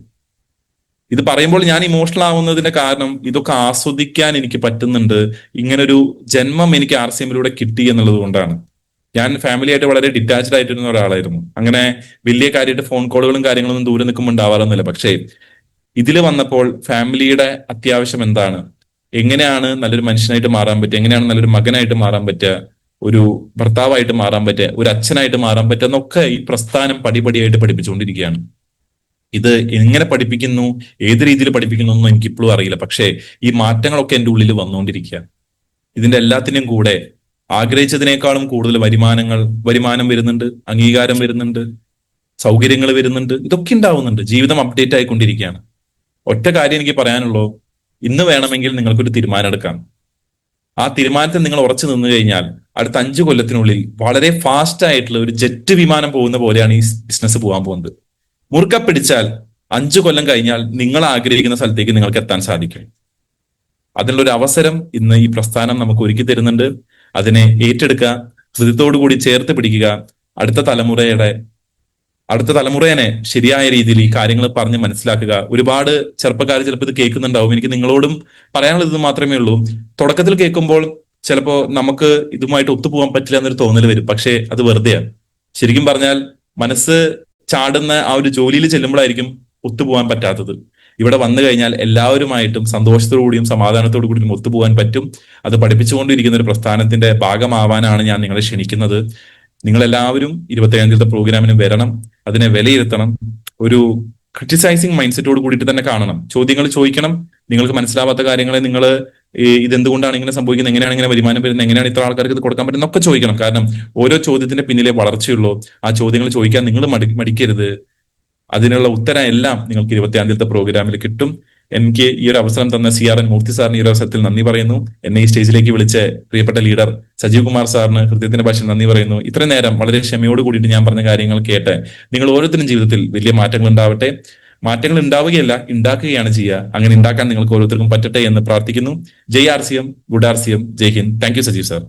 ഇത് പറയുമ്പോൾ ഞാൻ ഇമോഷണൽ ആവുന്നതിന്റെ കാരണം ഇതൊക്കെ ആസ്വദിക്കാൻ എനിക്ക് പറ്റുന്നുണ്ട്. ഇങ്ങനൊരു ജന്മം എനിക്ക് RCMലൂടെ കിട്ടി എന്നുള്ളത് കൊണ്ടാണ്. ഞാൻ ഫാമിലി ആയിട്ട് വളരെ ഡിറ്റാച്ച്ഡ് ആയിട്ടിരുന്ന ഒരാളായിരുന്നു. അങ്ങനെ വലിയ കാര്യമായിട്ട് ഫോൺ കോളുകളും കാര്യങ്ങളൊന്നും ദൂരെ നിൽക്കുമ്പോൾ ഉണ്ടാവാറൊന്നുമില്ല. പക്ഷേ ഇതിൽ വന്നപ്പോൾ ഫാമിലിയുടെ അത്യാവശ്യം എന്താണ്, എങ്ങനെയാണ് നല്ലൊരു മനുഷ്യനായിട്ട് മാറാൻ പറ്റുക, എങ്ങനെയാണ് നല്ലൊരു മകനായിട്ട് മാറാൻ പറ്റുക, ഒരു ഭർത്താവായിട്ട് മാറാൻ പറ്റുക, ഒരു അച്ഛനായിട്ട് മാറാൻ പറ്റുക എന്നൊക്കെ ഈ പ്രസ്ഥാനം പടിപടിയായിട്ട് പഠിപ്പിച്ചുകൊണ്ടിരിക്കുകയാണ്. ഇത് എങ്ങനെ പഠിപ്പിക്കുന്നു, ഏത് രീതിയിൽ പഠിപ്പിക്കുന്നു എന്നൊന്നും എനിക്കിപ്പോഴും അറിയില്ല. പക്ഷേ ഈ മാറ്റങ്ങളൊക്കെ എൻ്റെ ഉള്ളിൽ വന്നുകൊണ്ടിരിക്കുക. ഇതിന്റെ എല്ലാത്തിനും കൂടെ ആഗ്രഹിച്ചതിനേക്കാളും കൂടുതൽ വരുമാനം വരുന്നുണ്ട്, അംഗീകാരം വരുന്നുണ്ട്, സൗകര്യങ്ങൾ വരുന്നുണ്ട്, ഇതൊക്കെ ഉണ്ടാവുന്നുണ്ട്. ജീവിതം അപ്ഡേറ്റ് ആയിക്കൊണ്ടിരിക്കുകയാണ്. ഒറ്റ കാര്യം എനിക്ക് പറയാനുള്ളൂ, ഇന്ന് വേണമെങ്കിൽ നിങ്ങൾക്കൊരു തീരുമാനം എടുക്കാം. ആ തീരുമാനത്തിൽ നിങ്ങൾ ഉറച്ചു നിന്നു കഴിഞ്ഞാൽ അടുത്ത 5 കൊല്ലത്തിനുള്ളിൽ വളരെ ഫാസ്റ്റ് ആയിട്ടുള്ള ഒരു ജെറ്റ് വിമാനം പോകുന്ന പോലെയാണ് ഈ ബിസിനസ് പോകാൻ പോകുന്നത്. മുറുക്ക പിടിച്ചാൽ 5 കൊല്ലം കഴിഞ്ഞാൽ നിങ്ങൾ ആഗ്രഹിക്കുന്ന സ്ഥലത്തേക്ക് നിങ്ങൾക്ക് എത്താൻ സാധിക്കും. അതിനുള്ള ഒരു അവസരം ഇന്ന് ഈ പ്രസ്ഥാനം നമുക്ക് ഒരുക്കി തരുന്നുണ്ട്. അതിനെ ഏറ്റെടുക്കുക, ഹൃദയത്തോടു കൂടി ചേർത്ത് പിടിക്കുക. അടുത്ത തലമുറയെ ശരിയായ രീതിയിൽ ഈ കാര്യങ്ങൾ പറഞ്ഞ് മനസ്സിലാക്കുക. ഒരുപാട് ചെറുപ്പക്കാർ ചിലപ്പോൾ ഇത് കേൾക്കുന്നുണ്ടാവും. എനിക്ക് നിങ്ങളോടും പറയാനുള്ളത് ഇത് മാത്രമേ ഉള്ളൂ. തുടക്കത്തിൽ കേൾക്കുമ്പോൾ ചിലപ്പോൾ നമുക്ക് ഇതുമായിട്ട് ഒത്തുപോകാൻ പറ്റില്ല എന്നൊരു തോന്നൽ വരും. പക്ഷേ അത് വെറുതെയാണ്. ശരിക്കും പറഞ്ഞാൽ മനസ്സ് ചാടുന്ന ആ ഒരു ജോലിയിൽ ചെല്ലുമ്പോഴായിരിക്കും ഒത്തുപോകാൻ പറ്റാത്തത്. ഇവിടെ വന്നു കഴിഞ്ഞാൽ എല്ലാവരുമായിട്ടും സന്തോഷത്തോടു കൂടിയും സമാധാനത്തോടു കൂടിയും ഒത്തുപോകാൻ പറ്റും. അത് പഠിപ്പിച്ചുകൊണ്ടിരിക്കുന്ന ഒരു പ്രസ്ഥാനത്തിന്റെ ഭാഗമാവാനാണ് ഞാൻ നിങ്ങളെ ക്ഷണിക്കുന്നത്. നിങ്ങളെല്ലാവരും 27-ാം തീയതി പ്രോഗ്രാമിന് വരണം, അതിനെ വിലയിരുത്തണം. ഒരു ക്രിറ്റിസൈസിങ് മൈൻഡ് സെറ്റോട് കൂടിയിട്ട് തന്നെ കാണണം. ചോദ്യങ്ങൾ ചോദിക്കണം. നിങ്ങൾക്ക് മനസ്സിലാവാത്ത കാര്യങ്ങളെ നിങ്ങൾ ഇതെന്തുകൊണ്ടാണ് ഇങ്ങനെ സംഭവിക്കുന്നത്, എങ്ങനെയാണ് ഇങ്ങനെ വരുമാനം വരുന്നത്, എങ്ങനെയാണ് ഇത്ര ആൾക്കാർക്ക് ഇത് കൊടുക്കാൻ പറ്റുന്നത് എന്നൊക്കെ ചോദിക്കണം. കാരണം ഓരോ ചോദ്യത്തിന്റെ പിന്നിലെ വളർച്ചയുള്ളൂ. ആ ചോദ്യങ്ങൾ ചോദിക്കാൻ നിങ്ങൾ മടിക്കരുത്. അതിനുള്ള ഉത്തരം എല്ലാം നിങ്ങൾക്ക് 27-ാം തീയതി പ്രോഗ്രാമിൽ കിട്ടും. എനിക്ക് ഈ ഒരു അവസരം തന്ന CRN മൂർത്തി സാറിന് ഈ ഒരു അവസരത്തിൽ നന്ദി പറയുന്നു. എന്നെ ഈ സ്റ്റേജിലേക്ക് വിളിച്ച പ്രിയപ്പെട്ട ലീഡർ സജീവ് കുമാർ സാറിന് ഹൃദയത്തിന്റെ ഭാഷയിൽ നന്ദി പറയുന്നു. ഇത്രയും നേരം വളരെ ക്ഷമയോട് കൂടിയിട്ട് ഞാൻ പറഞ്ഞ കാര്യങ്ങൾ കേട്ട് നിങ്ങൾ ഓരോരുത്തരും ജീവിതത്തിൽ വലിയ മാറ്റങ്ങൾ ഉണ്ടാവട്ടെ. മാറ്റങ്ങൾ ഉണ്ടാവുകയല്ല, ഉണ്ടാക്കുകയാണ് ചെയ്യുക. അങ്ങനെ ഉണ്ടാക്കാൻ നിങ്ങൾക്ക് ഓരോരുത്തർക്കും പറ്റട്ടെ എന്ന് പ്രാർത്ഥിക്കുന്നു. Jai RCM, good RCM, Jai Hind. Thank you Sajeev sir.